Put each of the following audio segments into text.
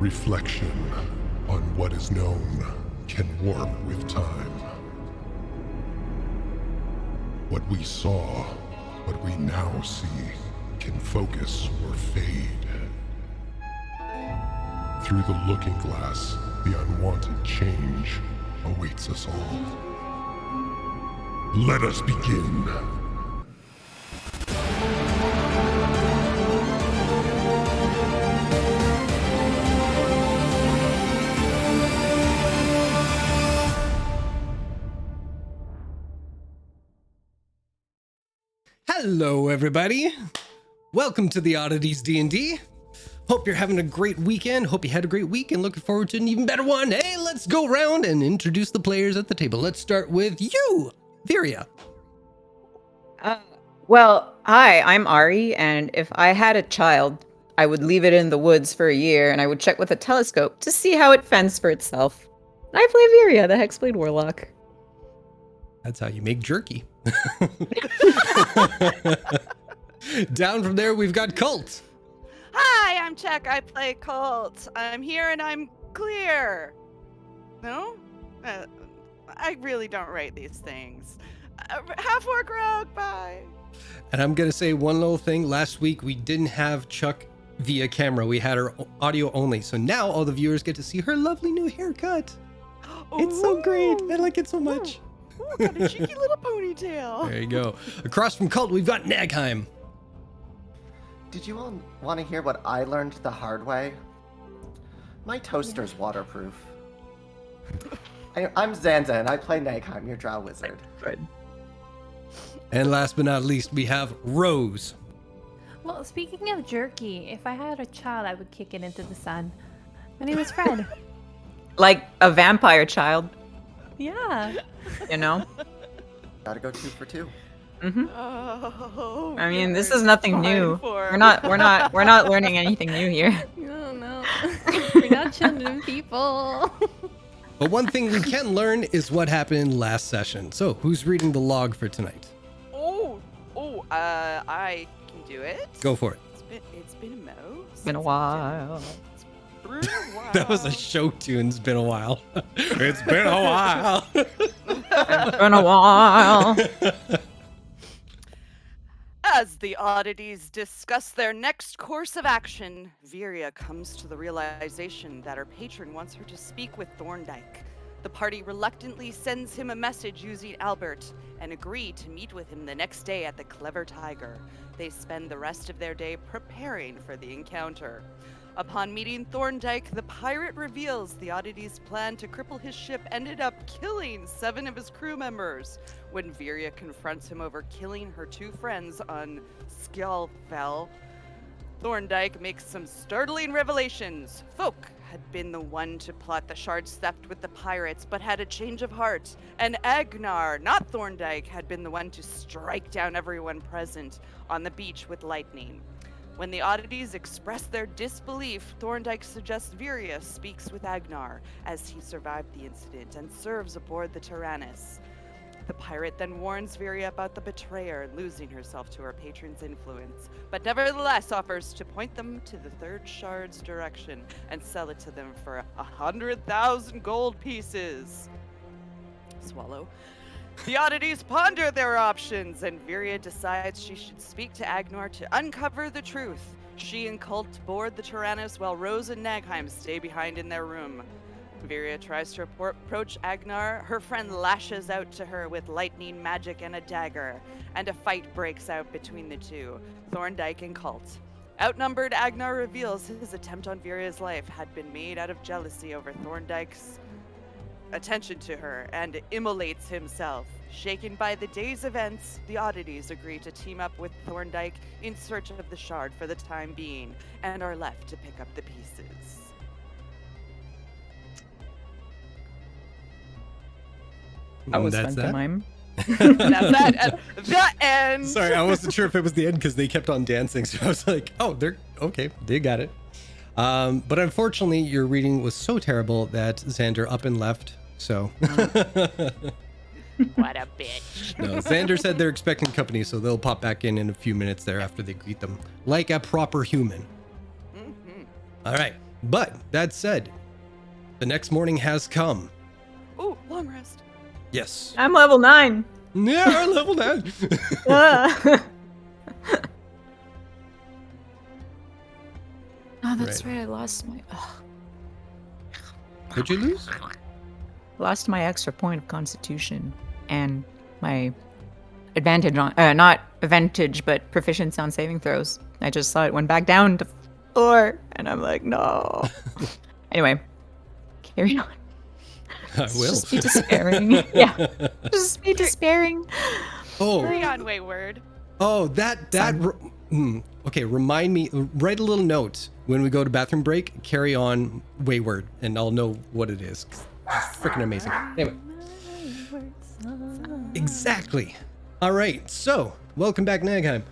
Reflection on what is known can warp with time. What we saw, what we now see, can focus or fade. Through the looking glass, the unwanted change awaits us all. Let us begin. Hello, everybody. Welcome to the Oddities D&D. Hope you're having a great weekend. Hope you had a great week and looking forward to an even better one. Hey, let's go around and introduce the players at the table. Let's start with you, Viria. Well, hi, I'm Ari, and if I had a child, I would leave it in the woods for a year, and I would check with a telescope to see how it fends for itself. And I play Viria, the Hexblade Warlock. That's how you make jerky. Down from there, we've got Cult. Hi, I'm Check. I play Cult. I'm here and I'm clear. No? I really don't write these things. Half-orc rogue, bye. And I'm going to say one little thing. Last week, we didn't have Chuck via camera. We had her audio only. So now all the viewers get to see her lovely new haircut. It's so great. I like it so much. Ooh, got a cheeky little ponytail. There you go. Across from Cult, we've got Nagheim. Did you all want to hear what I learned the hard way? My toaster's waterproof. I'm Zanza, and I play Nagheim, your drow wizard. Good. And last but not least, we have Rose. Well, speaking of jerky, if I had a child, I would kick it into the sun. My name is Fred. Like a vampire child, Yeah. you know? Gotta go 2 for 2. Mm-hmm. Oh, I mean, this yours is nothing fine new. for- We're not learning anything new here. No, no. We're not children people. But one thing we can learn is what happened last session. So, who's reading the log for tonight? I can do it. Go for it. It's been a mo. It's been a while. It's been a while. That was a show tune. It's been a while. It's been a while. It's been a while. As the oddities discuss their next course of action, Viria comes to the realization that her patron wants her to speak with Thorndyke. The party reluctantly sends him a message using Albert and agree to meet with him the next day at the Clever Tiger. They spend the rest of their day preparing for the encounter. Upon meeting Thorndyke, the pirate reveals the oddities' plan to cripple his ship ended up killing 7 of his crew members. When Viria confronts him over killing her 2 friends on Skjaldfell, Thorndyke makes some startling revelations. Folk had been the one to plot the shard's theft with the pirates, but had a change of heart. And Agnar, not Thorndyke, had been the one to strike down everyone present on the beach with lightning. When the oddities express their disbelief, Thorndyke suggests Viria speaks with Agnar, as he survived the incident and serves aboard the Tyrannus. The pirate then warns Viria about the betrayer losing herself to her patron's influence, but nevertheless offers to point them to the third shard's direction and sell it to them for 100,000 gold pieces. Swallow. The oddities ponder their options, and Viria decides she should speak to Agnar to uncover the truth. She and Cult board the Tyrannus while Rose and Nagheim stay behind in their room. Viria tries to approach Agnar. Her friend lashes out to her with lightning magic and a dagger, and a fight breaks out between the two, Thorndyke and Cult. Outnumbered, Agnar reveals his attempt on Viria's life had been made out of jealousy over Thorndyke's attention to her, and immolates himself. Shaken by the day's events, the oddities agree to team up with Thorndyke in search of the shard for the time being, and are left to pick up the pieces. I was That's that. pantomime. That's that at the end. Sorry, I wasn't sure if it was the end because they kept on dancing. So I was like, oh, they're okay. They got it. But unfortunately, your reading was so terrible that Xander up and left. So. What a bitch. No, Xander said they're expecting company, so they'll pop back in a few minutes there after they greet them like a proper human. Mm-hmm. All right. But that said, the next morning has come. Ooh, long rest. Yes. I'm level 9. Yeah, level 9. Ah. Oh, that's Right. right. I lost my What'd you lose? lost my extra point of constitution and my advantage on not advantage but proficiency on saving throws. I just saw it went back down to 4 and I'm like, no. Anyway, carry on. I It's will. just be despairing. Yeah. Just be despairing. Oh, Carry on, Wayward. oh, okay, remind me, write a little note when we go to bathroom break, carry on Wayward, and I'll know what it is. It's freaking amazing. Anyway. Exactly. All right, so welcome back, Nagheim.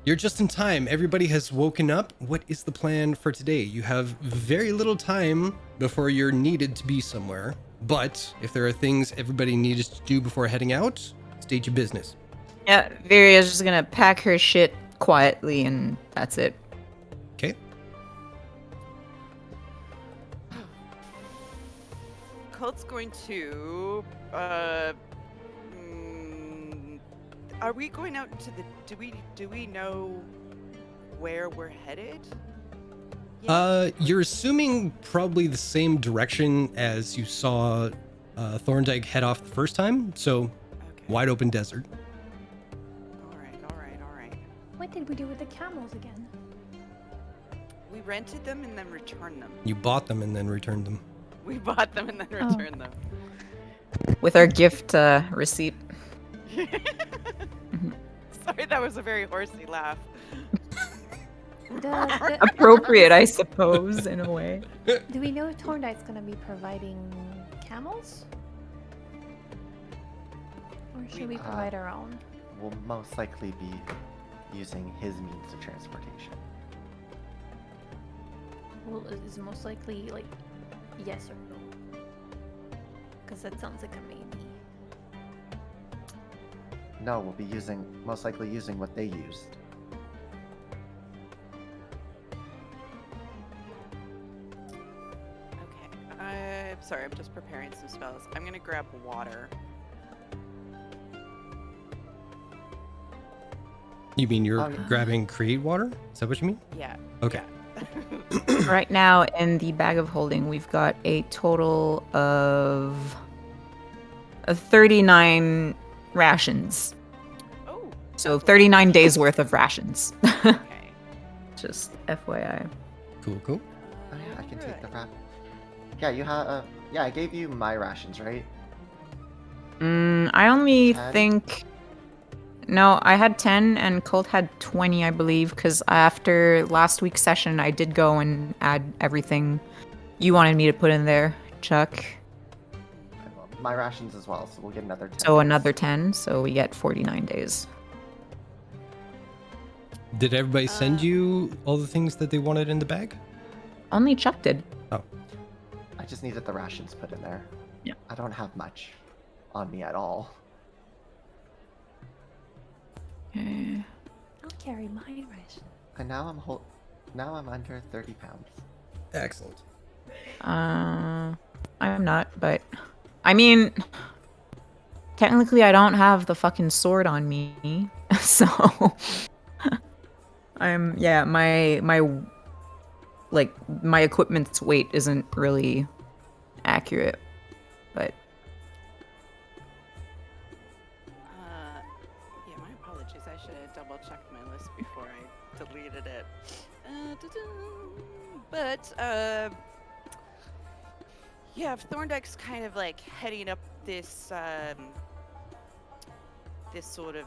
You're just in time. Everybody has woken up. What is the plan for today? You have very little time before you're needed to be somewhere, but if there are things everybody needs to do before heading out, state your business. Yeah, Viria's just gonna pack her shit quietly and that's it. Okay? Colt's going to. Are we going out into the? Do we know where we're headed? You're assuming probably the same direction as you saw Thorndyke head off the first time, so Okay. wide open desert. All right. What did we do with the camels again? We rented them and then returned them. You bought them and then returned them. We bought them and then Oh. returned them. With our gift receipt. Sorry, that was a very horsey laugh. Appropriate, I suppose, in a way. Do we know if Thorndyke's gonna be providing camels? Or should we provide our own? We'll most likely be using his means of transportation. Well, is most likely like yes or no? Because that sounds like a maybe. No, we'll be most likely using what they used. Okay. I'm sorry. I'm just preparing some spells. I'm gonna grab water. You mean you're Oh, yeah. grabbing create water? Is that what you mean? Yeah. Okay. Right now, in the bag of holding, we've got a total of 39 rations. Oh. So 39 days worth of rations. Okay. Just FYI. Cool, cool. Oh yeah, I can take the wrap. Yeah, you have. Yeah, I gave you my rations, right? I only 10? think. No, I had 10 and Colt had 20, I believe, because after last week's session, I did go and add everything you wanted me to put in there, Chuck. My rations as well, so we'll get another 10. So days. another 10, so we get 49 days. Did everybody send you all the things that they wanted in the bag? Only Chuck did. Oh, I just needed the rations put in there. Yeah. I don't have much on me at all. Okay. I'll carry my ration. And now I'm under 30 pounds. excellent. I'm not, but I mean, technically, I don't have the fucking sword on me, so my equipment's weight isn't really accurate, but Yeah, my apologies. I should have double checked my list before I deleted it. But, yeah, if Thorndyke's kind of like heading up this, this sort of,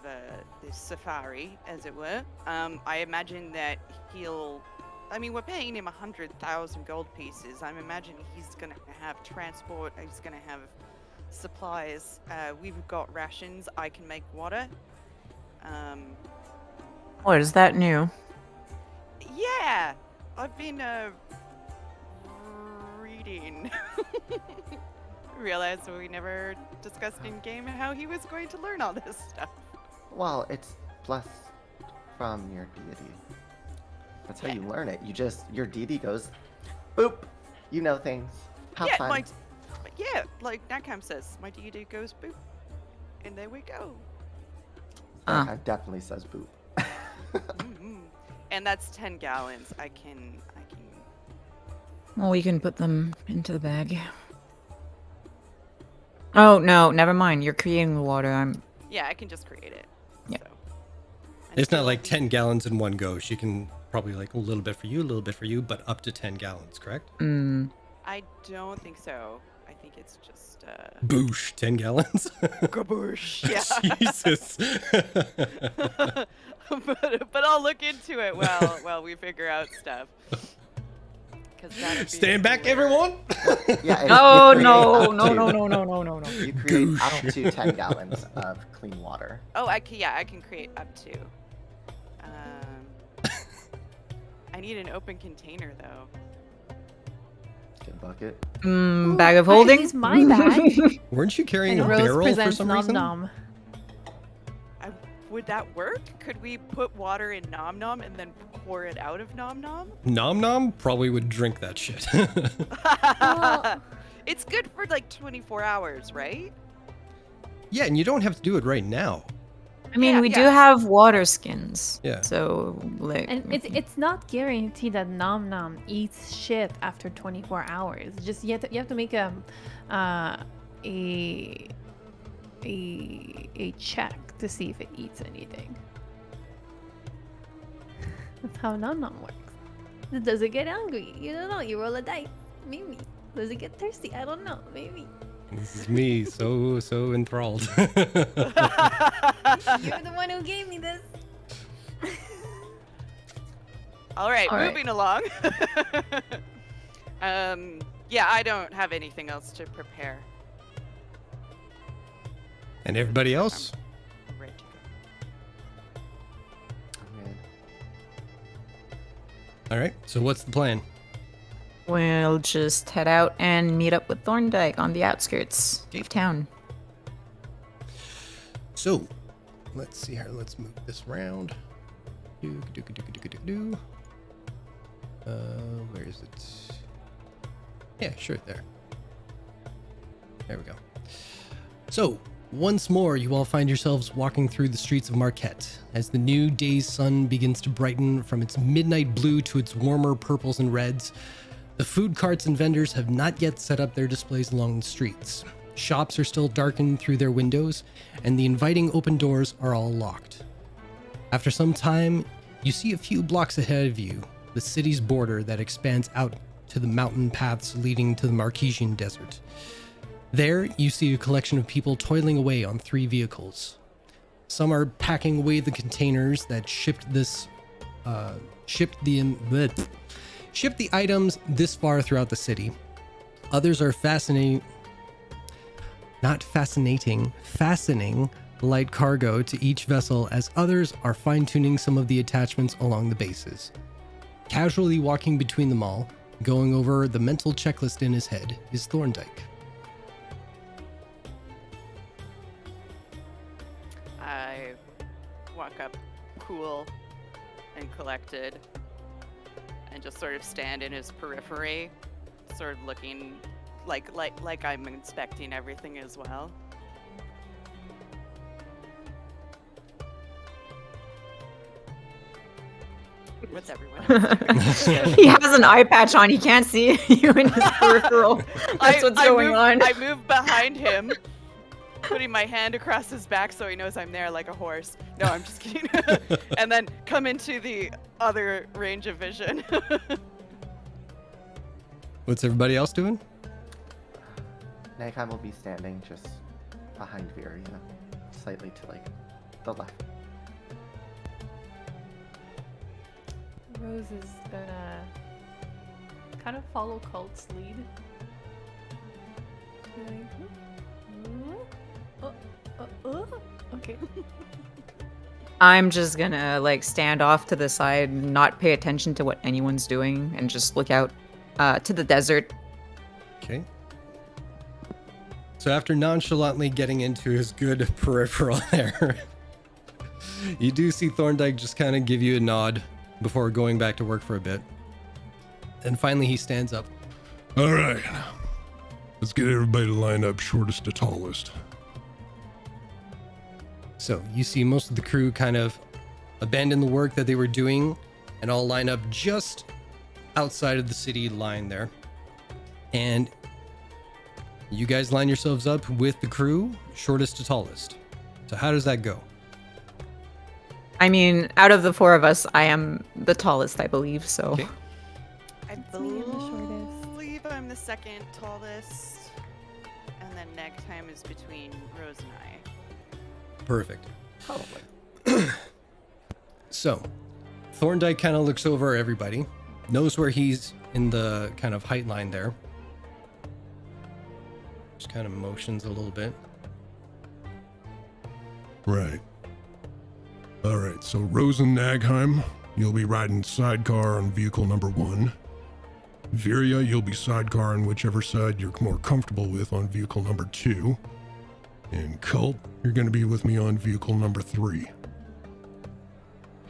this safari, as it were, I imagine that I mean, we're paying him 100,000 gold pieces. I'm imagining he's gonna have transport, he's gonna have supplies. We've got rations. I can make water. what is that new? Yeah, I've been reading. Realized we never discussed in game how he was going to learn all this stuff. Well, it's blessed from your deity. That's how you learn it. Your deity goes, boop, You know things. Have Yeah, fun. like Nakam says, my deity goes boop. And there we go. I definitely says boop. Mm-hmm. And that's 10 gallons. I can. Well, we can put them into the bag. Oh, no, never mind. You're creating the water. Yeah, I can just create it. Yeah. So. It's not Until like we- 10 gallons in one go. She can probably like a little bit for you, a little bit for you, but up to 10 gallons, correct? I don't think so. I think it's just Boosh, 10 gallons? kaboosh. Yeah. Jesus. but I'll look into it while we figure out stuff. 'Cause that'd be Stand back, weird. everyone. Yeah. and Oh, you create no, up no, to- no, no, no, no, no, no. You create up to 10 gallons of clean water. Oh, I can create up to. I need an open container though. Get a bucket. Ooh, Bag of I could holding? use my bag. Weren't you carrying a And Rose barrel for presents some Nom reason? Nom. Would that work? Could we put water in Nom Nom and then pour it out of Nom Nom? Nom Nom probably would drink that shit. Well- It's good for like 24 hours, right? Yeah, and you don't have to do it right now. I mean, Yeah, we do yeah. have water skins. Yeah. So, like. And it's not guaranteed that Nom Nom eats shit after 24 hours. Just you have to make a check to see if it eats anything. That's how Nom Nom works. Does it get hungry? You don't know. You roll a dice. Maybe. Does it get thirsty? I don't know. Maybe. This is me, so enthralled. You're the one who gave me this. All right, All right. moving along. Yeah, I don't have anything else to prepare. And everybody else? I'm ready to go. I'm good. All right, so what's the plan? We'll just head out and meet up with Thorndyke on the outskirts of town. So, let's see here. Let's move this around. Do. Where is it? Yeah, sure, there. There we go. So, once more, you all find yourselves walking through the streets of Marquette as the new day's sun begins to brighten from its midnight blue to its warmer purples and reds. The food carts and vendors have not yet set up their displays along the streets. Shops are still darkened through their windows, and the inviting open doors are all locked. After some time, you see a few blocks ahead of you the city's border that expands out to the mountain paths leading to the Marquesian Desert. There, you see a collection of people toiling away on 3 vehicles. Some are packing away the containers that shipped the items this far throughout the city. Others are fastening light cargo to each vessel, as others are fine-tuning some of the attachments along the bases. Casually walking between them all, going over the mental checklist in his head, is Thorndyke. I walk up cool and collected and just sort of stand in his periphery, sort of looking like I'm inspecting everything as well. What's everyone else doing? He has an eye patch on. He can't see you in his peripheral. That's what's going on. I move behind him, putting my hand across his back so he knows I'm there like a horse. No, I'm just kidding. And then come into the other range of vision. What's everybody else doing? Nakam will be standing just behind Viria, slightly to like the left. Rose is gonna kind of follow Cult's lead. Okay. I'm just gonna like stand off to the side, not pay attention to what anyone's doing, and just look out to the desert. Okay. So after nonchalantly getting into his good peripheral there, you do see Thorndyke just kind of give you a nod before going back to work for a bit. And finally he stands up All right. Let's get everybody to line up shortest to tallest. So you see most of the crew kind of abandon the work that they were doing and all line up just outside of the city line there. And you guys line yourselves up with the crew, shortest to tallest. So how does that go? I mean, out of the four of us, I am the tallest, I believe, so. Okay. I It's me, I'm the shortest. believe I'm the second tallest. And then nag time is between Rose and I. Perfect. Probably. So Thorndike kind of looks over everybody, knows where he's in the kind of height line there. Just kind of motions a little bit. Right. All right, so Rose and Nagheim, you'll be riding sidecar on vehicle number 1. Viria, you'll be sidecar on whichever side you're more comfortable with on vehicle number 2. And Cult, you're going to be with me on vehicle number 3.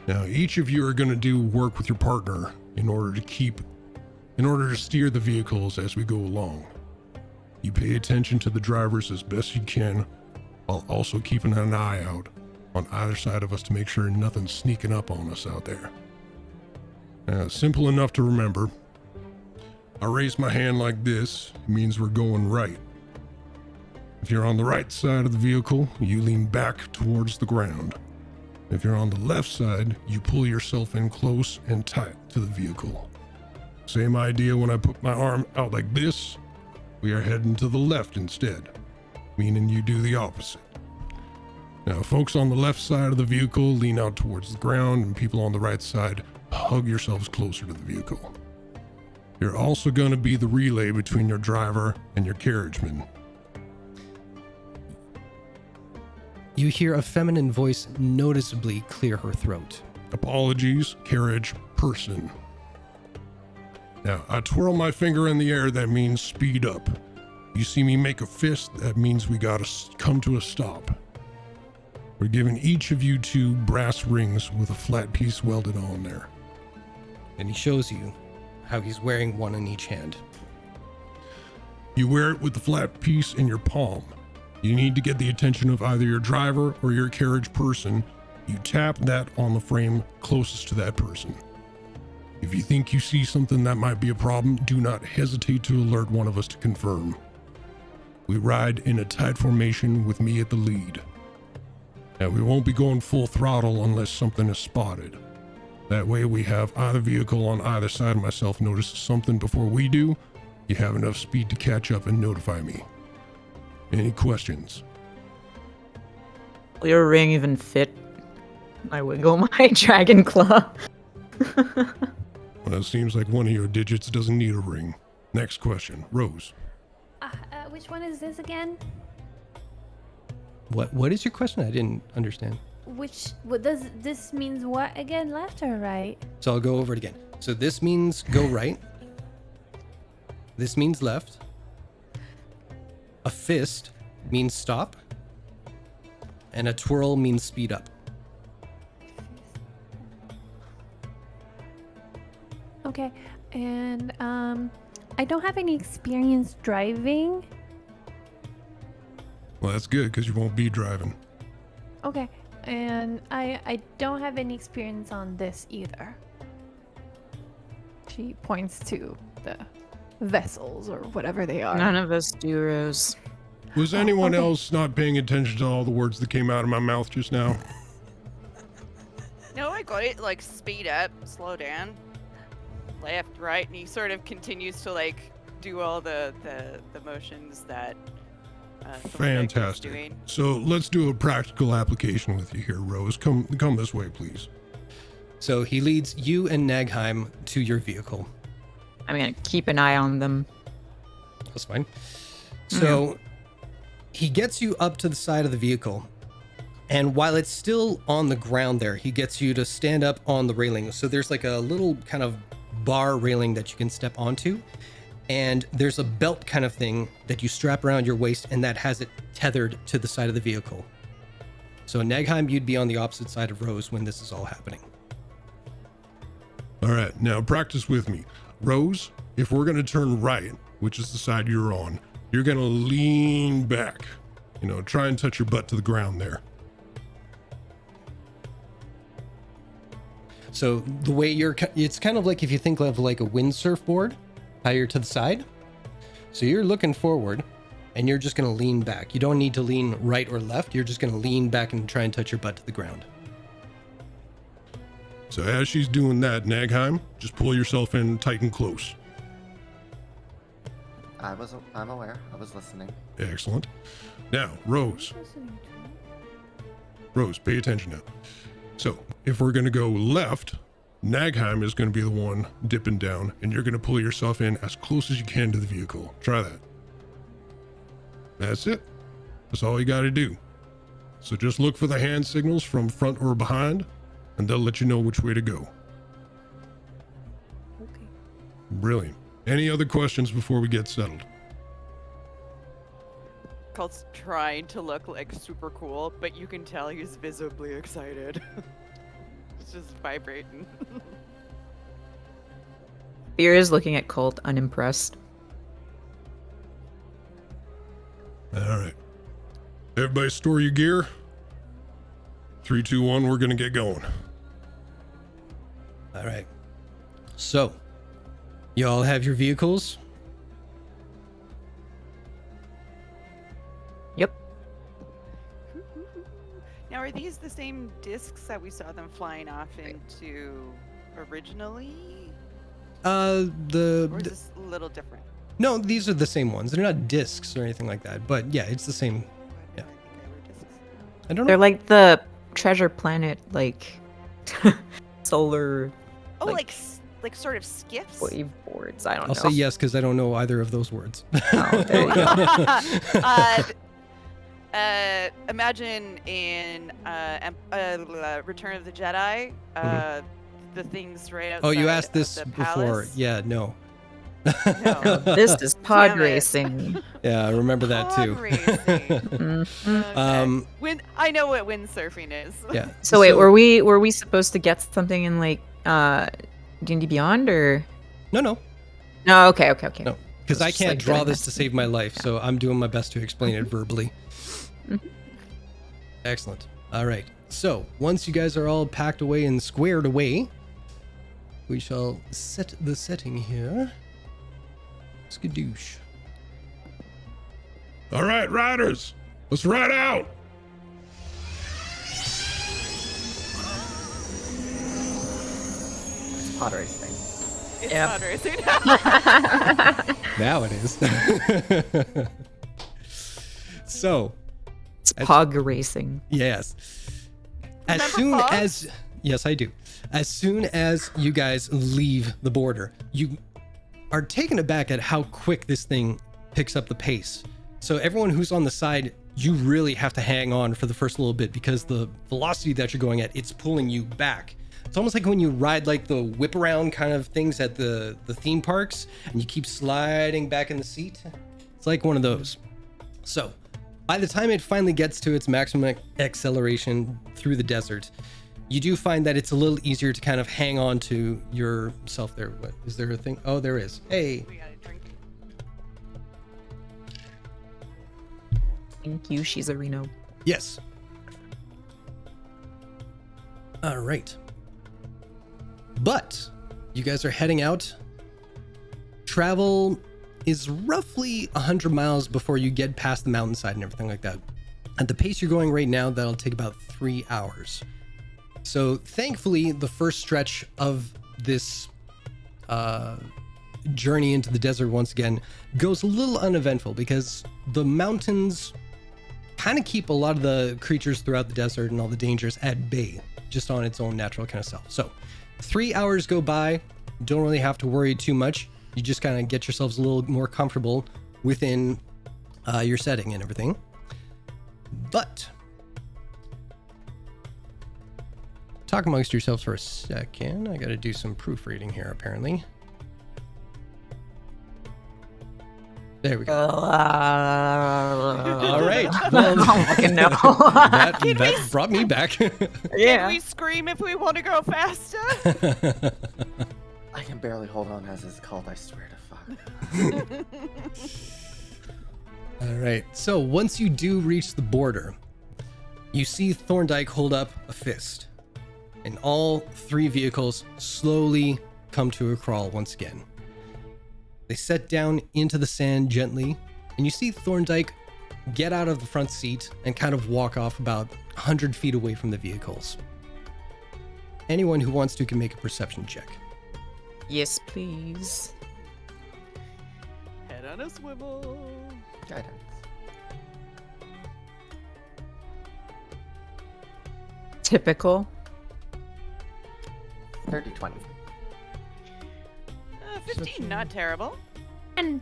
Now, each of you are going to do work with your partner in order to steer the vehicles as we go along. You pay attention to the drivers as best you can, while also keeping an eye out on either side of us to make sure nothing's sneaking up on us out there. Simple enough to remember. I raise my hand like this, it means we're going right. If you're on the right side of the vehicle, you lean back towards the ground. If you're on the left side, you pull yourself in close and tight to the vehicle. Same idea when I put my arm out like this, we are heading to the left instead, meaning you do the opposite. Now, folks on the left side of the vehicle lean out towards the ground, and people on the right side hug yourselves closer to the vehicle. You're also going to be the relay between your driver and your carriageman. You hear a feminine voice noticeably clear her throat. Apologies, carriage person. Now, I twirl my finger in the air, that means speed up. You see me make a fist, that means we gotta come to a stop. We're giving each of you 2 brass rings with a flat piece welded on there. And he shows you how he's wearing one in each hand. You wear it with the flat piece in your palm. You need to get the attention of either your driver or your carriage person. You tap that on the frame closest to that person. If you think you see something that might be a problem, do not hesitate to alert one of us to confirm. We ride in a tight formation with me at the lead. Now, we won't be going full throttle unless something is spotted. That way we have either vehicle on either side of myself notice something before we do. You have enough speed to catch up and notify me. Any questions? Will your ring even fit? I wiggle my dragon claw. Well, it seems like one of your digits doesn't need a ring. Next question. Rose. Which one is this again? What is your question? I didn't understand. What does this means what again? Left or right? So I'll go over it again. So this means go right. This means left. A fist means stop. And a twirl means speed up. Okay. And I don't have any experience driving. Well, that's good because you won't be driving. Okay. And I don't have any experience on this either. She points to the vessels or whatever they are. None of us do, Rose. Was anyone okay. else not paying attention to all the words that came out of my mouth just now? No, I got it. Like, speed up, slow down, left, right, and he sort of continues to like do all the motions that Thorndike is Fantastic. doing. So let's do a practical application with you here, Rose. Come this way, please. So he leads you and Nagheim to your vehicle. I'm gonna keep an eye on them. That's fine. So he gets you up to the side of the vehicle. And while it's still on the ground there, he gets you to stand up on the railing. So there's like a little kind of bar railing that you can step onto. And there's a belt kind of thing that you strap around your waist, and that has it tethered to the side of the vehicle. So Nagheim, you'd be on the opposite side of Rose when this is all happening. All right, now practice with me. Rose, if we're going to turn right, which is the side you're on, you're gonna lean back. You know, try and touch your butt to the ground there. So the way it's kind of like if you think of like a windsurf board, how you're to the side. So you're looking forward and you're just going to lean back. You don't need to lean right or left. You're just going to lean back and try and touch your butt to the ground. So as she's doing that, Nagheim, just pull yourself in tight and close. I'm aware. I was listening. Excellent. Now, Rose, pay attention now. So if we're going to go left, Nagheim is going to be the one dipping down, and you're going to pull yourself in as close as you can to the vehicle. Try that. That's it. That's all you got to do. So just look for the hand signals from front or behind, and they'll let you know which way to go. Okay. Brilliant. Any other questions before we get settled? Colt's trying to look like super cool, but you can tell he's visibly excited. It's just vibrating. Beer is looking at Colt unimpressed. All right. Everybody store your gear. 3, 2, 1, we're going to get going. All right. So you all have your vehicles. Yep. Now, are these the same discs that we saw them flying off into originally? Or is this a little different? No, these are the same ones. They're not discs or anything like that. But yeah, it's the same. Why did I think they were discs? I don't know. They're like the treasure planet, like solar Oh, Like- like sort of skiffs? wave boards. I don't I'll know. say yes because I don't know either of those words. Oh, there you go. Imagine in Return of the Jedi, the things right outside. Oh, you asked of this the before. palace. Yeah, no. No. This is pod Damn it. racing. Yeah, I remember that too. Pod racing. Mhm. Okay. I know what windsurfing is. Yeah. So wait, were we supposed to get something in like D&D Beyond or? No, No. Okay. no, because I It's just can't like draw doing this this. to save my life, so I'm doing my best to explain it verbally. Mhm. Excellent. All right. So once you guys are all packed away and squared away, we shall set the setting here. Skadoosh. All right, riders, let's ride out. It's pod racing. It's Yep. pod racing. Now it is. So, It's pog racing. yes. As Remember soon Pogs? as yes, I do. As soon as you guys leave the border, you are taken aback at how quick this thing picks up the pace. So everyone who's on the side, you really have to hang on for the first little bit because the velocity that you're going at, it's pulling you back. It's almost like when you ride like the whip around kind of things at the theme parks and you keep sliding back in the seat. It's like one of those. So by the time it finally gets to its maximum acceleration through the desert, you do find that it's a little easier to kind of hang on to yourself there. What, is there a thing? Oh, there is. Hey. We gotta drink. Thank you, Shizarino. Yes. All right. But you guys are heading out. Travel is roughly 100 miles before you get past the mountainside and everything like that. At the pace you're going right now, that'll take about 3 hours. So thankfully, the first stretch of this journey into the desert once again goes a little uneventful because the mountains kind of keep a lot of the creatures throughout the desert and all the dangers at bay, just on its own natural kind of self. So 3 hours go by, don't really have to worry too much. You just kind of get yourselves a little more comfortable within your setting and everything. But talk amongst yourselves for a second. I got to do some proofreading here, apparently. There we go. All right. Well, I don't fucking know. that brought me back. Can Yeah. we scream if we want to go faster? I can barely hold on as it's called, I swear to fuck. All right. So once you do reach the border, you see Thorndyke hold up a fist, and all 3 vehicles slowly come to a crawl once again. They set down into the sand gently, and you see Thorndyke get out of the front seat and kind of walk off about 100 feet away from the vehicles. Anyone who wants to can make a perception check. Yes, please. Head on a swivel. Guidance. Typical. 30-20. 15, not terrible. And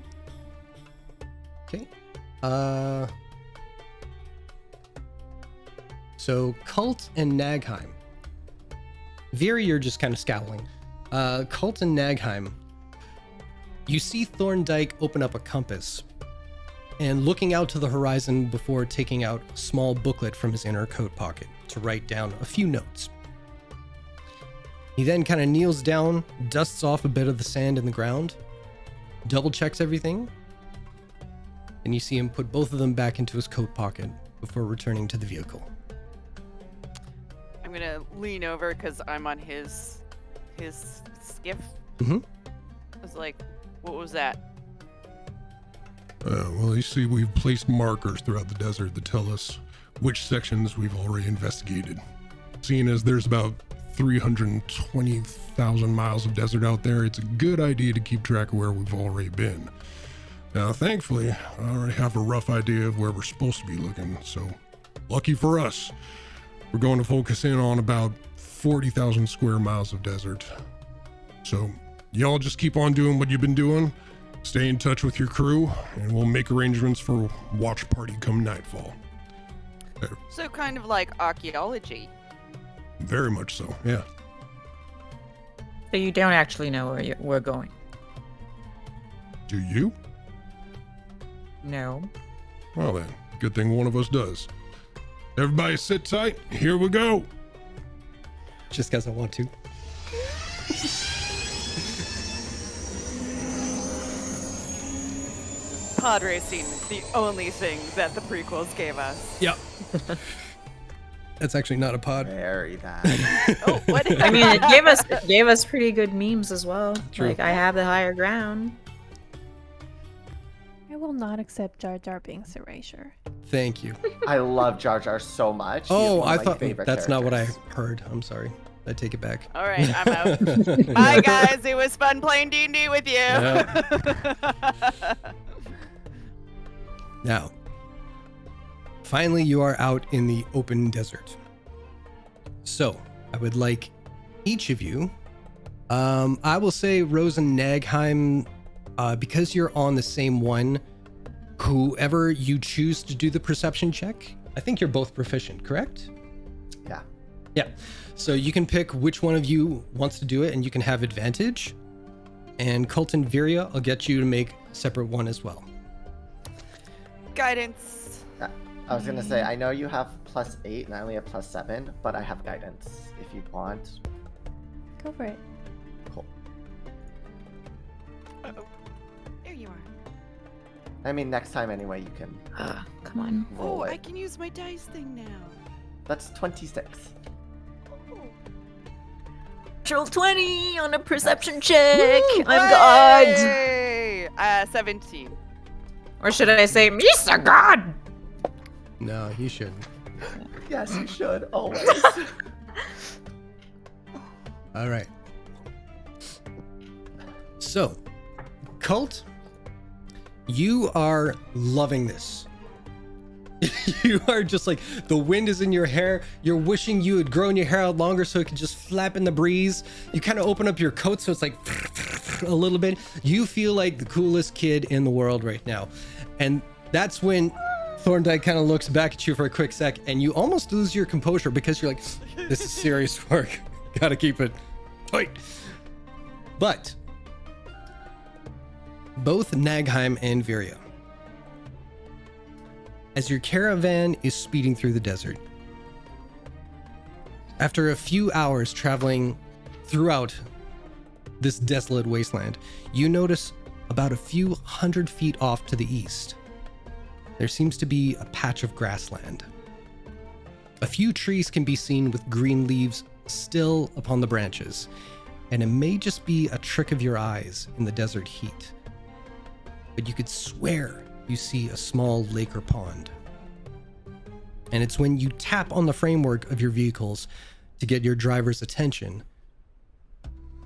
Okay. So Cult and Nagheim. Veer, you're just kind of scowling. Cult and Nagheim. You see Thorndyke open up a compass and looking out to the horizon before taking out a small booklet from his inner coat pocket to write down a few notes. He then kind of kneels down, dusts off a bit of the sand in the ground, double checks everything, and you see him put both of them back into his coat pocket before returning to the vehicle. I'm gonna lean over because I'm on his skiff. Mm-hmm. I was like, what was that? Well, you see, we've placed markers throughout the desert that tell us which sections we've already investigated. Seeing as there's about 320,000 miles of desert out there, it's a good idea to keep track of where we've already been. Now, thankfully, I already have a rough idea of where we're supposed to be looking, so lucky for us, we're going to focus in on about 40,000 square miles of desert. So, y'all just keep on doing what you've been doing, stay in touch with your crew, and we'll make arrangements for watch party come nightfall. So kind of like archaeology. Very much so, yeah. So you don't actually know where we're going? Do you? No. Well then, good thing one of us does. Everybody sit tight, here we go. Just because I want to. Pod racing, the only thing that the prequels gave us. Yep. That's actually not a pod. Bury that. Oh, what? I mean, it gave us pretty good memes as well. True. Like, I have the higher ground. I will not accept Jar Jar Binks erasure. Thank you. I love Jar Jar so much. He's Oh, one of I my thought favorite that's not what I characters. heard. I'm sorry. I take it back. All right, I'm out. Bye, guys. It was fun playing D&D with you. Now, finally, you are out in the open desert. So, I would like each of you, I will say Rose and Nagheim, because you're on the same one, whoever you choose to do the perception check, I think you're both proficient, correct? Yeah. Yeah. So you can pick which one of you wants to do it, and you can have advantage. And Colton Viria, I'll get you to make a separate one as well. Guidance. I was gonna say, I know you have +8 and I only have +7, but I have guidance if you want. Go for it. Cool. Uh-oh. There you are. I mean, next time anyway, you can Come on. roll Oh, it. I can use my dice thing now. That's 26. Natural 20 on a perception check. I'm God. Hey! 17. Or should I say, Mr. God? No, you shouldn't. Yes, you should, always. All right. So, Cult, you are loving this. You are just like, the wind is in your hair. You're wishing you had grown your hair out longer so it could just flap in the breeze. You kind of open up your coat so it's like a little bit. You feel like the coolest kid in the world right now. And that's when Thorndyke kind of looks back at you for a quick sec and you almost lose your composure because you're like, this is serious work. Gotta keep it tight. But both Nagheim and Viria, as your caravan is speeding through the desert, after a few hours traveling throughout this desolate wasteland, you notice about a few 100 feet off to the east, there seems to be a patch of grassland. A few trees can be seen with green leaves still upon the branches, and it may just be a trick of your eyes in the desert heat. But you could swear you see a small lake or pond. And it's when you tap on the framework of your vehicles to get your driver's attention,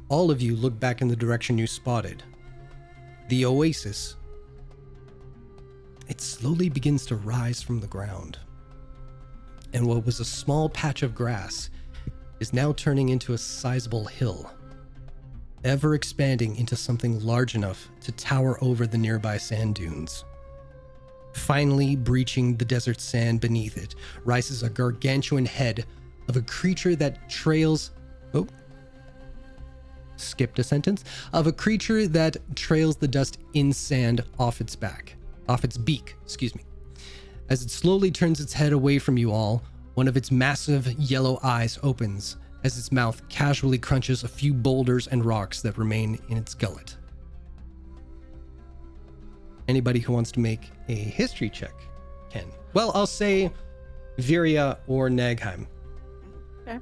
all of you look back in the direction you spotted. The oasis, it slowly begins to rise from the ground. And what was a small patch of grass is now turning into a sizable hill, ever expanding into something large enough to tower over the nearby sand dunes. Finally breaching the desert sand beneath it rises a gargantuan head of a creature that trails... Oh. Skipped a sentence. Of a creature that trails the dust in sand off its beak, excuse me. As it slowly turns its head away from you all, one of its massive yellow eyes opens as its mouth casually crunches a few boulders and rocks that remain in its gullet. Anybody who wants to make a history check can. Well, I'll say Viria or Nagheim. Okay.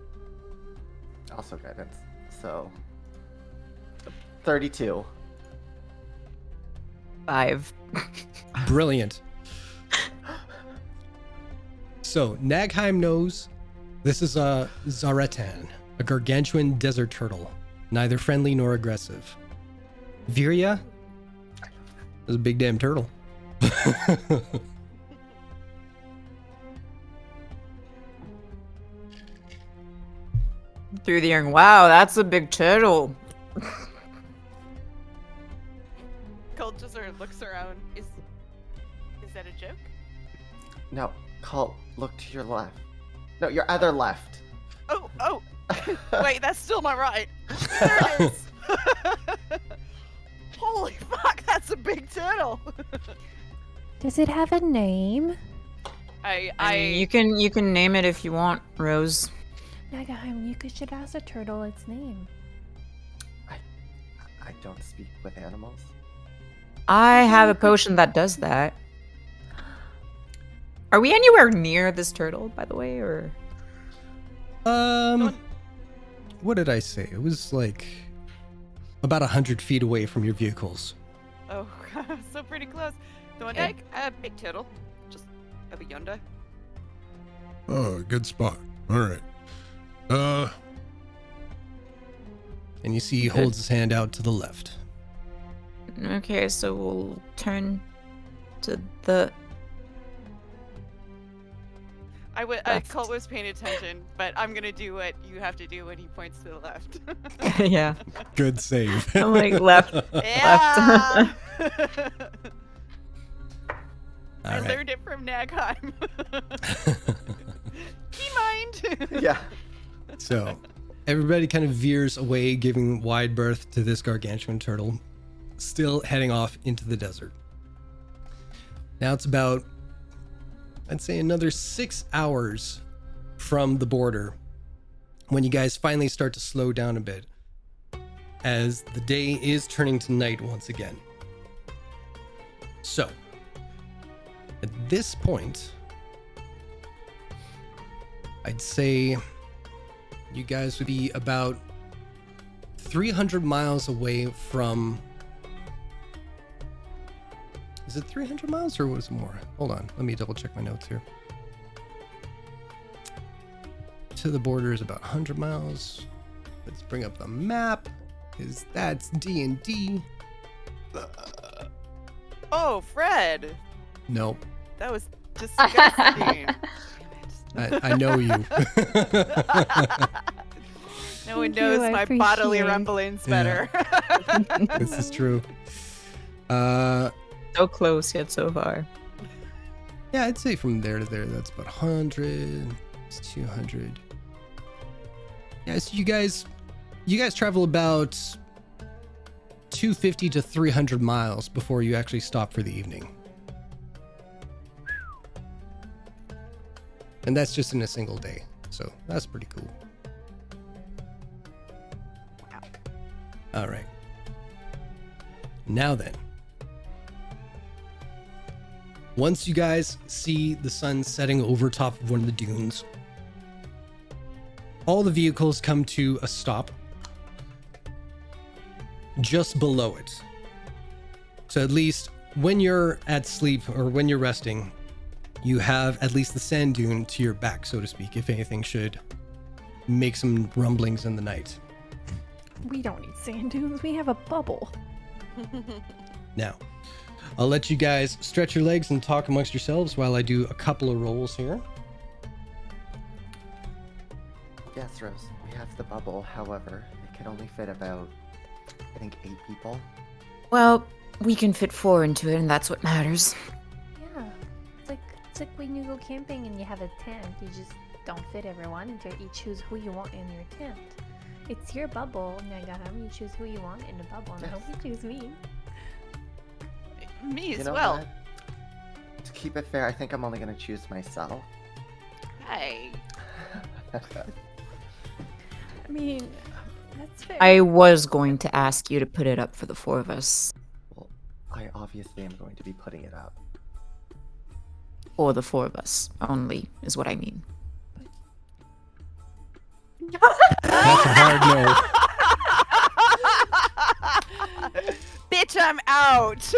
Also guidance. So 32. 5. Brilliant. So, Nagheim knows this is a Zaretan, a gargantuan desert turtle, neither friendly nor aggressive. Viria is a big damn turtle. Through the earring. Wow, that's a big turtle. Colt just sort of looks around. Is that a joke? No, Colt, look to your left. No, your other left. Oh! Wait, that's still my right. There it is. Holy fuck, that's a big turtle. Does it have a name? I mean, you can name it if you want, Rose. Nagaheim, you should ask a turtle its name. I don't speak with animals. I have a potion that does that. Are we anywhere near this turtle, by the way, or? What did I say? It was like about 100 feet away from your vehicles. Oh, so pretty close. Okay. Thorndike, big turtle. Just over yonder. Oh, good spot. All right. And you see he holds his hand out to the left. Okay, so we'll turn to the... Colt was paying attention, but I'm gonna do what you have to do when he points to the left. Yeah. Good save. I'm like left. Yeah! I right. learned it from Nagheim. Key mind. Yeah. So, everybody kind of veers away, giving wide berth to this gargantuan turtle, still heading off into the desert. Now it's about, I'd say, another 6 hours from the border when you guys finally start to slow down a bit, as the day is turning to night once again. So, at this point, I'd say you guys would be about 300 miles away from... Is it 300 miles or was it more? Hold on, let me double check my notes here. To the border is about 100 miles. Let's bring up the map, because that's D&D. Oh, Fred. Nope, That was disgusting. I know you. No one Thank you, knows I my bodily appreciate it. rumblings Yeah. better. This is true. So close yet so far. Yeah, I'd say from there to there, that's about 100. It's 200. Yeah, so you guys travel about 250 to 300 miles before you actually stop for the evening. And that's just in a single day. So that's pretty cool. All right. Now then, Once you guys see the sun setting over top of one of the dunes, all the vehicles come to a stop just below it. So at least when you're at sleep or when you're resting, you have at least the sand dune to your back, so to speak, if anything should make some rumblings in the night. We don't need sand dunes. We have a bubble. Now, I'll let you guys stretch your legs and talk amongst yourselves while I do a couple of rolls here. Yes, Rose, we have the bubble. However, it can only fit about, I think, 8 people. Well, we can fit 4 into it, and that's what matters. Yeah. It's like when you go camping and you have a tent. You just don't fit everyone until you choose who you want in your tent. It's your bubble, Nagaham. You choose who you want in the bubble, and I hope you choose me. Me as You know well. what? To keep it fair, I think I'm only gonna choose myself. Hey. I mean, that's fair. I was going to ask you to put it up for the 4 of us, Well, I obviously am going to be putting it up. or the 4 of us only, is what I mean. That's a hard no. Bitch, I'm out.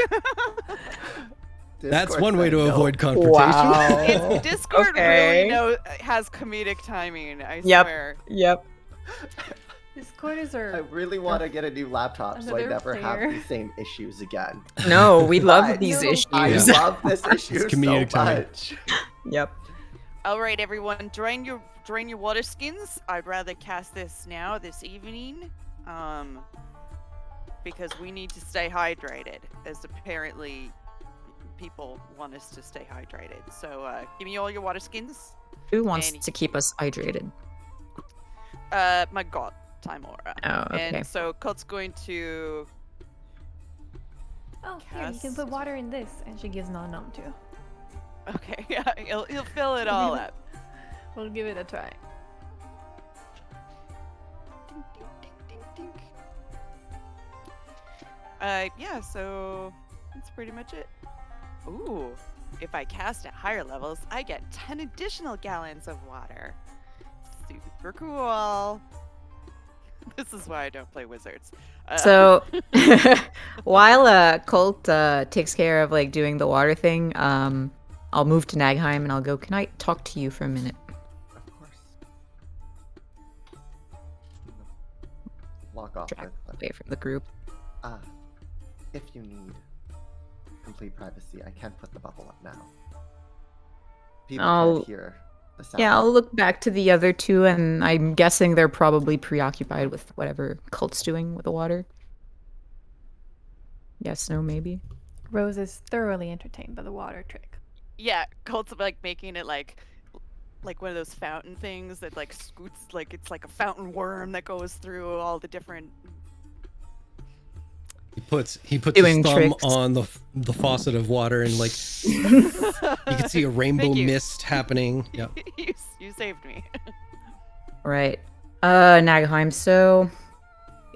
That's Discord one way said to no. avoid confrontation. It's Discord Okay. really has comedic timing, I Yep. swear. Yep. Discorders I are. really want to get a new laptop so I Another never have player. these same issues again. No, we love But these No. issues. I Yeah. love this issue so comedic timing. much. Yep. All right, everyone, drain your water skins. I'd rather cast this now, this evening, because we need to stay hydrated, as apparently people want us to stay hydrated. So give me all your water skins. Who wants Annie. to keep us hydrated? My god, Timora. Oh, okay. And so Kult's going to. Oh, here, you can Cast. put water in this, and she gives non-nom too. Okay, yeah, he'll fill it all up. We'll give it a try. Ding, ding, ding, ding, ding. Yeah, so that's pretty much it. Ooh, if I cast at higher levels, I get 10 additional gallons of water. Super cool. This is why I don't play wizards. So, while Colt takes care of like doing the water thing, I'll move to Nagheim and I'll go, can I talk to you for a minute? Of course. Lock off Track with away from the group. if you need complete privacy, I can put the bubble up now. People I'll- can't hear the sound. Yeah, I'll look back to the other 2, and I'm guessing they're probably preoccupied with whatever Colt's doing with the water. Yes, no, maybe. Rose is thoroughly entertained by the water trick. Yeah, Kult's like making it like one of those fountain things that like scoots, like it's like a fountain worm that goes through all the different. He puts Doing his thumb tricks. on the faucet of water and like you can see a rainbow Thank you. mist happening. Yep. you saved me. Right. Nagheim, so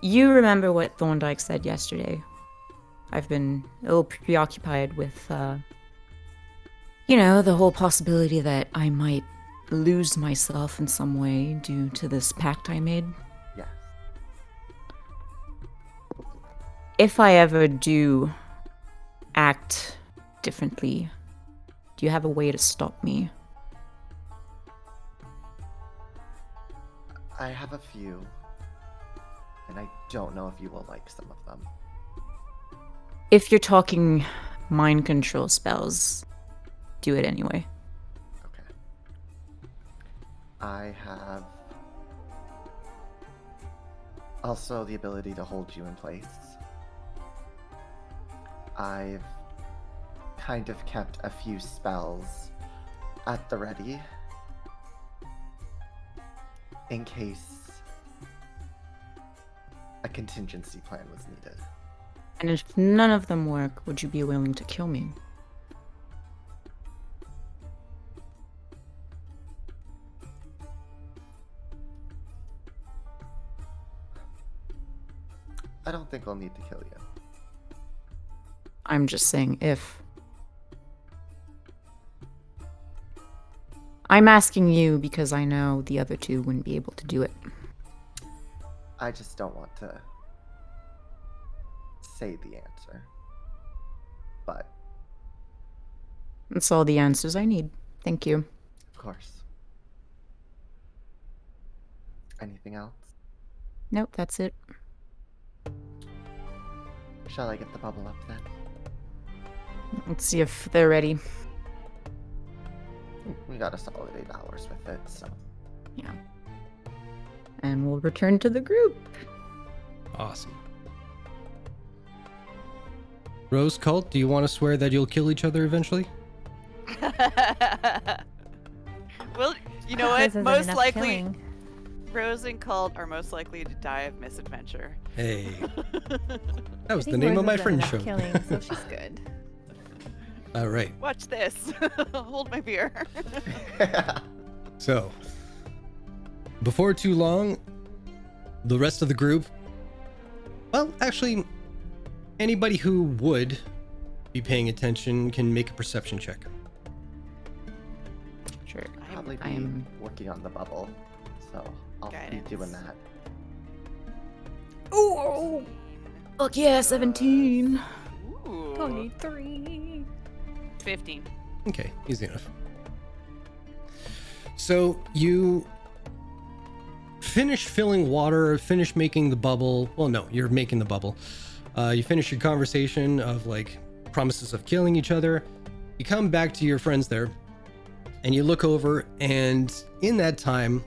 you remember what Thorndyke said yesterday. I've been a little preoccupied with, the whole possibility that I might lose myself in some way due to this pact I made. Yes. If I ever do act differently, do you have a way to stop me? I have a few, and I don't know if you will like some of them. If you're talking mind control spells, do it anyway. Okay. I have also the ability to hold you in place. I've kind of kept a few spells at the ready in case a contingency plan was needed. And if none of them work, would you be willing to kill me? I don't think I'll need to kill you. I'm just saying if. I'm asking you because I know the other two wouldn't be able to do it. I just don't want to say the answer. But, That's all the answers I need. Thank you. of course. Anything else? Nope, that's it. Shall I get the bubble up then? Let's see if they're ready. We got a solid 8 hours with it, so. Yeah. And we'll return to the group. Awesome. Rose Cult, do you want to swear that you'll kill each other eventually? Well, you know This what? isn't Most enough likely, killing. Rose and Cult are most likely to die of misadventure. Hey. That was I the think name of Rose my has done friend enough show. Killing, so she's good. All right. Watch this. Hold my beer. So, before too long, the rest of the group, well, actually, anybody who would be paying attention can make a perception check. Sure. Probably be I am. working on the bubble, so I'll Guidance. be doing that. Oh! Fuck yeah, 17. Ooh. 23. 15. Okay, easy enough. So you finish filling water, finish making the bubble. Well, no, you're making the bubble. You finish your conversation of like promises of killing each other. You come back to your friends there, and you look over, and in that time,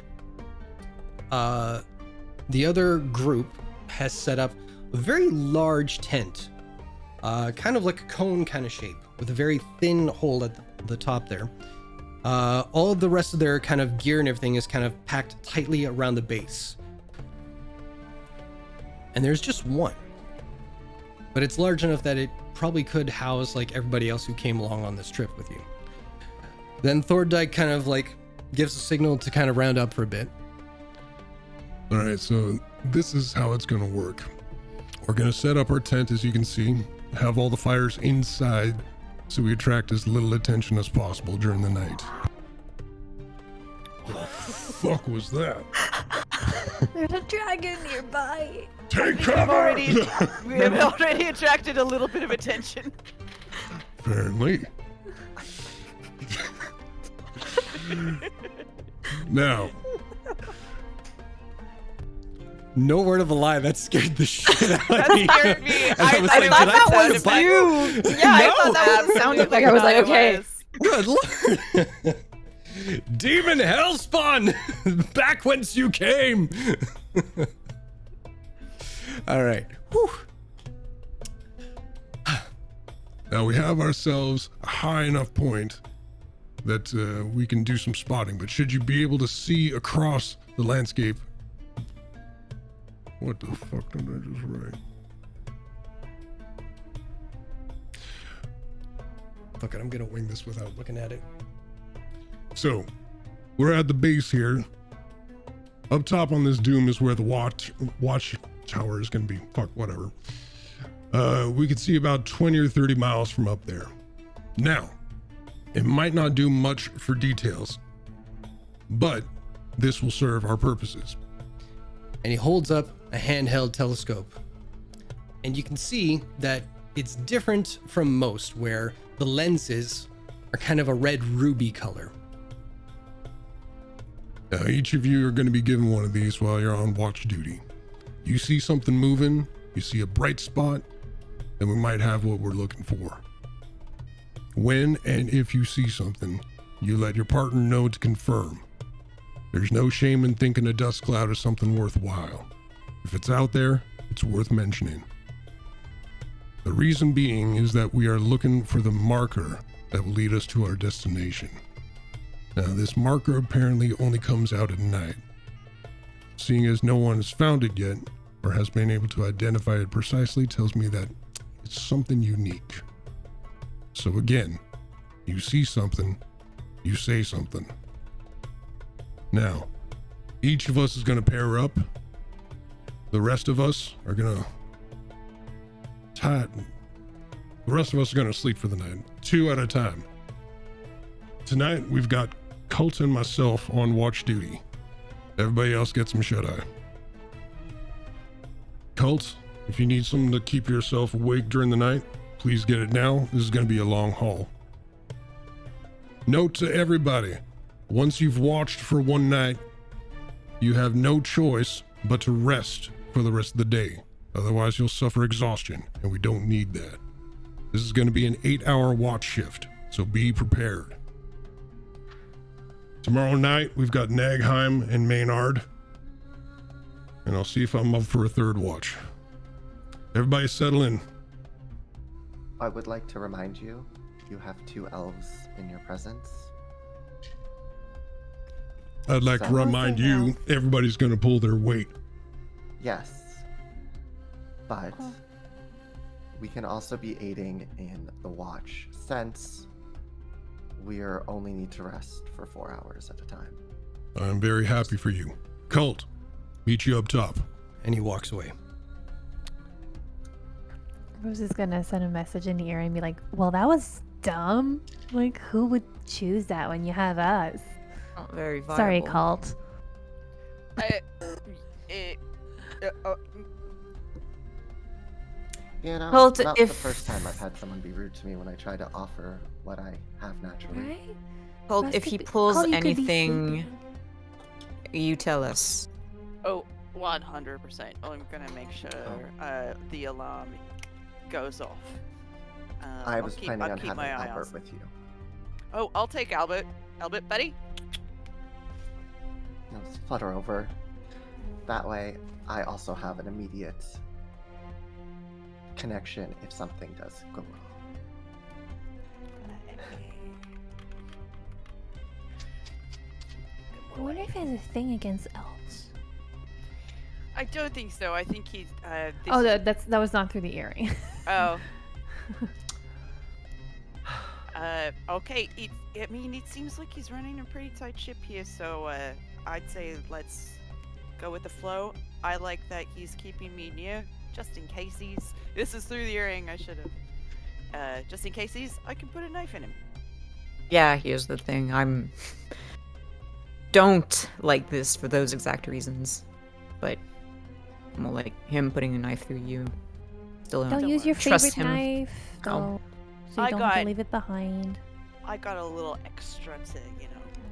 the other group has set up a very large tent, kind of like a cone kind of shape, with a very thin hole at the top there. All of the rest of their kind of gear and everything is kind of packed tightly around the base. And there's just one. But it's large enough that it probably could house like everybody else who came along on this trip with you. Then Thorndike kind of like gives a signal to kind of round up for a bit. All right, so this is how it's going to work. We're going to set up our tent, as you can see, have all the fires inside so we attract as little attention as possible during the night. What the fuck was that? There's a dragon nearby. Take We cover! have already attracted a little bit of attention. Apparently. Now, No word of a lie, that scared the shit out of That me. scared me. I was I like, thought did I that find was a button? you. Yeah, I No. thought that was Sound absolutely effect. I was like, not okay. it was. Good lord. Demon Hellspawn! Back whence you came! Alright. now we have ourselves a high enough point that we can do some spotting, but should you be able to see across the landscape? What the fuck did I just write? Fuck it, I'm gonna wing this without looking at it. So, we're at the base here. Up top on this dome is where the watch tower is going to be. Fuck, whatever. We could see about 20 or 30 miles from up there. Now, it might not do much for details, but this will serve our purposes. And he holds up a handheld telescope. And you can see that it's different from most, where the lenses are kind of a red ruby color. Now, each of you are going to be given one of these while you're on watch duty. You see something moving, you see a bright spot, then we might have what we're looking for. When and if you see something, you let your partner know to confirm. There's no shame in thinking a dust cloud is something worthwhile. If it's out there, it's worth mentioning. The reason being is that we are looking for the marker that will lead us to our destination. Now, this marker apparently only comes out at night. Seeing as no one has found it yet, or has been able to identify it precisely, tells me that it's something unique. So again, you see something, you say something. Now, each of us is going to pair up. The rest of us are going to sleep for the night, 2 at a time. Tonight, we've got Colt and myself on watch duty. Everybody else gets some shut-eye. Colt, if you need something to keep yourself awake during the night, please get it now. This is going to be a long haul. Note to everybody, once you've watched for one night, you have no choice but to rest for the rest of the day. Otherwise, you'll suffer exhaustion, and we don't need that. This is going to be an 8-hour watch shift, so be prepared. Tomorrow night, we've got Nagheim and Maynard, and I'll see if I'm up for a third watch. Everybody settle in. I would like to remind you, you have 2 elves in your presence. I'd like to So- remind you, everybody's going to pull their weight. Yes. But we can also be aiding in the watch, since we only need to rest for 4 hours at a time. I'm very happy for you. Colt, meet you up top. And he walks away. Rose is gonna send a message in the air and be like, well, that was dumb. Like, who would choose that when you have us? Not very viable. Sorry, cult. You know, Well, not the if- first time I've had someone be rude to me when I try to offer what I have naturally. Right? Colt, Rose if could he be- pulls Cole, you could be anything, sleeping. you tell us. Oh, 100%. I'm gonna make sure the alarm goes off. I I'll was keep- planning I'll on keep having my eye Albert on- with you. Oh, I'll take Albert. Albert, buddy. Let's flutter over. That way, I also have an immediate connection if something does go wrong. I wonder if he has a thing against elves. I don't think so. I think he's. Oh, that was not through the earring. Oh. Okay. I mean, it seems like he's running a pretty tight ship here, so I'd say let's go with the flow. I like that he's keeping me near, just in case he's. This is through the earring. I should have. Just in case I can put a knife in him. Yeah, here's the thing. I'm don't like this for those exact reasons, but I'm more like him putting a knife through you. Still Don't don't use your trust favorite him. knife, No. though, so you I don't have to got- leave it behind. I got a little extra to,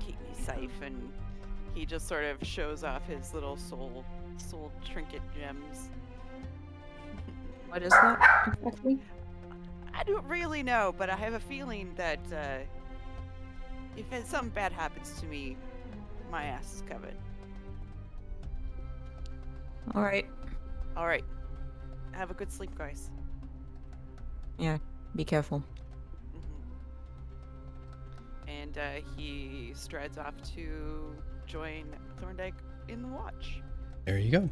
keep me safe, and he just sort of shows off his little soul trinket gems. What is that exactly? I don't really know, but I have a feeling that if something bad happens to me, my ass is covered. All right. All right. Have a good sleep, guys. Yeah. Be careful. And he strides off to join Thorndyke in the watch. There you go.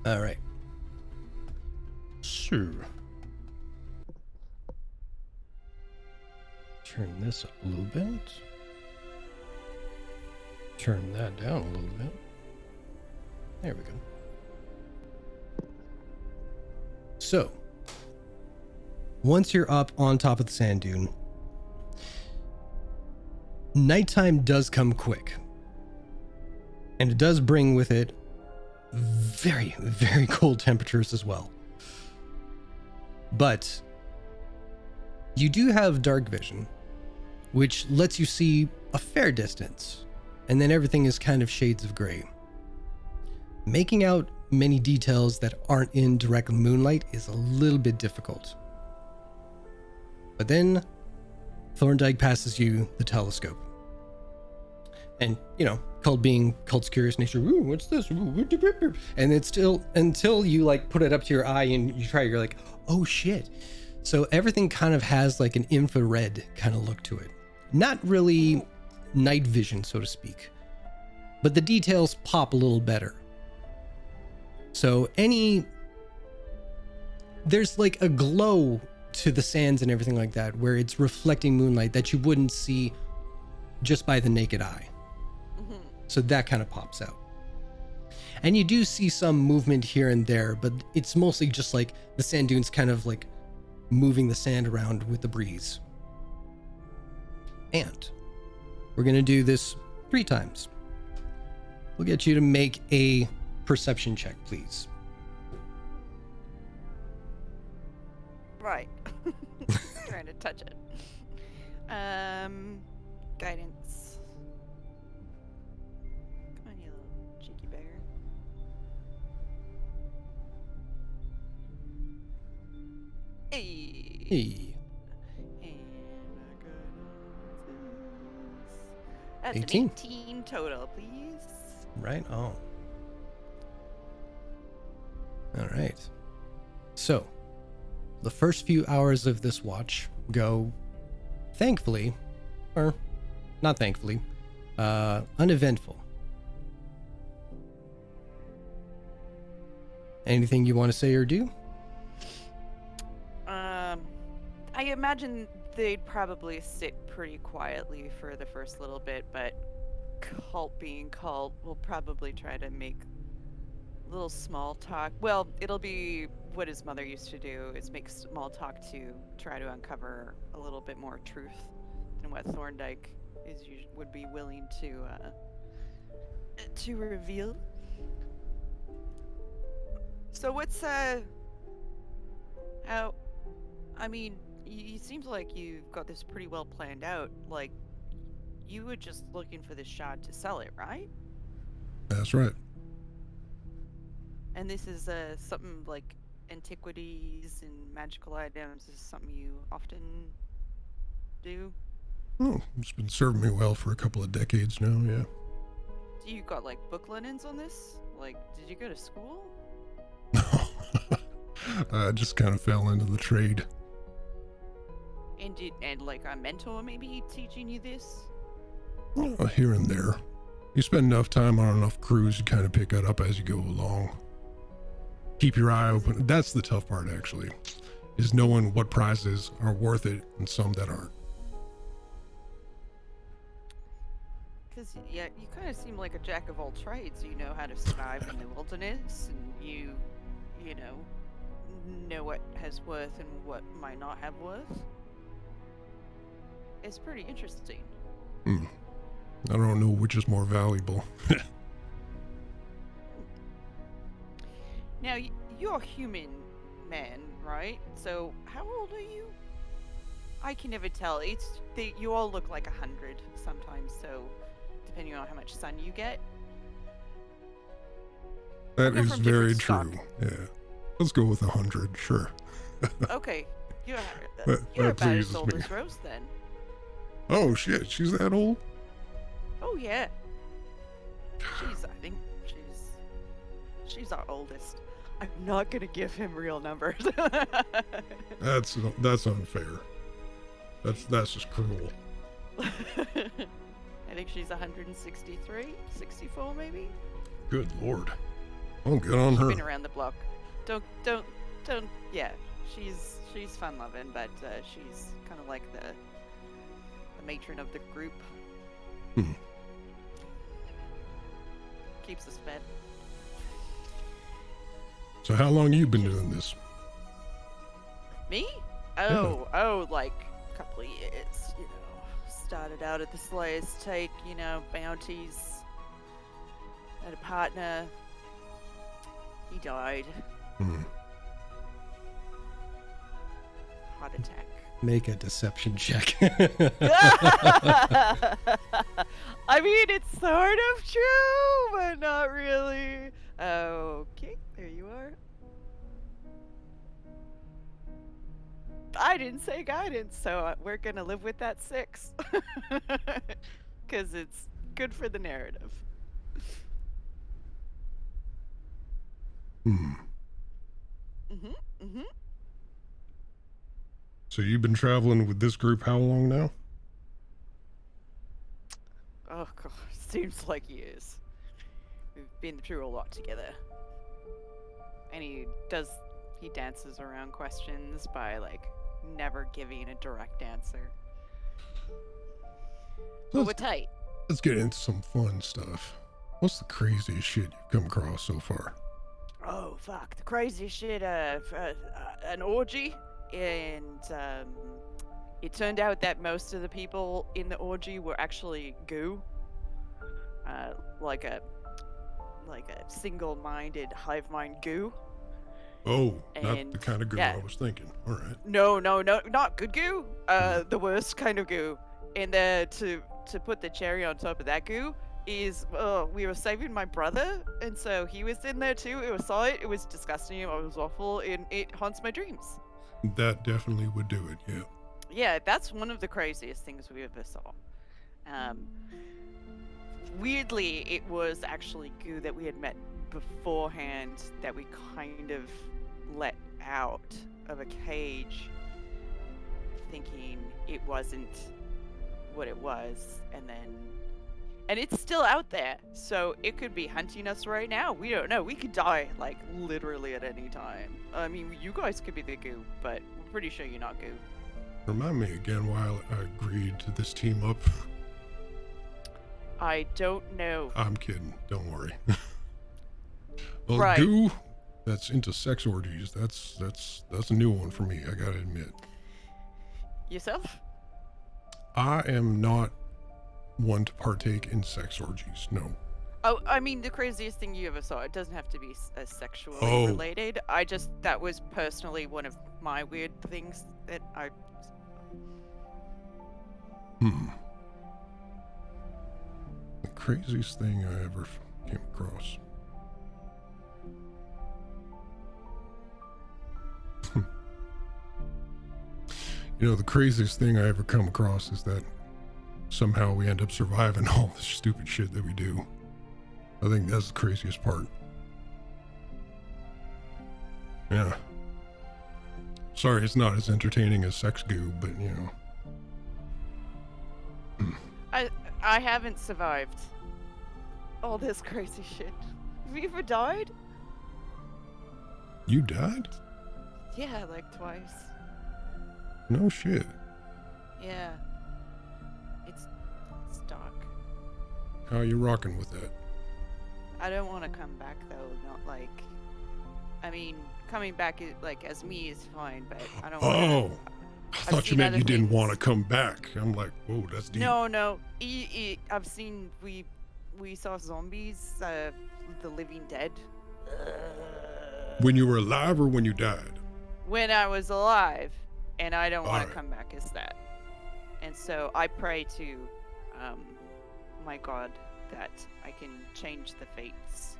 All right. So, turn this up a little bit. Turn that down a little bit. There we go. So, once you're up on top of the sand dune, nighttime does come quick. And it does bring with it very, very cold temperatures as well. But you do have dark vision, which lets you see a fair distance, and then everything is kind of shades of gray. Making out many details that aren't in direct moonlight is a little bit difficult. But then Thorndyke passes you the telescope. And, Colt being Colt's curious nature, ooh, what's this? Ooh, and it's still, until you put it up to your eye and you try, you're like, oh shit. So everything kind of has an infrared kind of look to it. Not really night vision, so to speak, but the details pop a little better. So there's a glow to the sands and everything like that, where it's reflecting moonlight that you wouldn't see just by the naked eye. So that kind of pops out. And you do see some movement here and there, but it's mostly just the sand dunes kind of moving the sand around with the breeze. And we're going to do this 3 times. We'll get you to make a perception check, please. Right. Trying to touch it. Guidance. Come on, you little cheeky beggar. Hey. Hey, And my guidance is... That's 18. an 18 total, please. right on. All right. So, the first few hours of this watch go, thankfully, or not thankfully, uneventful. Anything you want to say or do? I imagine they'd probably sit pretty quietly for the first little bit, but cult being cult, we'll probably try to make a little small talk. Well, it'll be what his mother used to do, is make small talk to try to uncover a little bit more truth than what Thorndyke would be willing to reveal. So what's how, I mean, it seems like you've got this pretty well planned out. Like, you were just looking for this shard to sell it, right? That's right. And this is something like antiquities and magical items is something you often do? Oh, it's been serving me well for a couple of decades now, yeah. Do you got like book linens on this? Like, did you go to school? No. I just kind of fell into the trade. And like a mentor maybe teaching you this? Here and there. You spend enough time on enough crews, you kind of pick it up as you go along. Keep your eye open. That's the tough part, actually, is knowing what prizes are worth it and some that aren't. Because, yeah, you kind of seem like a jack of all trades. You know how to survive in the wilderness, and you know what has worth and what might not have worth. It's pretty interesting. I don't know which is more valuable. Now, you're a human man, right? So, how old are you? I can never tell. You all look like 100 sometimes, so depending on how much sun you get. That We're is from very different true. stock. Yeah. Let's go with 100, sure. Okay, you're That about pleases as old me. as Rose then. Oh shit, she's that old? Oh yeah. I think she's our oldest. I'm not gonna give him real numbers. That's unfair. That's just cruel. I think she's 163, 64 maybe. Good lord. Oh, good on her. Been around the block. Don't. Yeah, she's fun loving, but she's kind of like the matron of the group. Keeps us fed. So how long you been doing this? Me? Oh, like a couple of years. You know, started out at the Slayer's Take. You know, bounties. Had a partner. He died. Heart attack. Make a deception check. I mean, it's sort of true, but not really. Okay, there you are. I didn't say guidance, so we're gonna live with that 6. Because it's good for the narrative. So you've been traveling with this group how long now? Oh god, seems like years. We've been through a lot together. And he dances around questions by like never giving a direct answer. But we're tight. Let's get into some fun stuff. What's the craziest shit you've come across so far? Oh fuck, the craziest shit, an orgy and It turned out that most of the people in the orgy were actually goo. Like a single-minded hive mind goo. Oh, not And the kind of goo yeah. I was thinking. All right. No, not good goo. The worst kind of goo. And to put the cherry on top of that goo is we were saving my brother, and so he was in there too. It was solid. It was disgusting. It was awful, and it haunts my dreams. That definitely would do it. Yeah. Yeah, that's one of the craziest things we ever saw. Weirdly, it was actually goo that we had met beforehand that we kind of let out of a cage, thinking it wasn't what it was, and it's still out there, so it could be hunting us right now. We don't know. We could die, like, literally at any time. I mean, you guys could be the goo, but we're pretty sure you're not goo. Remind me again why I agreed to this team up. I don't know. I'm kidding. Don't worry. Well, Right. goo, that's into sex orgies. That's a new one for me, I gotta admit. Yourself? I am not one to partake in sex orgies. No. Oh, I mean, the craziest thing you ever saw. It doesn't have to be sexually Oh. related. That was personally one of my weird things that I. The craziest thing I ever came across. You know, the craziest thing I ever come across is that somehow we end up surviving all the stupid shit that we do. I think that's the craziest part. Yeah. Sorry, it's not as entertaining as sex goo, but you know. I haven't survived all this crazy shit. Have you ever died? You died? Yeah, like twice. No shit. Yeah. It's dark. How are you rocking with that? I don't want to come back though. Not like. I mean, coming back as me is fine, but I don't. Oh, I thought you seen meant other you didn't things. want to come back. I'm like, whoa, that's deep. No. I've seen we saw zombies, the living dead. When you were alive or when you died? When I was alive, and I don't want to Alright. come back as that. And so I pray to my God that I can change the fates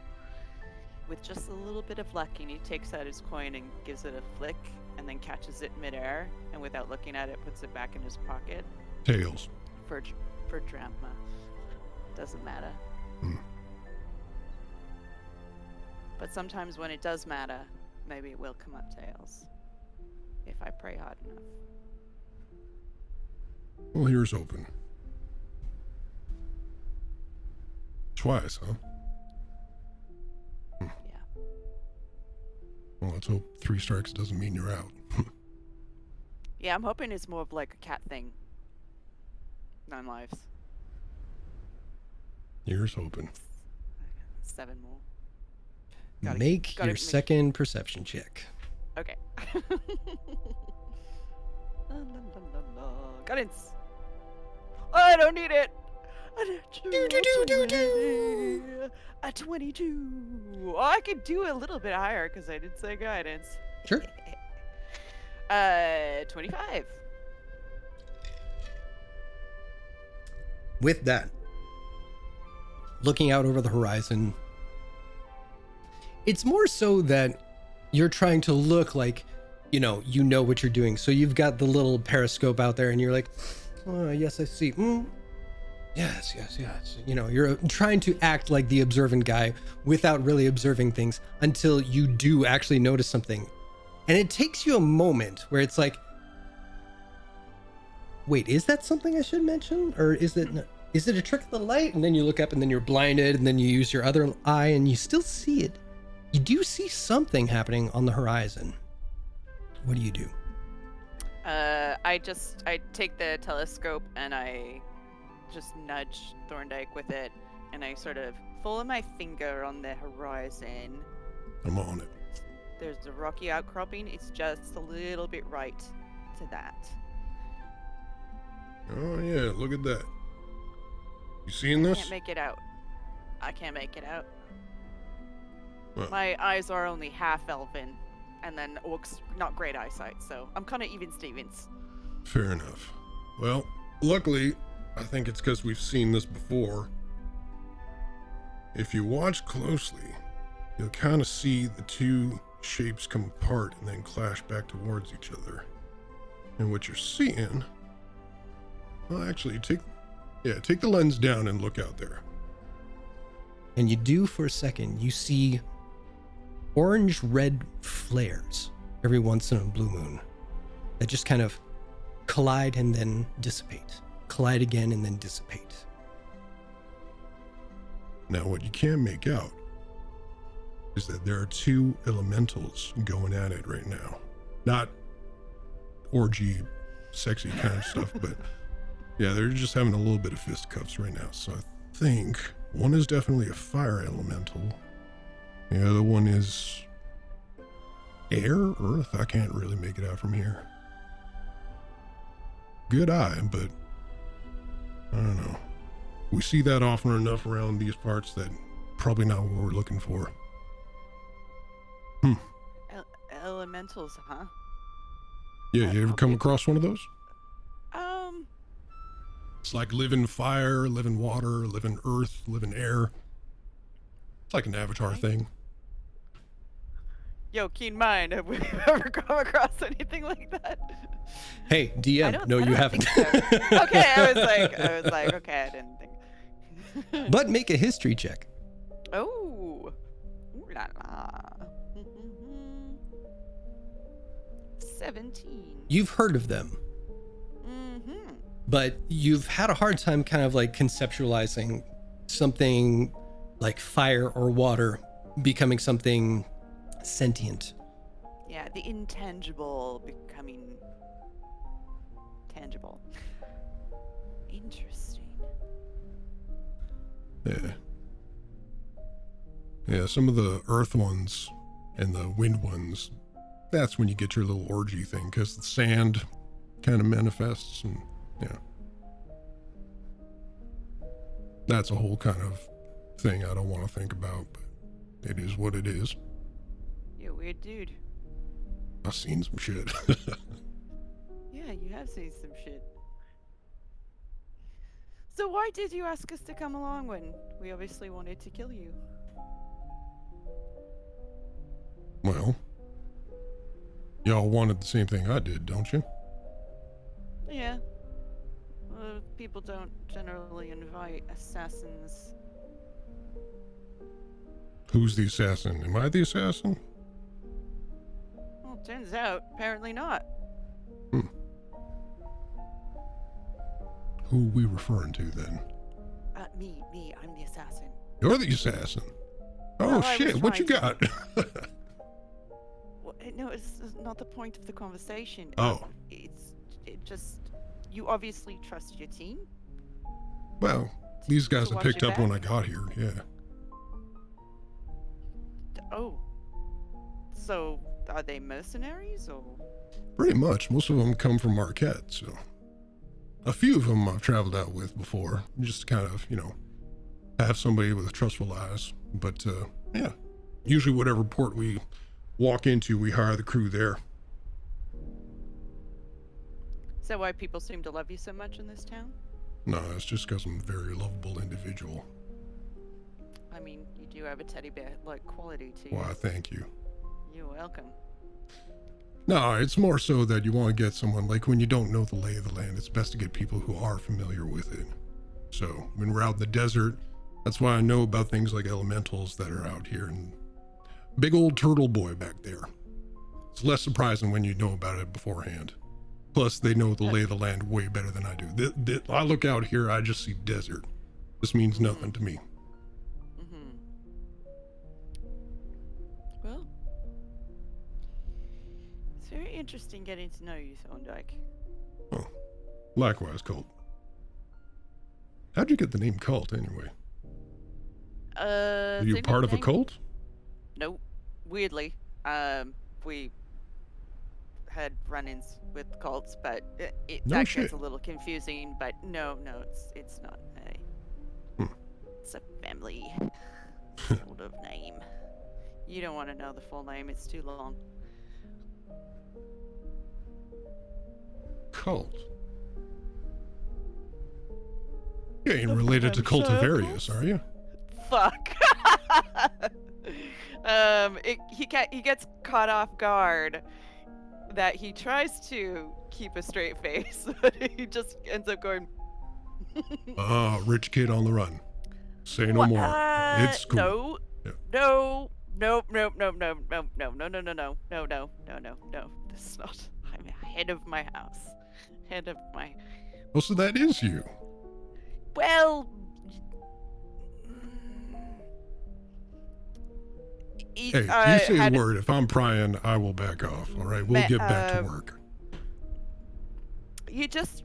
with just a little bit of luck. And he takes out his coin and gives it a flick, and then catches it midair, and without looking at it, puts it back in his pocket Tails. for drama. Doesn't matter. Hmm. But sometimes when it does matter, maybe it will come up tails. If I pray hard enough. Well, here's hoping. Twice, huh? Yeah. Well, let's hope 3 strikes doesn't mean you're out. Yeah, I'm hoping it's more of like a cat thing. 9 lives. Here's hoping. 7 more. Gotta- Make gotta your make- second perception check. Okay. Guidance. Oh, I don't need it. A 22. Oh, I could do a little bit higher because I did say guidance. Sure. 25. With that, looking out over the horizon, it's more so that you're trying to look like, you know what you're doing. So you've got the little periscope out there and you're like, oh, yes, I see. Yes. You know, you're trying to act like the observant guy without really observing things until you do actually notice something. And it takes you a moment where it's like, wait, is that something I should mention? Or is it a trick of the light? And then you look up and then you're blinded and then you use your other eye and you still see it. You do see something happening on the horizon. What do you do? I take the telescope and I just nudge Thorndyke with it, and I sort of follow my finger on the horizon. I'm on it. There's a rocky outcropping. It's just a little bit right to that. Oh yeah, look at that. You seeing this? Can't make it out. I can't make it out. Well. My eyes are only half elven, and then orcs not great eyesight, so I'm kind of even Stevens. Fair enough. Well, luckily, I think it's because we've seen this before. If you watch closely, you'll kind of see the two shapes come apart and then clash back towards each other. And what you're seeing, well, actually, take the lens down and look out there. And you do for a second. You see orange-red flares every once in a blue moon that just kind of collide and then dissipate. Collide again and then dissipate. Now, what you can make out is that there are two elementals going at it right now. Not orgy, sexy kind of stuff, but yeah, they're just having a little bit of fisticuffs right now. So I think one is definitely a fire elemental. The other one is air, earth. I can't really make it out from here. Good eye, but I don't know. We see that often enough around these parts that probably not what we're looking for. Elementals, huh? Yeah, you ever come across one of those? It's like living fire, living water, living earth, living air. It's like an Avatar thing. Yo, keen mind, have we ever come across anything like that? Hey, DM, no, you haven't. So. Okay, I was like, okay, I didn't think. But make a history check. Oh, ooh la la. 17. You've heard of them, but you've had a hard time kind of like conceptualizing something like fire or water becoming something sentient. Yeah, the intangible becoming tangible. Interesting. Yeah, some of the earth ones and the wind ones, that's when you get your little orgy thing, because the sand kind of manifests, and yeah. That's a whole kind of thing I don't want to think about, but it is what it is. You're a weird dude. I've seen some shit. Yeah, you have seen some shit. So why did you ask us to come along when we obviously wanted to kill you? Well, y'all wanted the same thing I did, don't you? Yeah. Well, people don't generally invite assassins. Who's the assassin? Am I the assassin? Well, turns out, apparently not. Who are we referring to then? Me, I'm the assassin. You're the assassin. Oh Well, I shit, was what you trying got? Well, no, it's not the point of the conversation. Oh. It just, you obviously trust your team. Well, these guys To have watch picked your up when I back? got here, yeah. Oh. So, are they mercenaries, or? Pretty much. Most of them come from Marquette, so. A few of them I've traveled out with before, just to kind of, have somebody with trustful eyes. But, yeah. Usually whatever port we walk into, we hire the crew there. Is that why people seem to love you so much in this town? No, it's just because I'm a very lovable individual. I mean, you do have a teddy bear-like quality to you. Why, thank you. You're welcome. No, it's more so that you want to get someone, like when you don't know the lay of the land, it's best to get people who are familiar with it. So when we're out in the desert, that's why I know about things like elementals that are out here, and big old turtle boy back there. It's less surprising when you know about it beforehand. Plus, they know the lay of the land way better than I do. I look out here, I just see desert. This means nothing to me. Well, it's very interesting getting to know you, Thorndyke. Oh, likewise, Colt. How'd you get the name Cult, anyway? Are you part of a cult? Nope. Weirdly, we had run-ins with cults, but No that shit. gets a little confusing. But no, it's not it's a family sort of name. You don't want to know the full name; it's too long. Cult. You ain't related to cultivarius, are you? Fuck. He gets caught off guard that he tries to keep a straight face, but he just ends up going. Rich kid on the run. Say no "What? more. It's cool. No, Yeah. no, no, no, no, no, no, no, no, no, no, no, no, no, no, no, no. This is not. I'm head of my house. Head of my. Oh, so that is you. Well. Hey, you say a word. If I'm prying, I will back off. All right, we'll get back to work. You just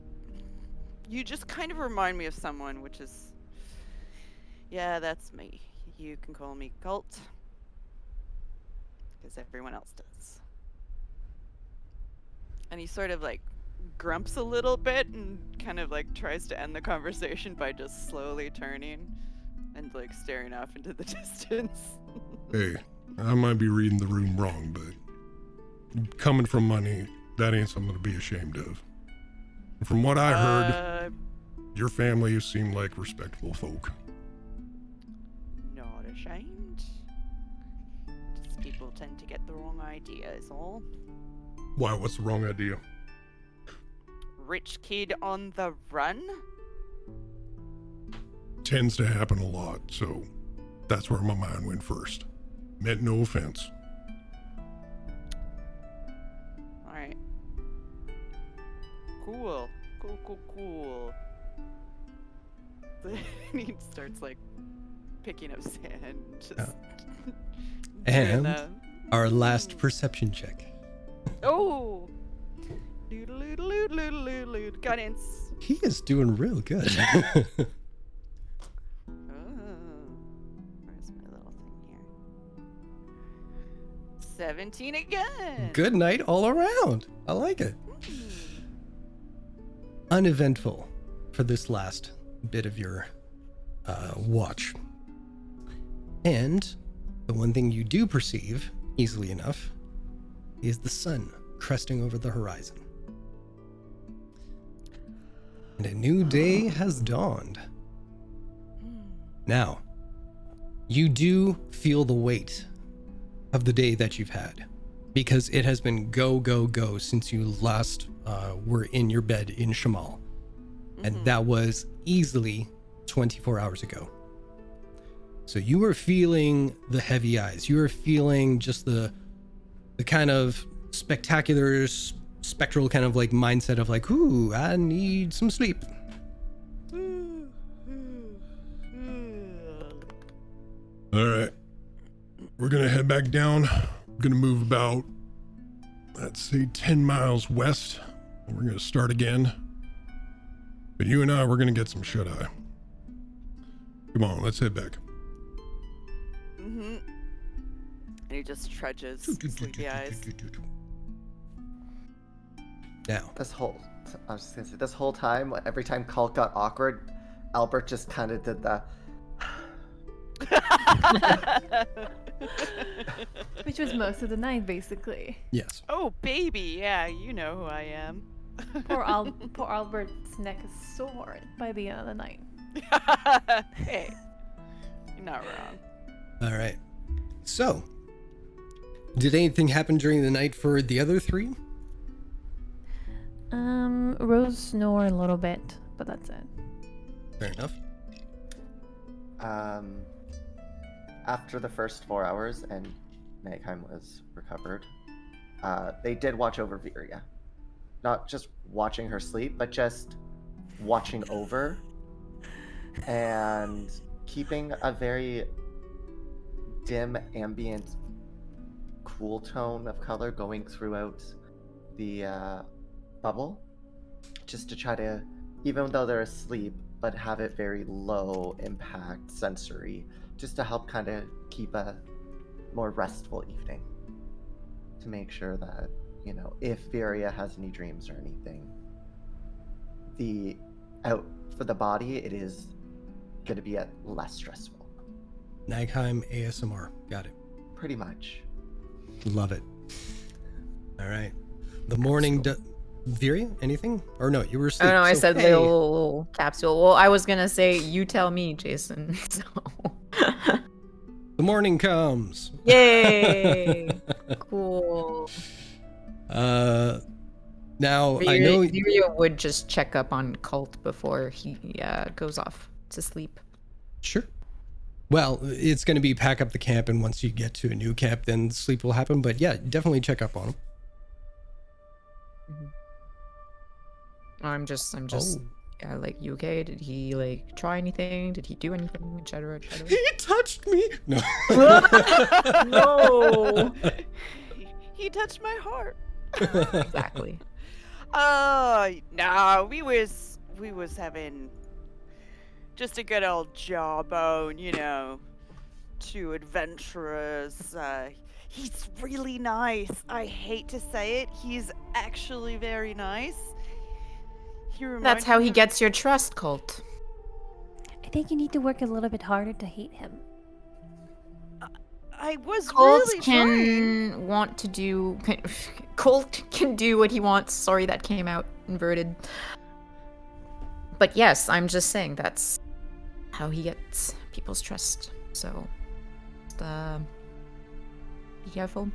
kind of remind me of someone, which is, yeah, that's me. You can call me Cult, because everyone else does. And he sort of like grumps a little bit and kind of like tries to end the conversation by just slowly turning and like staring off into the distance. Hey, I might be reading the room wrong, but coming from money, that ain't something to be ashamed of. From what I heard, your family seem like respectable folk. Not ashamed. Just people tend to get the wrong idea, is all. Why, what's the wrong idea? Rich kid on the run? Tends to happen a lot, so that's where my mind went first. Meant no offense. Alright. Cool. Cool. Then he starts like picking up sand. Just And doing, our last perception check. Oh! Doodle-doodle-doodle-doodle-doodle. Guidance. He is doing real good. Oh. Where's my little thing here? 17 again. Good night all around. I like it. Uneventful for this last bit of your watch. And the one thing you do perceive easily enough is the sun cresting over the horizon. And a new day has dawned. Now, you do feel the weight of the day that you've had, because it has been go since you last were in your bed in Shamal. And that was easily 24 hours ago. So you were feeling the heavy eyes. You were feeling just the kind of spectacular, spectral kind of like mindset of like, ooh, I need some sleep. All right. We're going to head back down. We're going to move about, let's say, 10 miles west. And we're going to start again. But you and I, we're going to get some shut-eye. Come on, let's head back. And he just trudges, sleepy eyes. Now, I was just gonna say, this whole time, every time Cult got awkward, Albert just kind of did the. Which was most of the night, basically. yes. Oh, baby, yeah, you know who I am. Poor Albert's neck is sore by the end of the night. Hey, you're not wrong. All right. So, did anything happen during the night for the other three? Rose snore a little bit, but that's it. Fair enough. After the first 4 hours and Nighttime was recovered, they did watch over Viria. Not just watching her sleep, but just watching over and keeping a very dim, ambient, cool tone of color going throughout the bubble, just to try to, even though they're asleep, but have it very low impact sensory, just to help kind of keep a more restful evening, to make sure that if Viria has any dreams or anything, out for the body, it is going to be less stressful. Nagheim ASMR. Got it. Pretty much. Love it. All right. The morning... Viria, anything? Or no, you were asleep. Oh no, I so said hey. little capsule. Well, I was gonna say you tell me, Jason. So. The morning comes. Yay! Cool. Now I know Viria would just check up on Cult before he goes off to sleep. Sure. Well, it's going to be pack up the camp, and once you get to a new camp, then sleep will happen. But yeah, definitely check up on him. Mm-hmm. I'm just. Oh. Yeah, like, you okay? Did he like try anything? Did he do anything? Etc. He touched me. No. No. He touched my heart. Exactly. No, we was having just a good old jawbone, two adventurers. He's really nice. I hate to say it. He's actually very nice. That's how he gets your trust, Colt. I think you need to work a little bit harder to hate him. I was Colt really can trying. want to do. Colt can do what he wants. Sorry, that came out inverted. But yes, I'm just saying that's how he gets people's trust. So, just, be careful.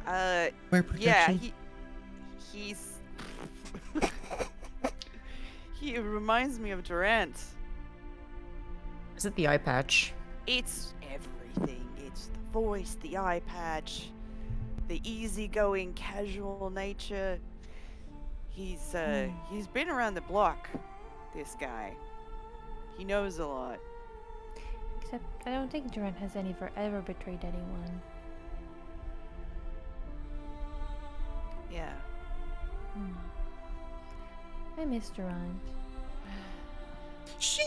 Wear protection. Yeah, he's. He reminds me of Durant. Is it the eye patch? It's everything. It's the voice, the eye patch, the easygoing, casual nature. He's been around the block, this guy. He knows a lot. Except I don't think Durant has ever betrayed anyone. Yeah. I miss Durant. Shing!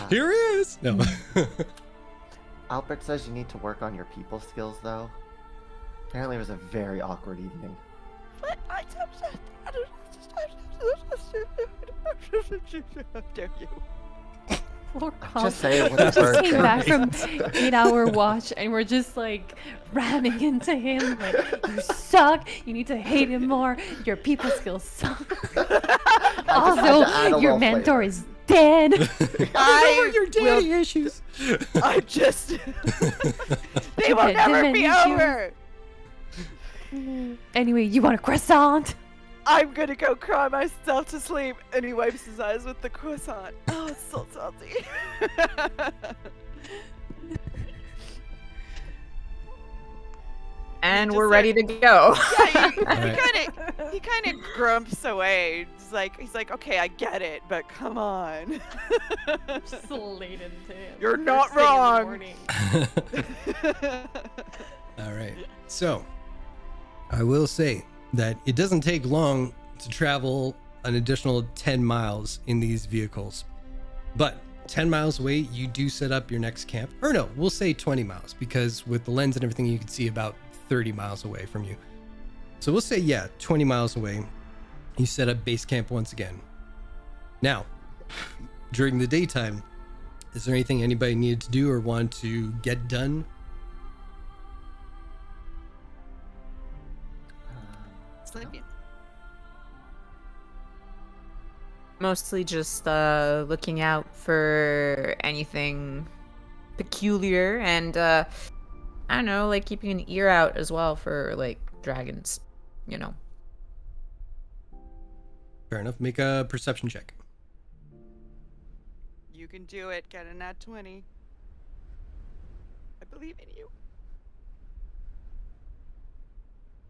Here he is. No. Albert says you need to work on your people skills, though. Apparently, it was a very awkward evening. What? I don't. How dare you? Poor Just say it with We a just bird. came back from 8-hour watch and we're just like ramming into him like, you suck, you need to hate him more, your people skills suck. Also, your mentor is dead. Your daddy issues. I just. They will Okay, never be diminish you. over. Anyway, you want a croissant? I'm gonna go cry myself to sleep. And he wipes his eyes with the croissant. Oh, it's so salty. And just we're said- ready to go. Yeah, he kind of grumps away. He's like, okay, I get it, but come on. Just laid into him. You're not wrong. All right. So, I will say that it doesn't take long to travel an additional 10 miles in these vehicles. But 10 miles away, you do set up your next camp. Or no, we'll say 20 miles because with the lens and everything, you can see about 30 miles away from you. So we'll say, yeah, 20 miles away, you set up base camp once again. Now, during the daytime, is there anything anybody needed to do or want to get done? Sleeping. Mostly just looking out for anything peculiar and I don't know, like keeping an ear out as well for like dragons, Fair enough. Make a perception check. You can do it. Get a nat 20. I believe in you.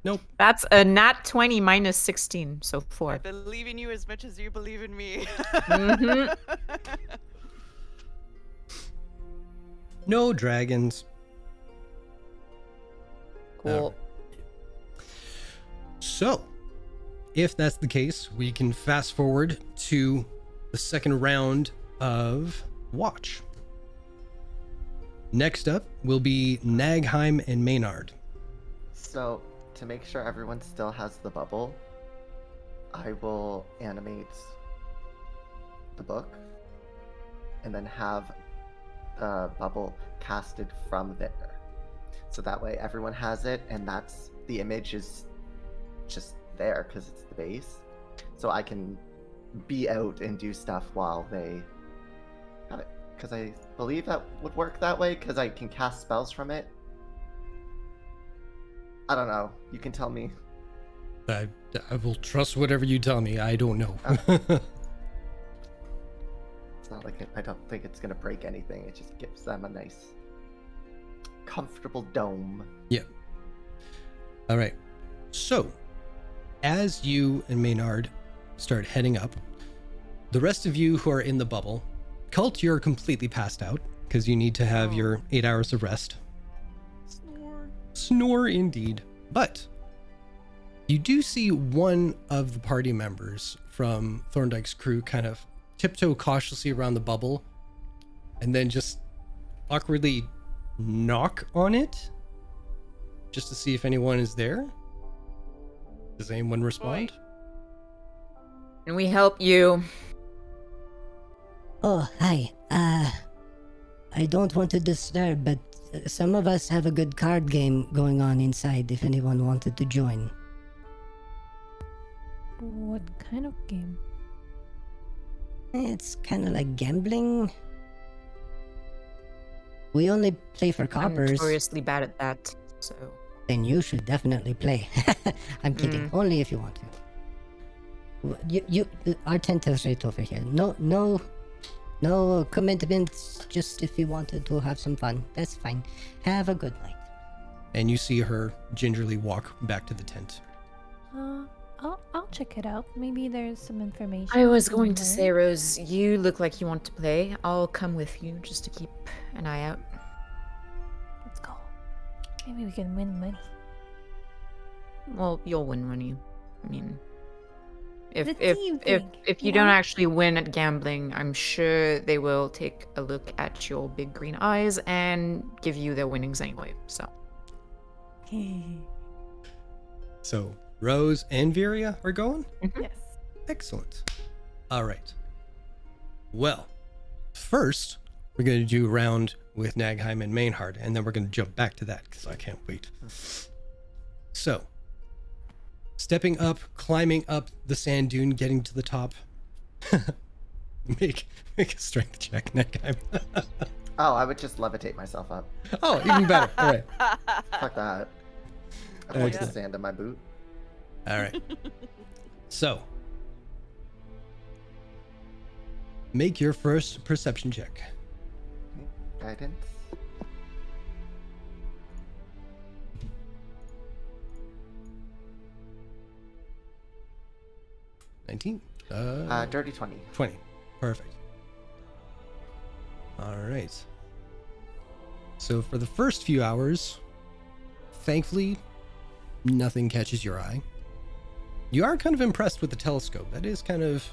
Nope. That's a nat 20 minus 16, so I 4. believe in you as much as you believe in me. Mhm. No dragons. Cool. So, if that's the case, we can fast forward to the second round of Watch. Next up will be Nagheim and Maynard. So, to make sure everyone still has the bubble, I will animate the book and then have the bubble casted from there. So that way everyone has it, and that's the image is just there because it's the base. So I can be out and do stuff while they have it. Because I believe that would work that way, because I can cast spells from it. I don't know. You can tell me. I will trust whatever you tell me. I don't know. It's not like I don't think it's gonna break anything. It just gives them a nice, comfortable dome. Yeah. All right. So, as you and Maynard start heading up, the rest of you who are in the bubble, Cult, you're completely passed out because you need to have your 8 hours of rest. Snore indeed. But you do see one of the party members from Thorndyke's crew kind of tiptoe cautiously around the bubble and then just awkwardly knock on it just to see if anyone is there. Does anyone respond? Can we help you? Oh, hi. I don't want to disturb, but some of us have a good card game going on inside if anyone wanted to join. What kind of game? It's kind of like gambling. We only play for I'm coppers. notoriously bad at that, so... Then you should definitely play. I'm kidding. Only if you want to. Our tent is right over here. No commitments. Just if you wanted to have some fun, that's fine. Have a good night. And you see her gingerly walk back to the tent. I'll check it out. Maybe there's some information. I was on going to her. say, Rose, you look like you want to play. I'll come with you just to keep an eye out. Let's go. Maybe we can win money. Well, you'll win money. I mean, if The team thing, if you you don't know? actually win at gambling, I'm sure they will take a look at your big green eyes and give you their winnings anyway. So. So Rose and Viria are going? Yes. Excellent. All right. Well, first, we're going to do a round with Nagheim and Maynard, and then we're going to jump back to that because I can't wait. So, stepping up, climbing up the sand dune, getting to the top. make a strength check, Nagheim. Oh, I would just levitate myself up. Oh, even better. All right. Fuck that. I don't want the Excellent. sand in my boot. All right. So, make your first perception check. Guidance. Dirty 20. 20. Perfect. All right. So for the first few hours, thankfully, nothing catches your eye. You are kind of impressed with the telescope. That is kind of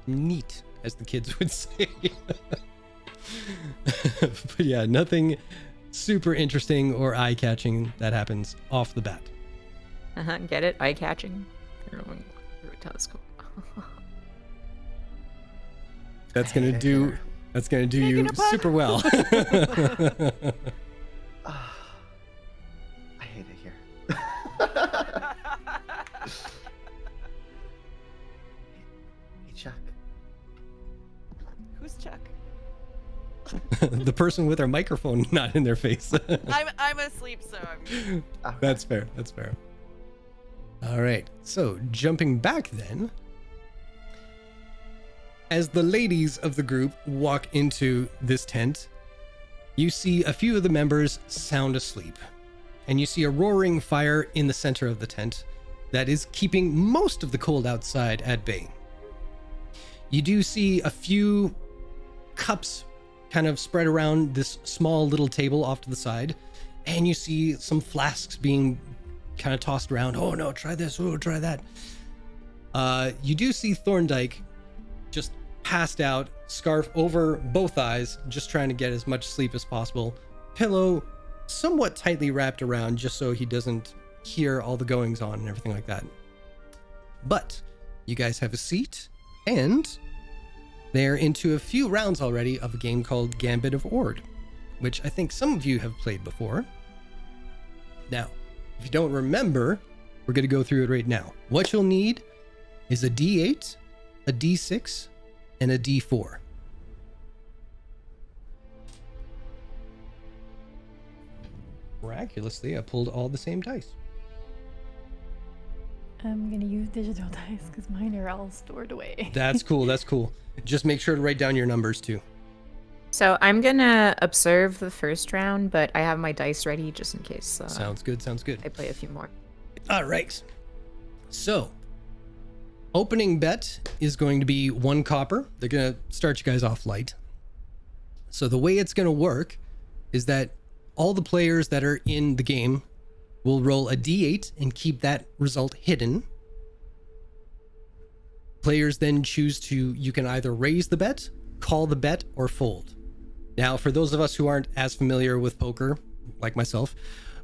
neat, as the kids would say. But yeah, nothing super interesting or eye-catching that happens off the bat. Get it? Eye-catching? You're going through a telescope. That's gonna do you super well. Ah, I hate it here. Hey, Chuck. Who's Chuck? The person with their microphone not in their face. I'm asleep, so I'm... Okay. That's fair. That's fair. All right. So jumping back then, as the ladies of the group walk into this tent, you see a few of the members sound asleep, and you see a roaring fire in the center of the tent that is keeping most of the cold outside at bay. You do see a few cups kind of spread around this small little table off to the side, and you see some flasks being kind of tossed around. Oh no, try this. Oh, try that. You do see Thorndyke just passed out, scarf over both eyes, just trying to get as much sleep as possible. Pillow somewhat tightly wrapped around just so he doesn't hear all the goings on and everything like that. But you guys have a seat, and they're into a few rounds already of a game called Gambit of Ord, which I think some of you have played before. Now, if you don't remember, we're going to go through it right now. What you'll need is a D8, a D6, and a D4. Miraculously, I pulled all the same dice. I'm gonna use digital dice because mine are all stored away. That's cool. That's cool. Just make sure to write down your numbers too. So I'm gonna observe the first round, but I have my dice ready just in case. Sounds good. Sounds good. I play a few more. All right. So, opening bet is going to be 1 copper. They're going to start you guys off light. So the way it's going to work is that all the players that are in the game will roll a d8 and keep that result hidden. Players then choose to, you can either raise the bet, call the bet, or fold. Now, for those of us who aren't as familiar with poker, like myself,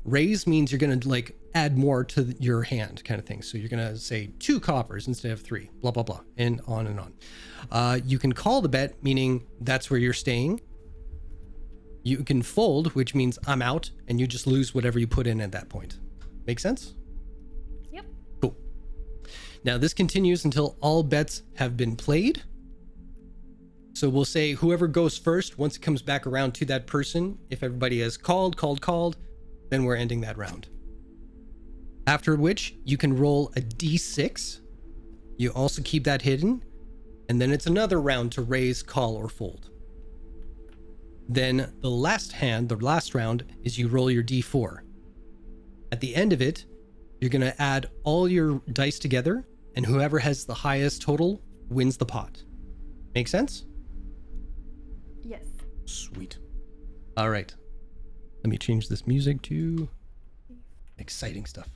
raise means you're going to like add more to your hand kind of thing. So you're going to say 2 coppers instead of 3, blah, blah, blah, and on and on. You can call the bet, meaning that's where you're staying. You can fold, which means I'm out, and you just lose whatever you put in at that point. Make sense? Yep. Cool. Now this continues until all bets have been played. So we'll say whoever goes first, once it comes back around to that person, if everybody has called, then we're ending that round. After which, you can roll a d6. You also keep that hidden. And then it's another round to raise, call, or fold. Then the last round, is you roll your d4. At the end of it, you're going to add all your dice together, and whoever has the highest total wins the pot. Make sense? Yes. Sweet. All right. Let me change this music to exciting stuff.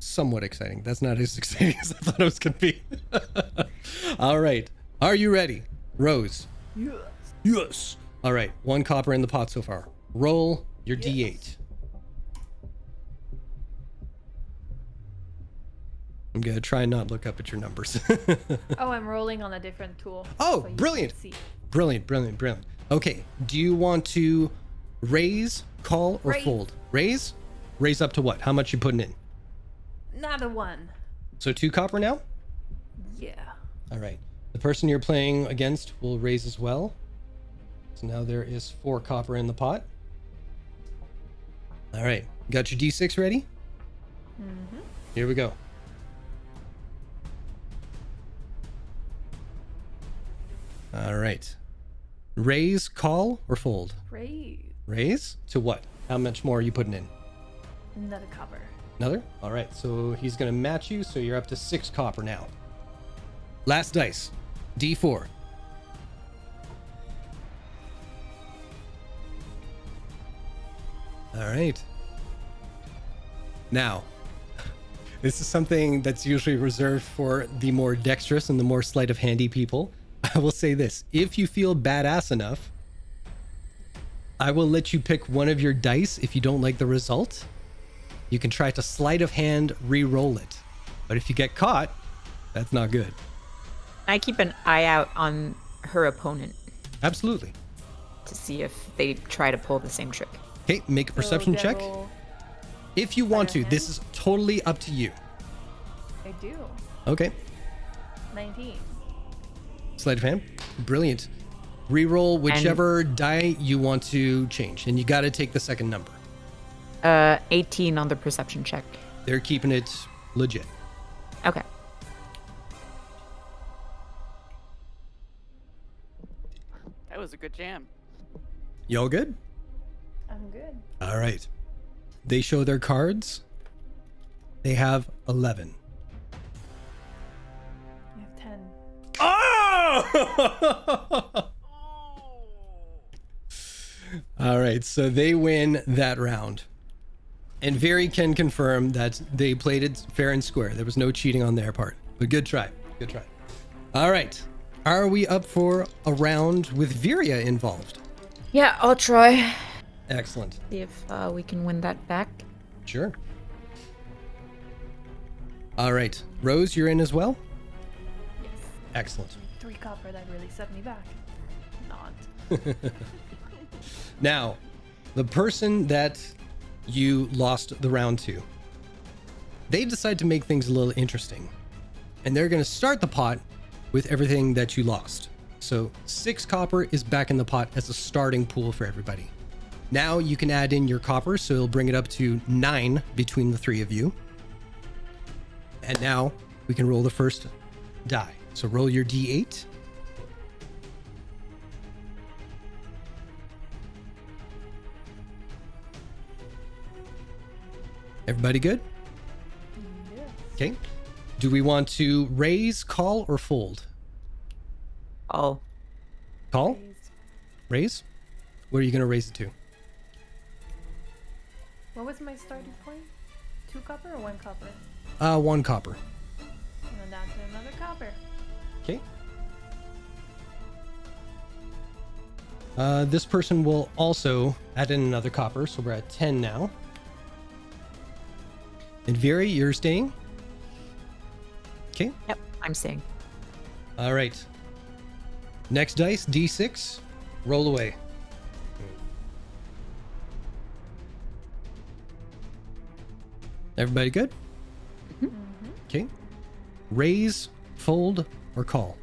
Somewhat exciting. That's not as exciting as I thought it was going to be. All right. Are you ready? Rose. Yes. Yes. All right. 1 copper in the pot so far. Roll your d8. I'm going to try and not look up at your numbers. Oh, I'm rolling on a different tool. Oh, so you brilliant. can see. Brilliant. Okay. Do you want to raise, call, or Raise. fold? Raise? Raise up to what? How much you putting in? Not a 1. So 2 copper now? Yeah. All right. The person you're playing against will raise as well. So now there is 4 copper in the pot. All right. Got your d6 ready? Mm-hmm. Here we go. All right. Raise, call, or fold? Raise. Raise? To what? How much more are you putting in? Another cover. Another? All right. So he's going to match you. So you're up to 6 copper now. Last dice. D4. All right. Now, this is something that's usually reserved for the more dexterous and the more sleight of handy people. I will say this. If you feel badass enough, I will let you pick one of your dice. If you don't like the result, you can try to sleight of hand re-roll it. But if you get caught, that's not good. I keep an eye out on her opponent Absolutely. to see if they try to pull the same trick. Okay, make a perception check. Devil, If you want to. Sleight of This is totally up to you. I do. Okay. 19. Sleight of hand. Brilliant. Reroll whichever die you want to change. And you got to take the second number. 18 on the perception check. They're keeping it legit. Okay. That was a good jam. Y'all good? I'm good. All right. They show their cards. They have 11. I have 10. Oh! All right, so they win that round. And Very can confirm that they played it fair and square. There was no cheating on their part. But good try. Good try. All right. Are we up for a round with Viria involved? Yeah, I'll try. Excellent. See if we can win that back. Sure. All right. Rose, you're in as well? Yes. Excellent. 3 copper, that really set me back. Not. Now, the person that you lost the round to, they decide to make things a little interesting. And they're going to start the pot with everything that you lost. So 6 copper is back in the pot as a starting pool for everybody. Now you can add in your copper, so it'll bring it up to 9 between the 3 of you. And now we can roll the first die. So roll your D8. Everybody good? Yes. Okay. Do we want to raise, call, or fold? Oh, Call? Raised. Raise? What are you going to raise it to? What was my starting point? 2 copper or 1 copper? 1 copper. And then down to another copper. Okay. This person will also add in another copper, so we're at 10 now. And Viri, you're staying? Okay. yep, I'm staying. All right. Next dice, D6. Roll away. Everybody good? Okay. Raise, fold, or call?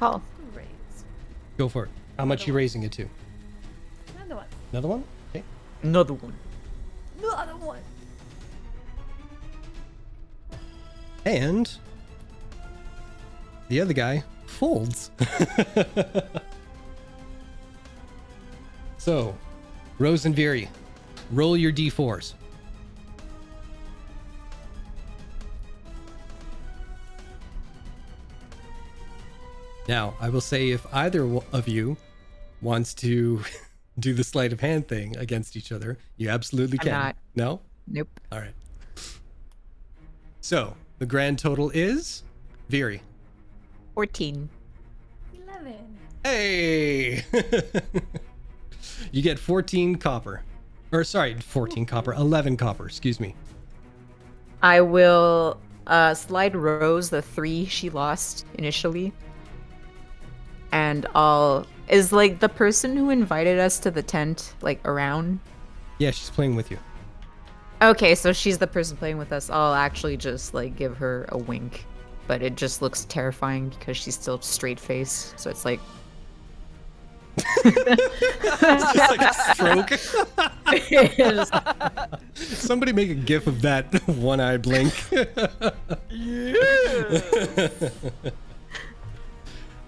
Call. Raised. Go for it. How much you raising it to? Another one. Another one? Okay. Another one. Another one. And the other guy folds. So, Rose and Viri, roll your D4s. Now, I will say if either of you wants to do the sleight of hand thing against each other, you absolutely I'm can. not. No? Nope. All right. So, the grand total is Viri. 14. 11. Hey! You get 14 copper. Or sorry, 14 copper. 11 copper, excuse me. I will slide Rose the 3 she lost initially. And is like the person who invited us to the tent like around? Yeah, she's playing with you. Okay, so she's the person playing with us. I'll actually just like give her a wink. But it just looks terrifying because she's still straight face. So it's like It's just like a stroke. Somebody make a gif of that one-eye blink.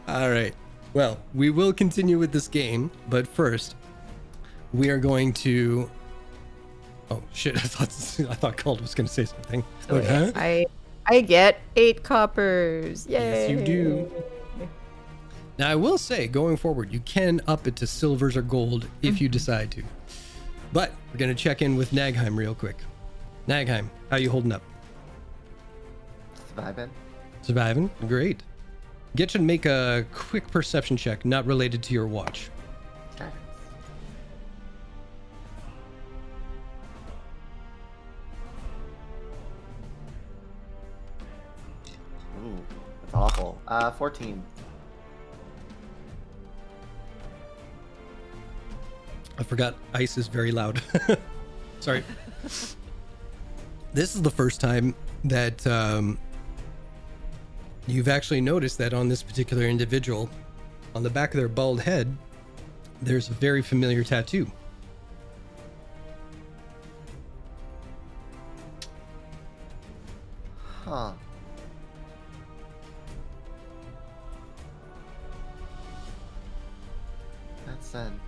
All right. Well, we will continue with this game, but first, we are going to. Oh shit! I thought Cald was going to say something. so Huh? I get 8 coppers. Yay! Yes, you do. Now, I will say, going forward, you can up it to silvers or gold if you decide to. But we're going to check in with Nagheim real quick. Nagheim, how you holding up? Surviving. Surviving? Great. Get you to make a quick perception check, not related to your watch. Okay. Ooh, that's awful. 14. I forgot ice is very loud. Sorry. This is the first time that you've actually noticed that on this particular individual, on the back of their bald head, there's a very familiar tattoo. Huh. That's an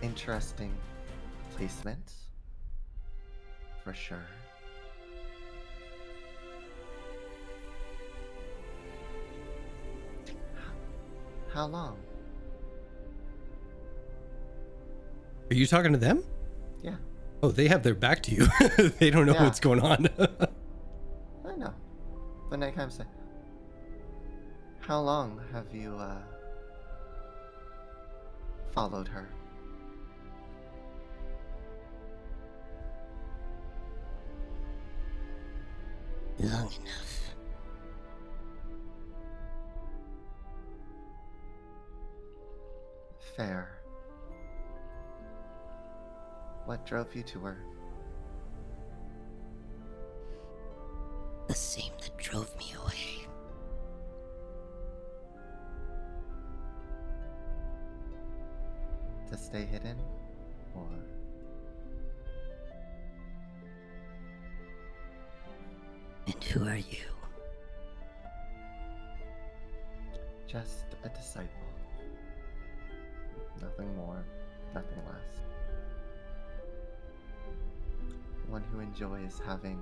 interesting placement. For sure. How long? Are you talking to them? Yeah, Oh, they have their back to you. They don't know Yeah. what's going on. I know. When night comes, say, how long have you followed her? Long enough. Fair. What drove you to her? The same that drove me away. To stay hidden? Or And who are you? just a disciple? Nothing more, nothing less. One who enjoys having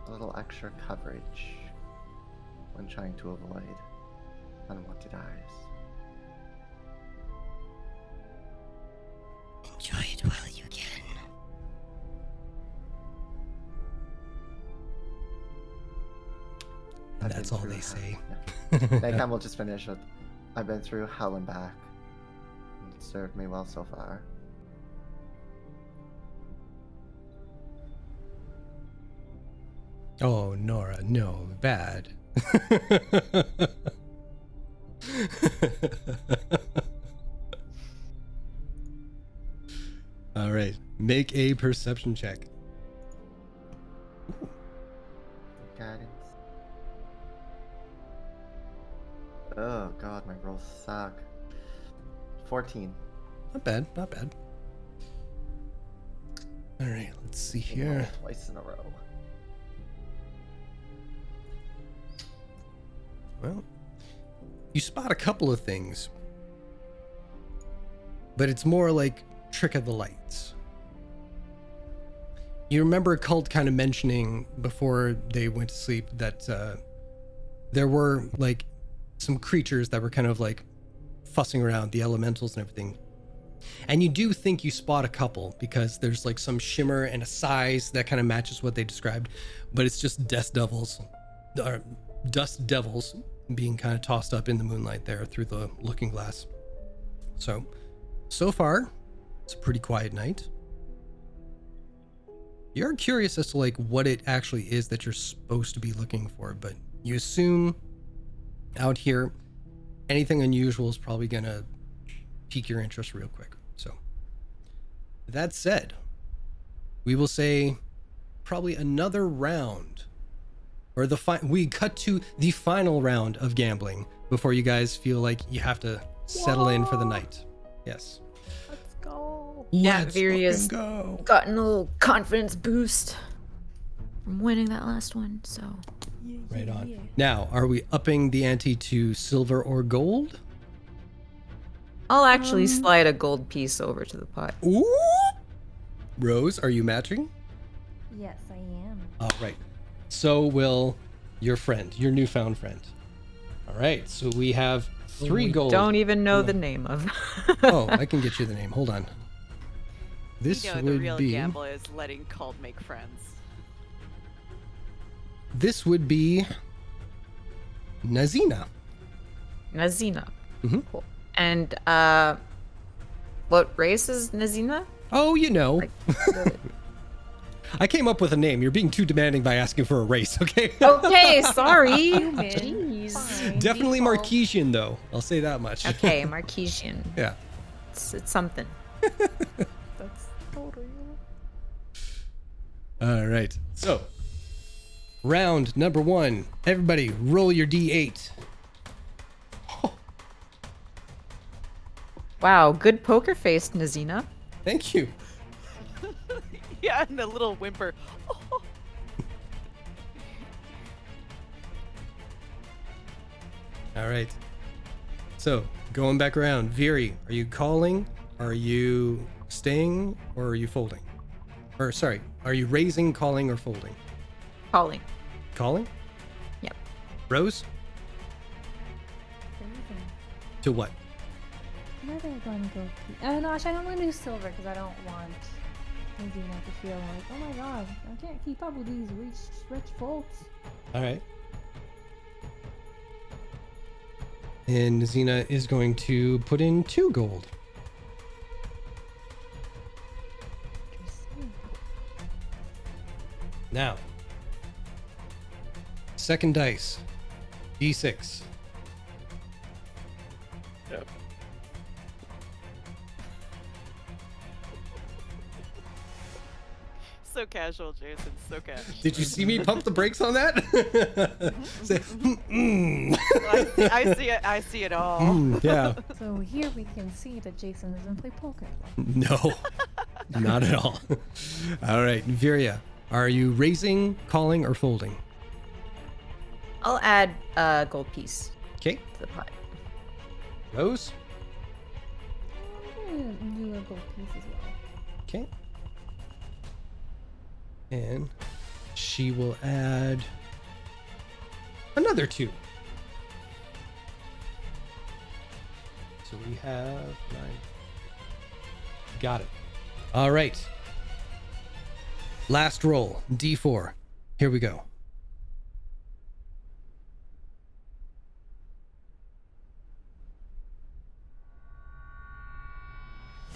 a little extra coverage when trying to avoid unwanted eyes. Enjoy it while you can. And I've that's been all through they hell. say. Yeah. Mayhem will just finish with, I've been through hell and back. And it served me well so far. Oh, Nora, no, bad. All right, make a perception check. Guidance. Oh god, my rolls suck. 14. Not bad, not bad. All right, let's see I here. rolled twice in a row. Well, you spot a couple of things, but it's more like trick of the lights. You remember Cult kind of mentioning before they went to sleep that there were like some creatures that were kind of like fussing around, the elementals and everything. And you do think you spot a couple because there's like some shimmer and a size that kind of matches what they described, but it's just dust devils being kind of tossed up in the moonlight there through the looking glass. So far, it's a pretty quiet night. You're curious as to like what it actually is that you're supposed to be looking for, but you assume out here anything unusual is probably gonna pique your interest real quick. So that said, we will say probably another round, or we cut to the final round of gambling before you guys feel like you have to settle in for the night. Yes. Let's go. Yeah, Let's Viria's fucking go. gotten a little confidence boost from winning that last one, so. Right on. Now, are we upping the ante to silver or gold? I'll actually slide a gold piece over to the pot. Ooh! Rose, are you matching? Yes, I am. All right. So will your friend, your newfound friend. All right. So we have 3 gold. Don't even know the name of. Oh, I can get you the name. Hold on. This You know, would the real be. gamble is letting Cult make friends. This would be Nazina. Nazina. Mhm. Cool. And what race is Nazina? Oh, you know. I came up with a name. You're being too demanding by asking for a race, okay? Okay, sorry. Human. Jeez. Fine. Definitely Default. Marquesian, though. I'll say that much. Okay, Marquesian. Yeah. It's something. That's totally. All right. So, round number 1. Everybody, roll your d8. Wow, good poker face, Nazina. Thank you. Yeah, and the little whimper. Oh. All right. So, going back around, Viri, are you calling? Are you staying? Or are you folding? Or, sorry, are you raising, calling, or folding? Calling. Calling? Yep. Rose? Amazing. To what? Where are they going to go? No, actually, I'm going to do silver because I don't want Nazina to feel like, oh my god, I can't keep up with these rich folks. All right. And Nazina is going to put in 2 gold. Now, second dice, D6. Yep. So casual, Jason. So casual. Did you see me pump the brakes on that? Say, I see it. I see it all. yeah. So here we can see that Jason doesn't play poker. No, not at all. All right, Viria, are you raising, calling, or folding? I'll add a gold piece Okay. to the pot. Rose? I'm gonna do a gold piece as well. Okay. And she will add another 2. So we have 9. Got it. All right. Last roll, D4. Here we go.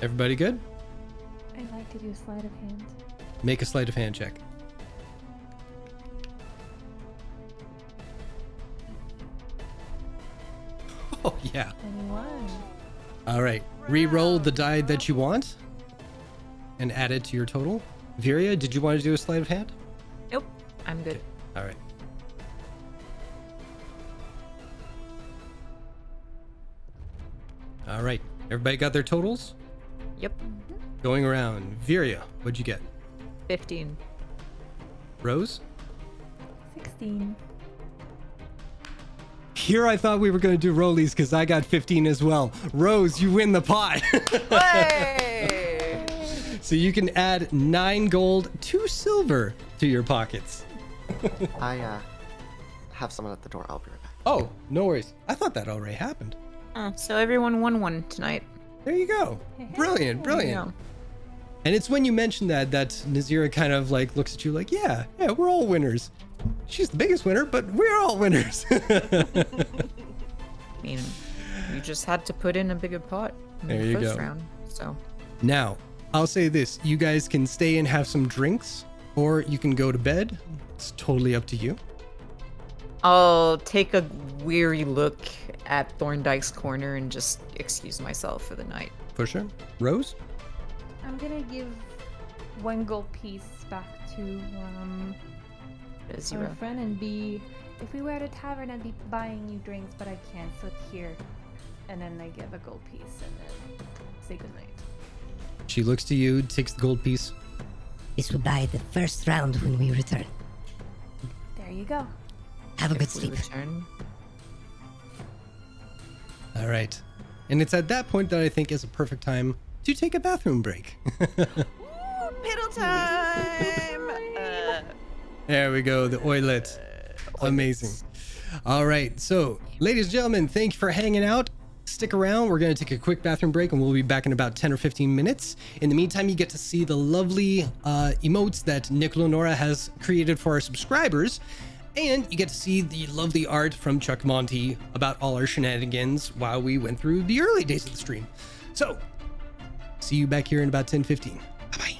Everybody good? I like to do sleight of hand. Make a sleight of hand check. Oh, yeah. 21. All right. Re-roll the die that you want and add it to your total. Viria, did you want to do a sleight of hand? Nope, I'm good. All right. All right. Everybody got their totals? Yep, Going around. Viria, what'd you get? 15. Rose? 16. Here I thought we were going to do rollies because I got 15 as well. Rose, you win the pot. Hey! So you can add 9 gold, 2 silver to your pockets. I have someone at the door. I'll be right back. Oh, no worries. I thought that already happened. Oh, so everyone won one tonight. There you go. Brilliant, There you brilliant. go. And it's when you mention that Nazira kind of like looks at you like, yeah, we're all winners. She's the biggest winner, but we're all winners. I mean, you just had to put in a bigger pot in There the you first go. round. So Now, I'll say this. You guys can stay and have some drinks, or you can go to bed. It's totally up to you. I'll take a weary look at Thorndyke's corner and just excuse myself for the night. For sure. Rose? I'm gonna give 1 gold piece back to our Zero. friend and be. If we were at a tavern, I'd be buying you drinks, but I can't. So here, and then I give a gold piece and then say goodnight. She looks to you, takes the gold piece. This will buy the first round when we return. There you go. Have a good If we sleep. return. All right. And it's at that point that I think is a perfect time to take a bathroom break. Piddle time! There we go, the oilet. Amazing. All right, so ladies and gentlemen, thank you for hanging out. Stick around. We're going to take a quick bathroom break and we'll be back in about 10 or 15 minutes. In the meantime, you get to see the lovely emotes that Nicolonora has created for our subscribers. And you get to see the lovely art from Chuck Monty about all our shenanigans while we went through the early days of the stream. So, see you back here in about 10:15. Bye-bye.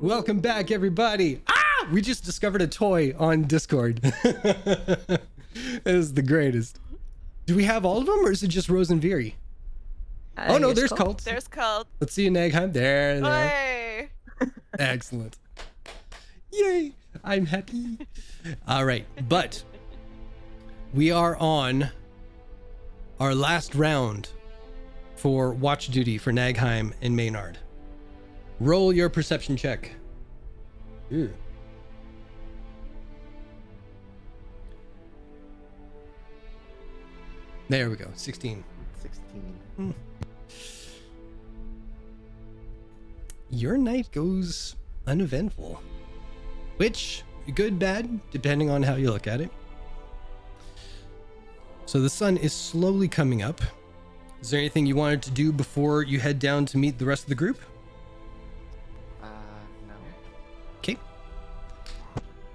Welcome back, everybody. Ah! We just discovered a toy on Discord. That is the greatest. Do we have all of them, or is it just Rose and Veery? Oh no, there's Cult. There's Cult. Let's see you, Nagheim. There. Hey! Excellent. Yay! I'm happy. All right, but we are on our last round for watch duty for Nagheim and Maynard. Roll your perception check. Ew. There we go. 16. 16. Your night goes uneventful. Which, good, bad, depending on how you look at it. So the sun is slowly coming up. Is there anything you wanted to do before you head down to meet the rest of the group? No. Okay.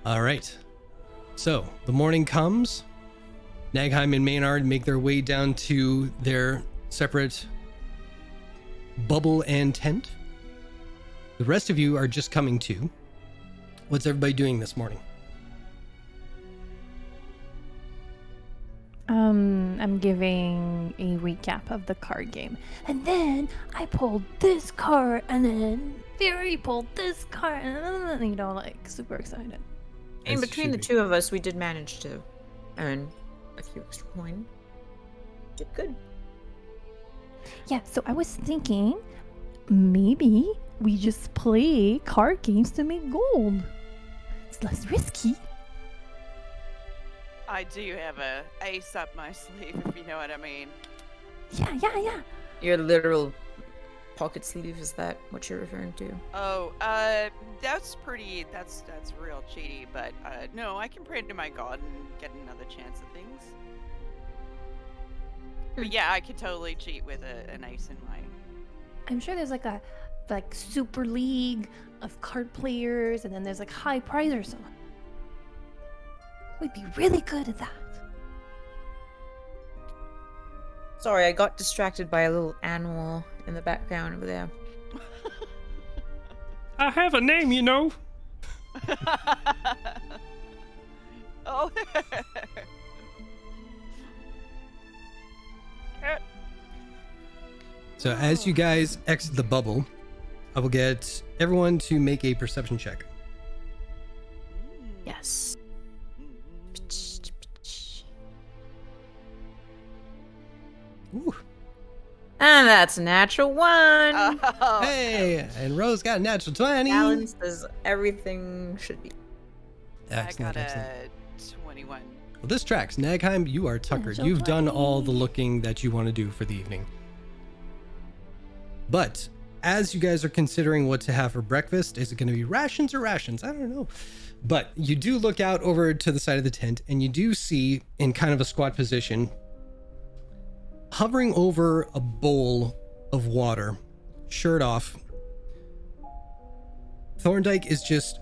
All right. So the morning comes. Nagheim and Maynard make their way down to their separate bubble and tent. The rest of you are just coming to. What's everybody doing this morning? I'm giving a recap of the card game. And then I pulled this card, and then Fury pulled this card, and you know, like, super excited. In As between the should be. two of us, we did manage to earn a few extra coin. Did good. Yeah, so I was thinking maybe we just play card games to make gold. It's less risky. I do have a ace up my sleeve, if you know what I mean. Yeah. Your literal pocket sleeve, is that what you're referring to? Oh, that's real cheaty, but no, I can pray to my god and get another chance at things. But yeah, I could totally cheat with an ace in my... I'm sure there's like a super league of card players, and then there's like high prize or something. We'd be really good at that. Sorry, I got distracted by a little animal in the background over there. I have a name, you know. Oh. So as you guys exit the bubble, I will get everyone to make a perception check. Yes. Ooh. And that's a natural one. Oh. Hey, and Rose got a natural 20. Balanced as everything should be. Excellent, I got excellent. a 21. Well, this tracks. Nagheim, you are tuckered. Natural You've done all the 20. looking that you want to do for the evening. But as you guys are considering what to have for breakfast, is it going to be rations or rations? I don't know. But you do look out over to the side of the tent, and you do see, in kind of a squat position, hovering over a bowl of water, shirt off, Thorndyke is just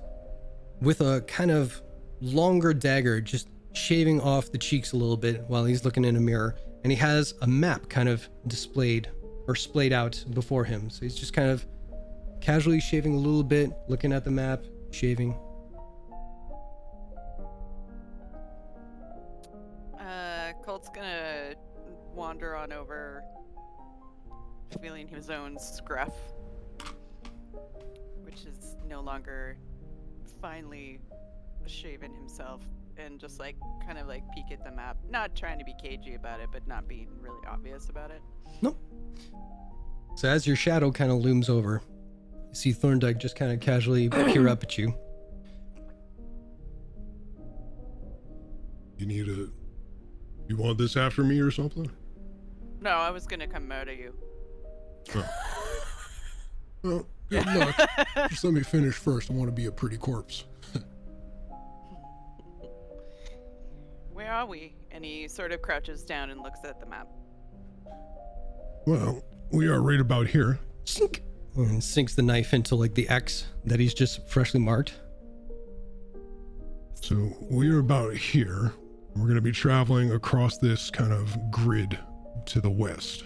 with a kind of longer dagger, just shaving off the cheeks a little bit while he's looking in a mirror, and he has a map kind of displayed or splayed out before him. So he's just kind of casually shaving a little bit, looking at the map, shaving. Colt's gonna wander on over, feeling his own scruff, which is no longer finely shaven himself, and just like kind of like peek at the map, not trying to be cagey about it, but not being really obvious about it. Nope. So as your shadow kind of looms over, you see Thorndyke just kind of casually peer up at you. You want this after me or something? No, I was gonna come murder you. Oh. Well, good luck. Just let me finish first. I want to be a pretty corpse. Where are we? And he sort of crouches down and looks at the map. Well, we are right about here. Sink! And sinks the knife into like the X that he's just freshly marked. So we are about here. We're going to be traveling across this kind of grid to the west.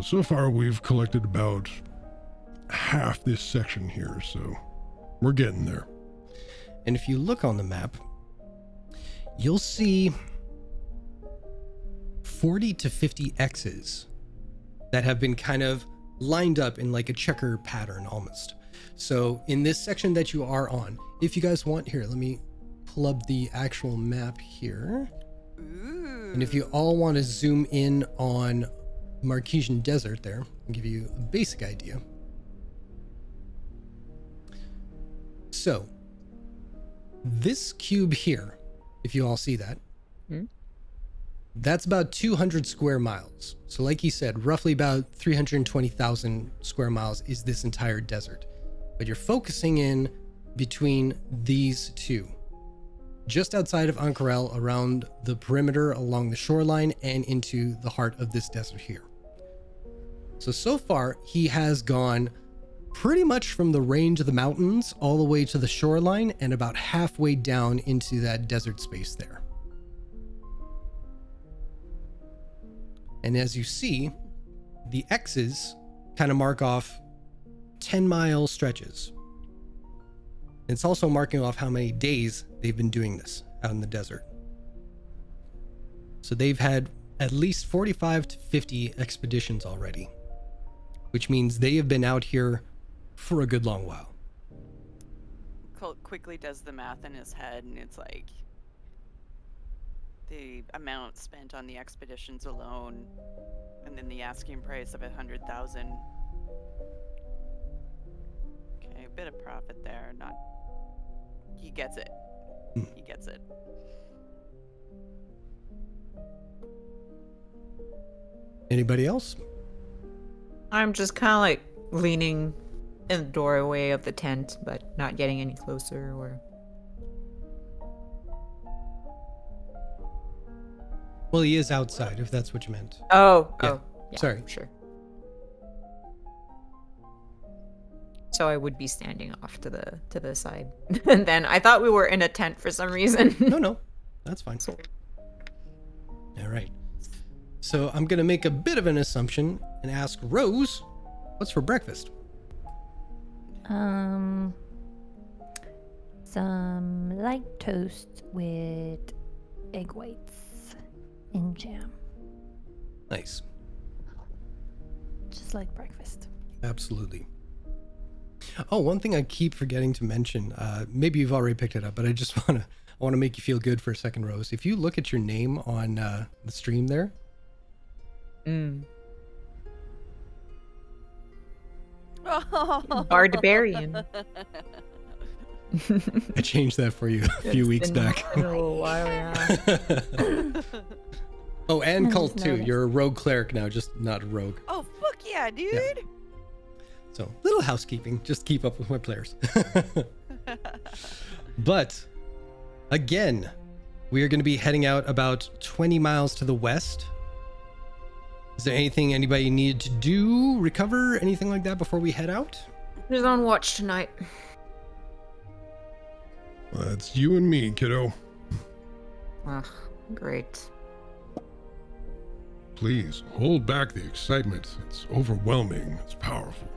So far we've collected about half this section here, so we're getting there. And if you look on the map, you'll see 40 to 50 X's that have been kind of lined up in like a checker pattern almost. So in this section that you are on, if you guys want, here, let me pull up the actual map here. Ooh. And if you all want to zoom in on Marquesian Desert there, I'll give you a basic idea. So this cube here, if you all see that, that's about 200 square miles. So like you said, roughly about 320,000 square miles is this entire desert. But you're focusing in between these two, just outside of Ankarel, around the perimeter along the shoreline and into the heart of this desert here. So far, he has gone pretty much from the range of the mountains all the way to the shoreline and about halfway down into that desert space there. And as you see, the X's kind of mark off 10-mile stretches. It's also marking off how many days they've been doing this out in the desert. So they've had at least 45 to 50 expeditions already, which means they have been out here for a good long while. Colt quickly does the math in his head, and it's like the amount spent on the expeditions alone, and then the asking price of 100,000. Okay, a bit of profit there. Not. He gets it. He gets it. Anybody else? I'm just kind of like leaning in the doorway of the tent, but not getting any closer or... Well, he is outside, if that's what you meant. Oh, Yeah. yeah, Sorry. sure. So I would be standing off to the side. And then I thought we were in a tent for some reason. No, that's fine. All right. So I'm going to make a bit of an assumption and ask Rose, what's for breakfast? Some light toast with egg whites and jam. Nice. Just like breakfast. Absolutely. Oh, one thing I keep forgetting to mention, maybe you've already picked it up, but I just want to make you feel good for a second, Rose. If you look at your name on the stream there, Barbarian. I changed that for you a few weeks back. A little while, yeah. Oh, and I cult just too. noticed. You're a rogue cleric now, just not a rogue. Oh, fuck yeah, dude! Yeah. So, little housekeeping, just keep up with my players. But, again, we are going to be heading out about 20 miles to the west. Is there anything anybody needed to do, recover, anything like that before we head out? Who's on watch tonight? Well, that's you and me, kiddo. Ugh, great. Please, hold back the excitement. It's overwhelming. It's powerful.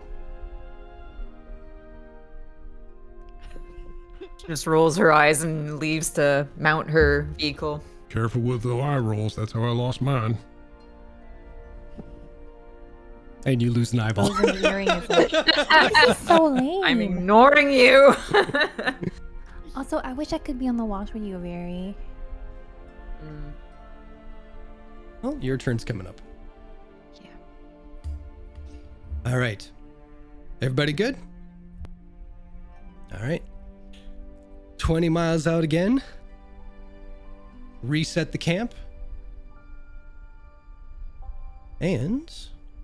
She just rolls her eyes and leaves to mount her vehicle. Careful with the eye rolls. That's how I lost mine. And you lose an eyeball. Those in the earring is like, this is so lame. I'm ignoring you. Also, I wish I could be on the watch with you, Very. Well, your turn's coming up. Yeah. All right. Everybody good? All right. 20 miles out again. Reset the camp. And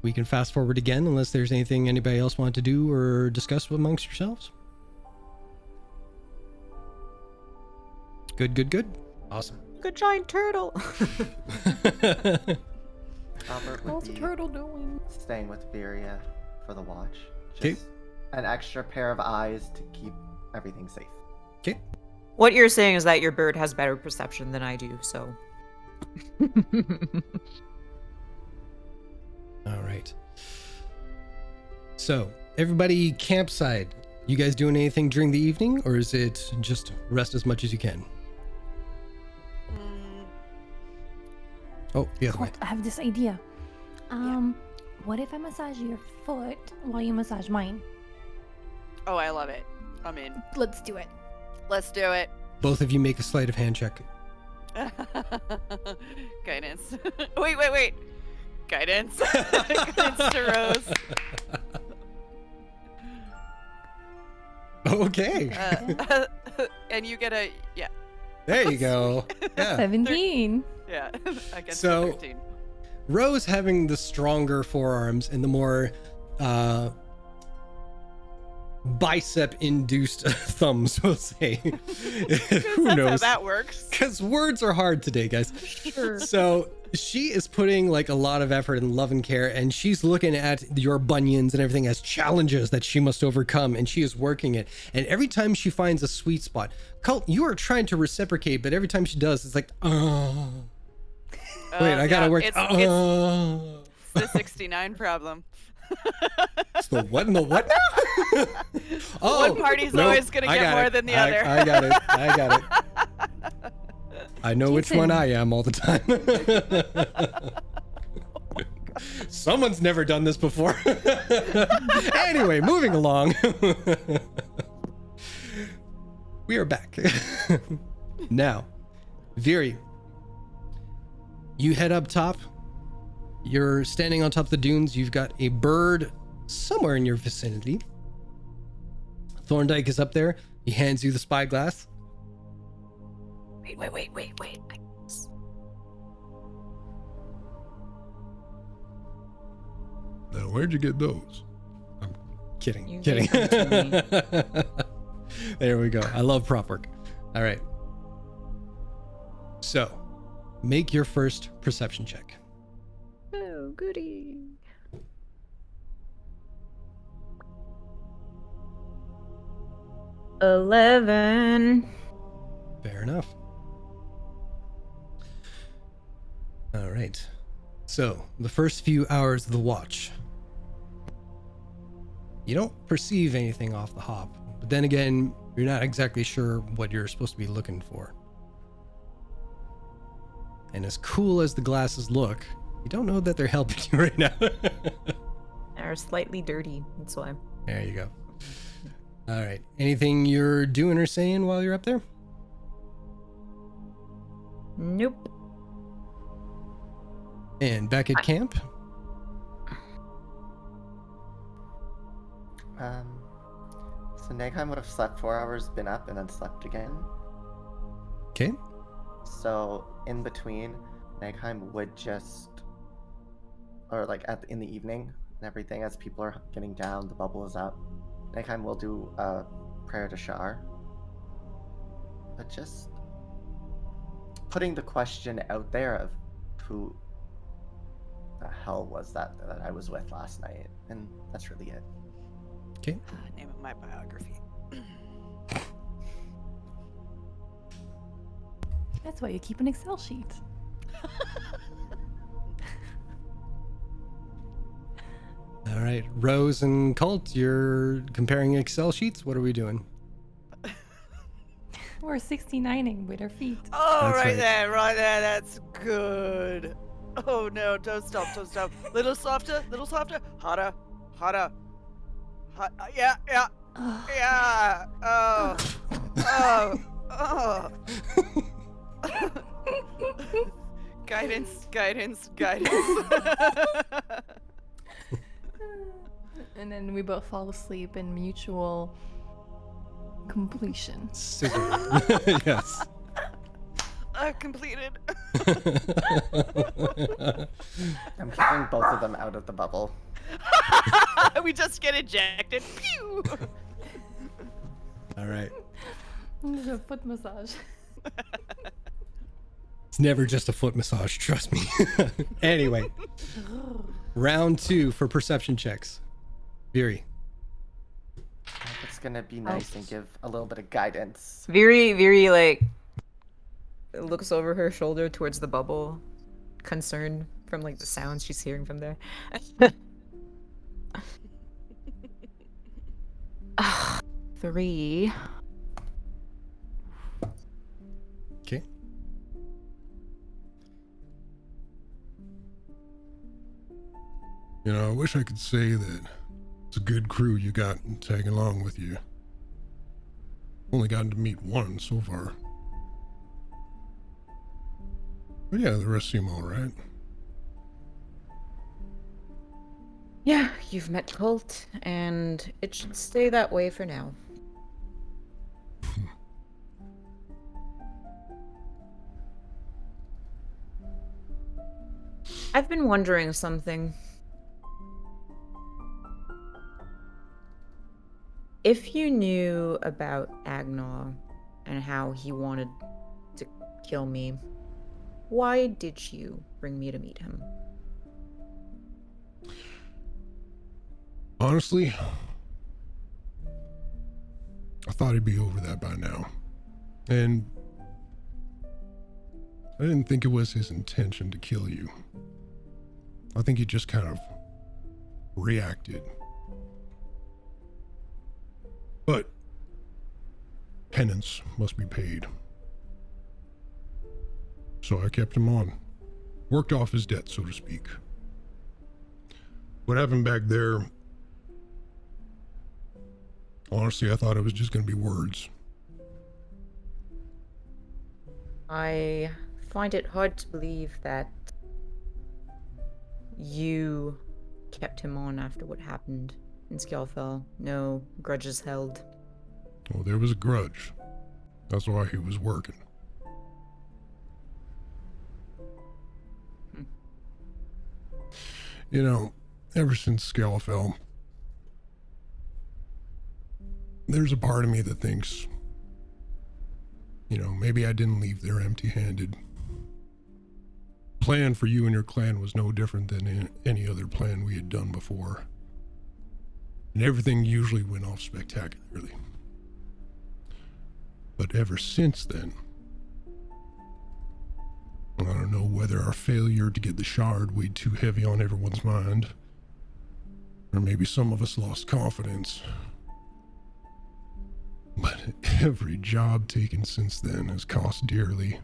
we can fast forward again unless there's anything anybody else want to do or discuss amongst yourselves. Good. Awesome. Good giant turtle. Albert would What's a be turtle doing? staying with Viria for the watch. 'Kay. Just an extra pair of eyes to keep everything safe. Okay. What you're saying is that your bird has better perception than I do, so. All right. So, everybody campsite. You guys doing anything during the evening, or is it just rest as much as you can? Oh, the other way. Colt, I have this idea. What if I massage your foot while you massage mine? Oh, I love it. I'm in. Let's do it. Let's do it. Both of you make a sleight of hand check. Guidance. Wait. Guidance. Guidance to Rose. Okay. And you get a yeah. There you go. Yeah. 17. Yeah. Against So- 13. Rose having the stronger forearms and the more bicep-induced thumbs, we'll say. Who That's knows? how that works. Because words are hard today, guys. Sure. So she is putting like a lot of effort and love and care, and she's looking at your bunions and everything as challenges that she must overcome, and she is working it. And every time she finds a sweet spot, Cult, you are trying to reciprocate, but every time she does, it's like, oh. Wait, I gotta work. It's the 69 problem. It's the what and the what now? Oh, One party's nope, always gonna I get got more it. than the I other. I got it. I know which one I am all the time. Someone's never done this before. Anyway, moving along. We are back. Now, Viri, you head up top. You're standing on top of the dunes. You've got a bird somewhere in your vicinity. Thorndyke is up there. He hands you the spyglass. Wait. Now, where'd you get those? Kidding. You Kidding. gave them to There we go. I love prop work. All right. So, make your first perception check. Oh, goody. $11. Fair enough. All right. So, the first few hours of the watch. You don't perceive anything off the hop, but then again, you're not exactly sure what you're supposed to be looking for. And as cool as the glasses look, you don't know that they're helping you right now. They're slightly dirty, that's why. There you go. All right. Anything you're doing or saying while you're up there? Nope. And back at camp? So Nagheim would have slept 4 hours, been up, and then slept again. Okay. So in between, Nagheim would just, or like in the evening and everything, as people are getting down, the bubble is up. Nagheim will do a prayer to Shar, but just putting the question out there of who the hell was that I was with last night, and that's really it. Okay. Name of my biography. That's why you keep an Excel sheet. All right. Rose and Cult, you're comparing Excel sheets. What are we doing? We're 69ing with our feet. Oh, That's right right. there, right there. That's good. Oh no! Don't stop! Don't stop! Little softer, harder. Hot, yeah. Oh. Guidance. And then we both fall asleep in mutual completion. Scissor. Yes. Completed. I'm keeping both of them out of the bubble. We just get ejected. Pew! All right. There's a foot massage. It's never just a foot massage, trust me. Anyway, round 2 for perception checks. Viri. It's gonna be nice and give a little bit of guidance. Viri, like, looks over her shoulder towards the bubble, concerned from, like, the sounds she's hearing from there. 3. Okay. You know, I wish I could say that it's a good crew you got tagging along with you. Only gotten to meet one so far. But yeah, the rest seem alright. Yeah, you've met Colt, and it should stay that way for now. I've been wondering something. If you knew about Agnar and how he wanted to kill me, why did you bring me to meet him? Honestly, I thought he'd be over that by now. And I didn't think it was his intention to kill you. I think he just kind of reacted. But penance must be paid. So I kept him on. Worked off his debt, so to speak. What happened back there, honestly, I thought it was just going to be words. I find it hard to believe that you kept him on after what happened in Skjalfell. No grudges held. Well, there was a grudge. That's why he was working. You know, ever since Skjalfell, there's a part of me that thinks, you know, maybe I didn't leave there empty-handed. Plan for you and your clan was no different than any other plan we had done before. And everything usually went off spectacularly. But ever since then, I don't know whether our failure to get the shard weighed too heavy on everyone's mind, or maybe some of us lost confidence. But every job taken since then has cost dearly.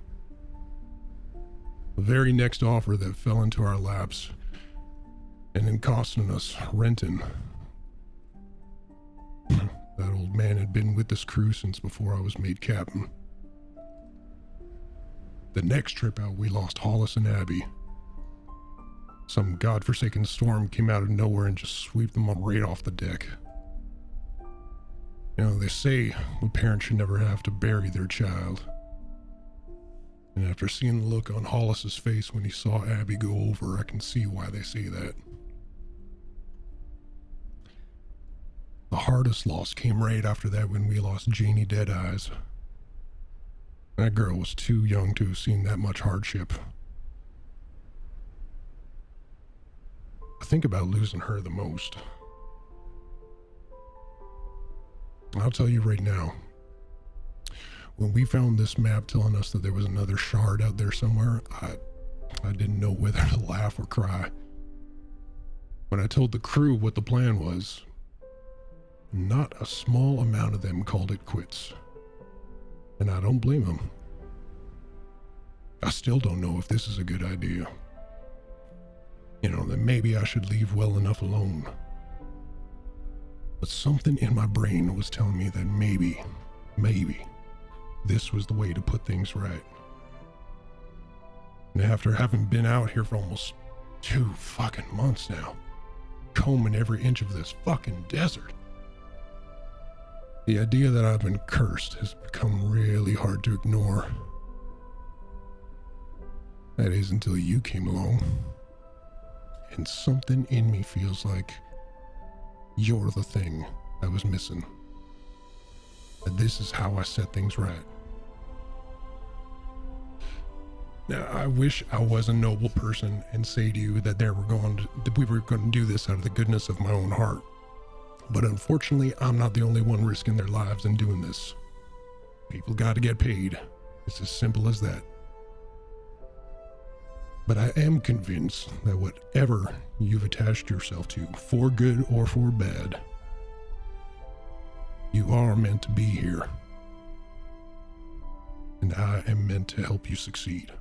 The very next offer that fell into our laps, and then costing us renting. That old man had been with this crew since before I was made captain. The next trip out, we lost Hollis and Abby. Some godforsaken storm came out of nowhere and just swept them right off the deck. You know, they say the parent should never have to bury their child. And after seeing the look on Hollis's face when he saw Abby go over, I can see why they say that. The hardest loss came right after that when we lost Janie Deadeyes. That girl was too young to have seen that much hardship. I think about losing her the most. I'll tell you right now, when we found this map telling us that there was another shard out there somewhere, I didn't know whether to laugh or cry. When I told the crew what the plan was, not a small amount of them called it quits. And I don't blame them. I still don't know if this is a good idea. You know, that maybe I should leave well enough alone. But something in my brain was telling me that maybe, this was the way to put things right. And after having been out here for almost 2 fucking months now, combing every inch of this fucking desert, the idea that I've been cursed has become really hard to ignore. That is until you came along. And something in me feels like you're the thing I was missing. That this is how I set things right. Now, I wish I was a noble person and say to you that we were going to do this out of the goodness of my own heart. But unfortunately, I'm not the only one risking their lives in doing this. People got to get paid. It's as simple as that. But I am convinced that whatever you've attached yourself to, for good or for bad, You are meant to be here. And I am meant to help you succeed.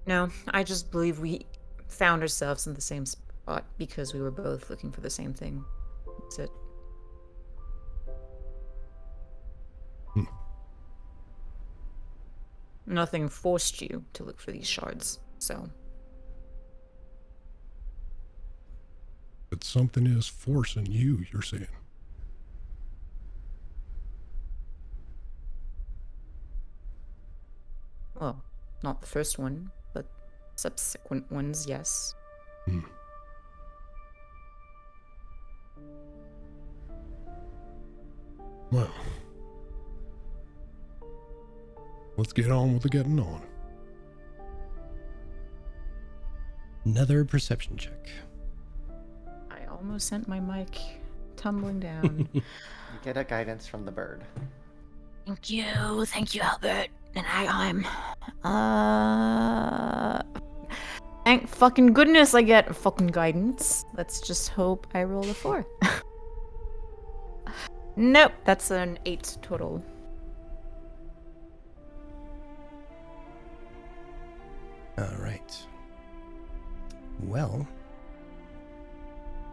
No, I just believe we found ourselves in the same spot because we were both looking for the same thing. That's it. Nothing forced you to look for these shards, so. But something is forcing you, you're saying. Well, not the first one, but subsequent ones, yes. Well, let's get on with the getting on. Another perception check. I almost sent my mic tumbling down. You get a guidance from the bird. Thank you, Albert. And thank fucking goodness I get fucking guidance. Let's just hope I roll a 4. Nope, that's an 8 total. All right. Well,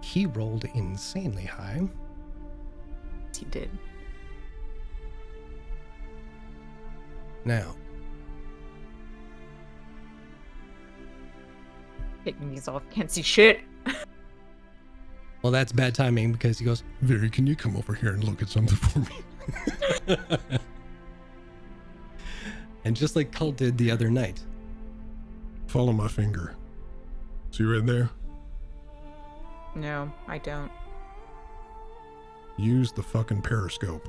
he rolled insanely high. He did. Now, Taking these off, can't see shit. well, that's bad timing because he goes, Very, can you come over here and look at something for me? and just like Cult did the other night. Follow my finger. See right there? No, I don't. Use the fucking periscope.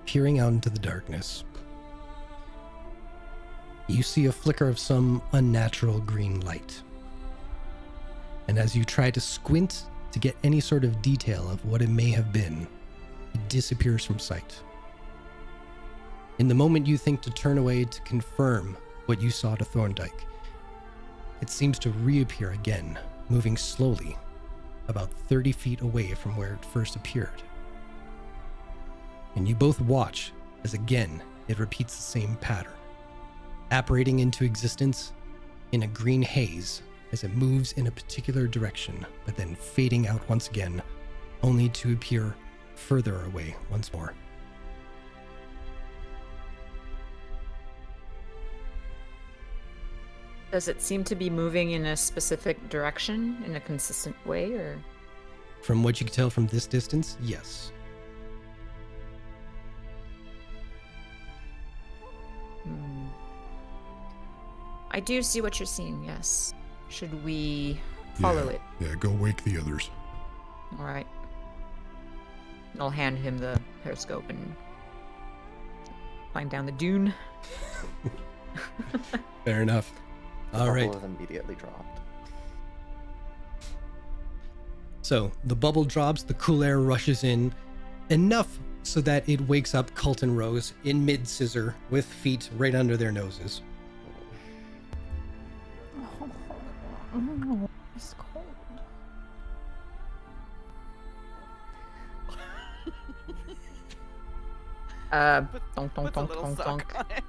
Peering out into the darkness, you see a flicker of some unnatural green light. And as you try to squint to get any sort of detail of what it may have been, it disappears from sight. In the moment you think to turn away to confirm what you saw to Thorndyke, it seems to reappear again, moving slowly, about 30 feet away from where it first appeared. And you both watch as again it repeats the same pattern, apparating into existence in a green haze as it moves in a particular direction, but then fading out once again, only to appear further away once more. Does it seem to be moving in a specific direction, in a consistent way, or? From what you can tell from this distance, yes. I do see what you're seeing, yes. Should we follow it? Yeah, go wake the others. Alright. I'll hand him the periscope and climb down the dune. Fair enough. All right. Bubble is immediately dropped. So the bubble drops, the cool air rushes in, enough so that it wakes up Cult and Rose in mid-scissor with feet right under their noses. Oh, it's cold. Donk, donk, Puts a donk, little donk, sock donk. on it.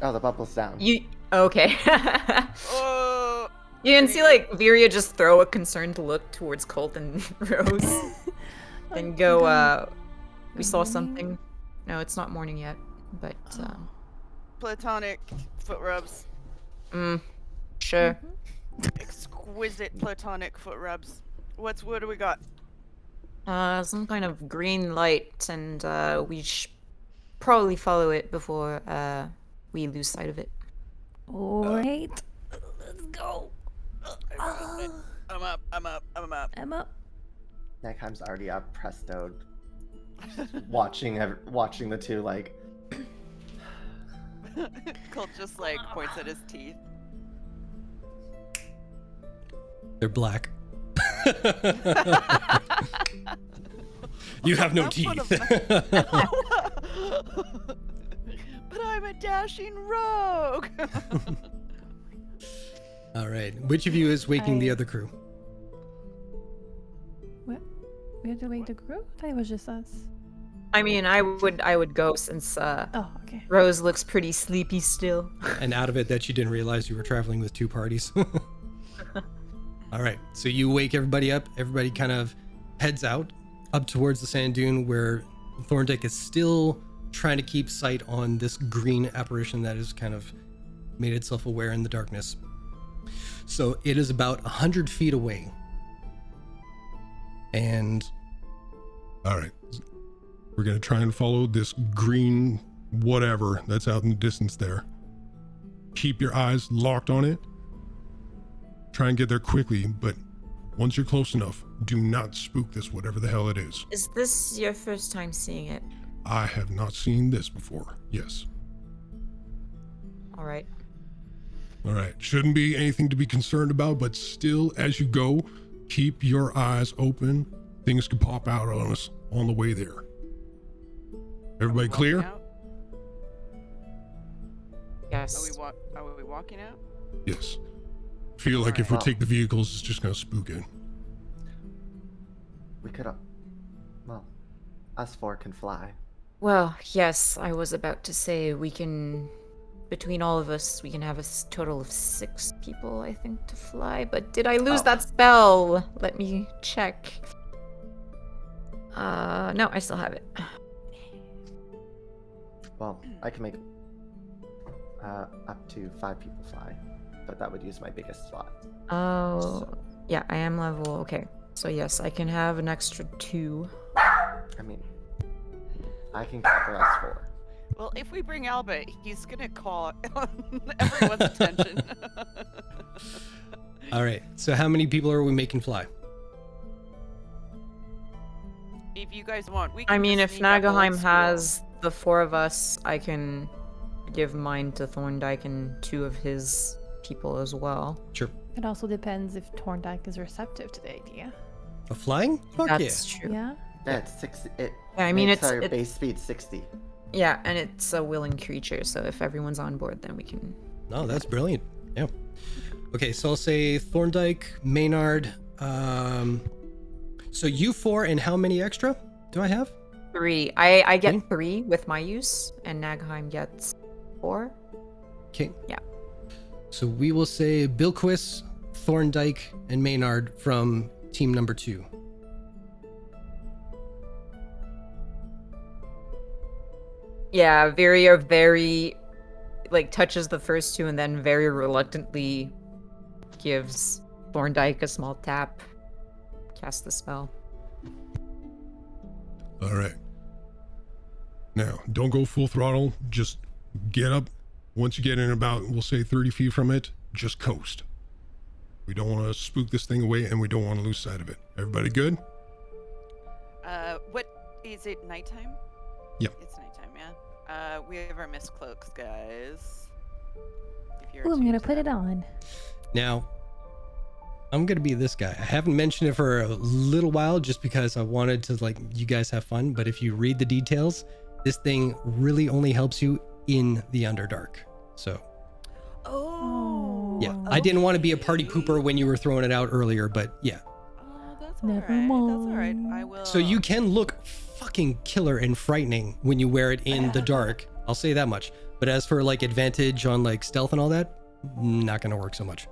Oh, the bubble's down. You okay? Oh, You can see like Viria just throw a concerned look towards Colt and Rose, and go. We saw something. No, it's not morning yet, but platonic foot rubs. sure. Exquisite platonic foot rubs. What do we got? Some kind of green light, and we probably follow it before we lose sight of it. Alright. Let's go. I'm up. I'm up. Neckheim's already up, prestoed. watching the two like. Colt just like points at his teeth. They're black. You have no That's one teeth. of But I'm a dashing rogue. All right. Which of you is waking the I- other crew? What? We have to wake the crew? I thought it was just us. I mean, I would go since Oh, okay. Rose looks pretty sleepy still. And out of it that you didn't realize you were traveling with two parties. All right. So you wake everybody up. Everybody kind of heads out up towards the sand dune where Thorndyke is still trying to keep sight on this green apparition that has kind of made itself aware in the darkness. So it is about 100 feet away. And All right. We're going to try and follow this green whatever that's out in the distance there. Keep your eyes locked on it. Try and get there quickly, but once you're close enough, do not spook this whatever the hell it is. Is this your first time seeing it? I have not seen this before. Yes. All right. All right. Shouldn't be anything to be concerned about, but still, as you go, keep your eyes open. Things could pop out on us on the way there. Everybody clear? Yes. Are we walking out? Yes. Feel like if we Well- take the vehicles, it's just gonna spook it. We could, well, us four can fly. Well, yes, I was about to say we can, between all of us, we can have a total of 6 people, I think, to fly. But did I lose Oh. that spell? Let me check. No, I still have it. Well, I can make up to 5 people fly, but that would use my biggest slot. Oh, So, yeah, I am level. Okay, so yes, I can have an extra 2. I mean, I can cover us 4. Well, if we bring Albert, he's gonna call everyone's attention. all right. So how many people are we making fly? If you guys want, we can I mean, just if sneak up old Nagaheim school. has the 4 of us, I can give mine to Thorndyke and 2 of his people as well. Sure. It also depends if Thorndyke is receptive to the idea. A flying? Fuck That's yeah. true. Yeah? Yeah, it's 60. It Yeah, I mean, makes it's- our it- base speed 60. Yeah, and it's a willing creature, so if everyone's on board, then we can. No, that's brilliant. Yeah. Okay, so I'll say Thorndyke, Maynard. So you 4 and how many extra do I have? 3. I get Okay. 3 with my use, and Nagheim gets 4. Okay. Yeah. So we will say Bilquis, Thorndyke, and Maynard from team number 2. Yeah, very like touches the first 2 and then very reluctantly gives Thorndyke a small tap. Cast the spell. All right. Now, don't go full throttle. Just get up. Once you get in about, we'll say 30 feet from it, just coast. We don't want to spook this thing away, and we don't want to lose sight of it. Everybody good? What is it? Nighttime? Yep. It's nighttime, yeah. We have our mist cloaks, guys. If you're Ooh, I'm attuned gonna to put it them. on. Now, I'm gonna be this guy. I haven't mentioned it for a little while just because I wanted to like you guys have fun. But if you read the details, this thing really only helps you in the Underdark. So Oh. yeah, I didn't want to be a party pooper when you were throwing it out earlier, but yeah. Oh, that's Never alright. That's alright. mind. I will. So you can look fucking killer and frightening when you wear it in the dark. I'll say that much. But as for like advantage on like stealth and all that, not gonna work so much.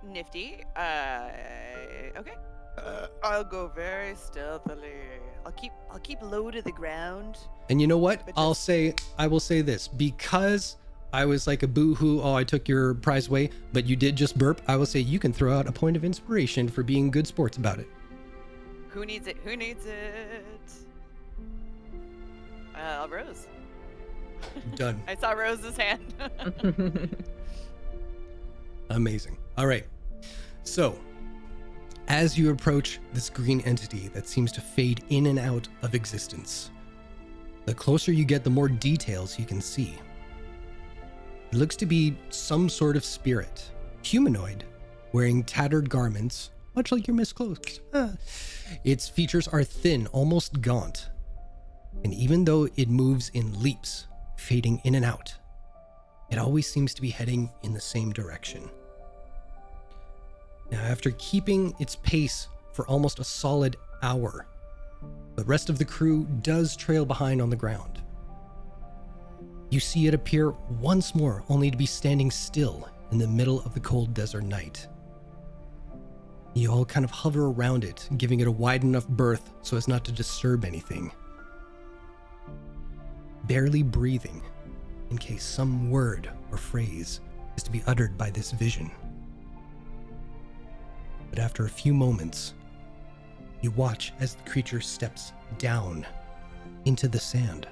Nifty. Okay. I'll go very stealthily. I'll keep low to the ground. And you know what? But I will say this, because I was like a boo-hoo, oh, I took your prize away, but you did just burp. I will say you can throw out a point of inspiration for being good sports about it. Who needs it? Who needs it? Rose. Done. I saw Rose's hand. Amazing. All right. So, as you approach this green entity that seems to fade in and out of existence, the closer you get, the more details you can see. It looks to be some sort of spirit, humanoid, wearing tattered garments, much like your Miss Cloaks. Its features are thin, almost gaunt. And even though it moves in leaps, fading in and out, it always seems to be heading in the same direction. Now, after keeping its pace for almost a solid hour, the rest of the crew does trail behind on the ground. You see it appear once more, only to be standing still in the middle of the cold desert night. You all kind of hover around it, giving it a wide enough berth so as not to disturb anything. Barely breathing in case some word or phrase is to be uttered by this vision. But after a few moments, you watch as the creature steps down into the sand,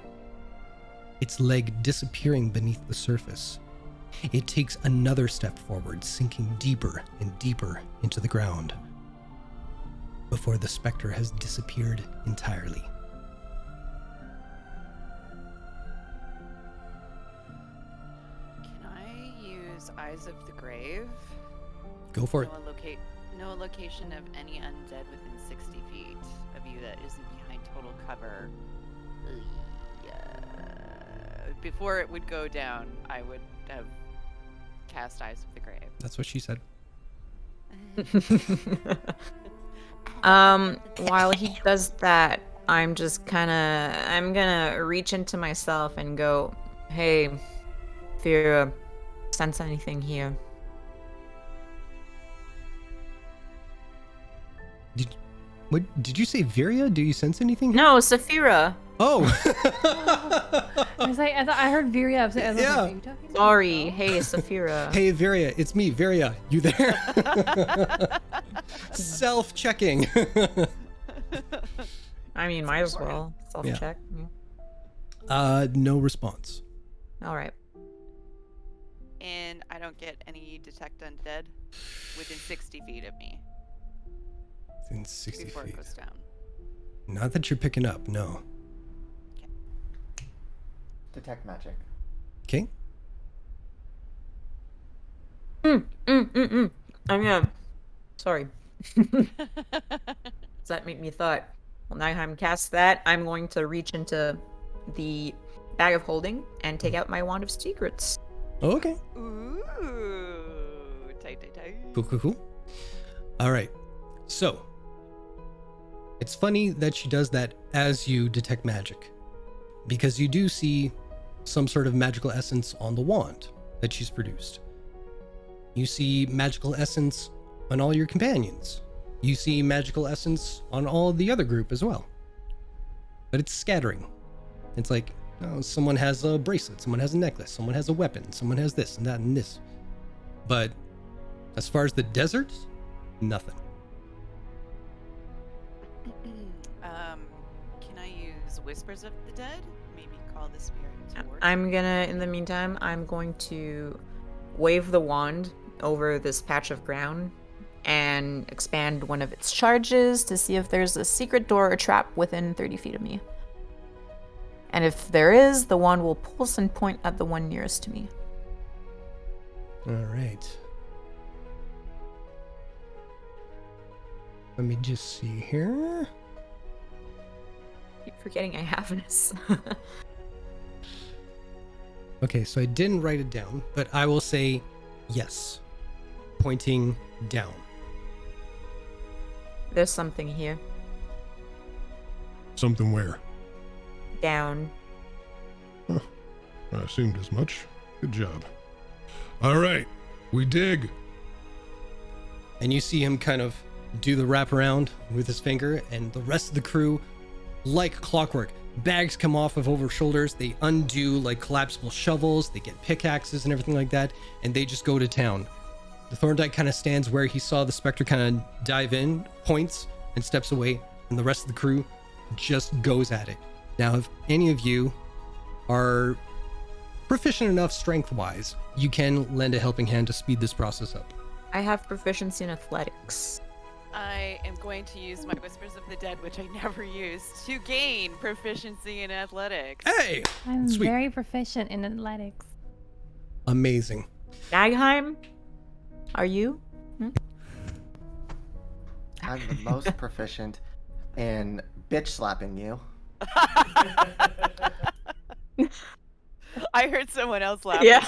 its leg disappearing beneath the surface. It takes another step forward, sinking deeper and deeper into the ground before the specter has disappeared entirely. Can I use Eyes of the Grave? Go for it. No location of any undead within 60 feet of you that isn't behind total cover. Before it would go down, I would have cast Eyes of the Grave. That's what she said. While he does that, I'm gonna reach into myself and go, hey, if you sense anything here. Did you say Viria? Do you sense anything? No, Saphira. Oh. I was like, I heard Viria. I was like, Yeah. are you talking about? Sorry. Hey, Saphira. Hey, Viria, it's me, Viria. You there? Self-checking. I mean, might as well. Self-check. No response. All right. And I don't get any detect undead within 60 feet of me In 60 before feet. it goes down. Not that you're picking up, no. Detect magic. Okay. I'm gonna. Sorry. Does that make me thought? Well, now I'm cast that. I'm going to reach into the bag of holding and take out my wand of secrets. Oh, okay. Ooh, tight. Cool. All right. So, it's funny that she does that as you detect magic, because you do see some sort of magical essence on the wand that she's produced. You see magical essence on all your companions. You see magical essence on all the other group as well. But it's scattering. It's like, oh, someone has a bracelet, someone has a necklace, someone has a weapon, someone has this and that and this. But as far as the desert, nothing. Can I use Whispers of the Dead? Maybe call the spirit towards In the meantime, I'm going to wave the wand over this patch of ground and expand one of its charges to see if there's a secret door or trap within 30 feet of me. And if there is, the wand will pulse and point at the one nearest to me. All right. Let me just see here. Keep forgetting I have this. Okay, so I didn't write it down, but I will say yes, pointing down. There's something here. Something where? Down. I assumed as much. Good job. All right, we dig. And you see him kind of do the wraparound with his finger, and the rest of the crew, like clockwork, bags come off of over shoulders. They undo like collapsible shovels. They get pickaxes and everything like that, and they just go to town. The Thorndike kind of stands where he saw the Spectre kind of dive in, points, and steps away, and the rest of the crew just goes at it. Now, if any of you are proficient enough strength-wise, you can lend a helping hand to speed this process up. I have proficiency in athletics. I am going to use my Whispers of the Dead, which I never used, to gain proficiency in athletics. Hey! I'm Sweet. very proficient in athletics. Amazing. Nagheim? Are you? I'm the most proficient in bitch slapping you. I heard someone else laughing. Yeah.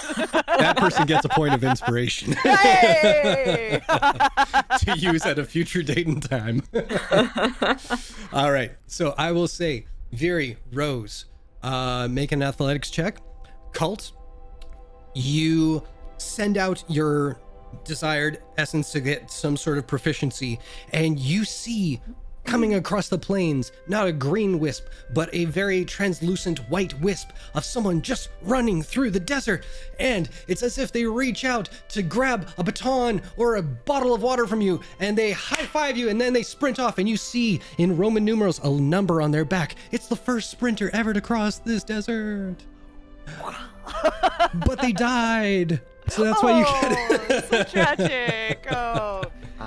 That person gets a point of inspiration Yay! to use at a future date and time. All right. So I will say, Viri, Rose, make an athletics check. Cult, you send out your desired essence to get some sort of proficiency, and you see coming across the plains, not a green wisp, but a very translucent white wisp of someone just running through the desert. And it's as if they reach out to grab a baton or a bottle of water from you, and they high-five you, and then they sprint off, and you see in Roman numerals a number on their back. It's the first sprinter ever to cross this desert. But they died. So that's why you get it. So tragic. Oh,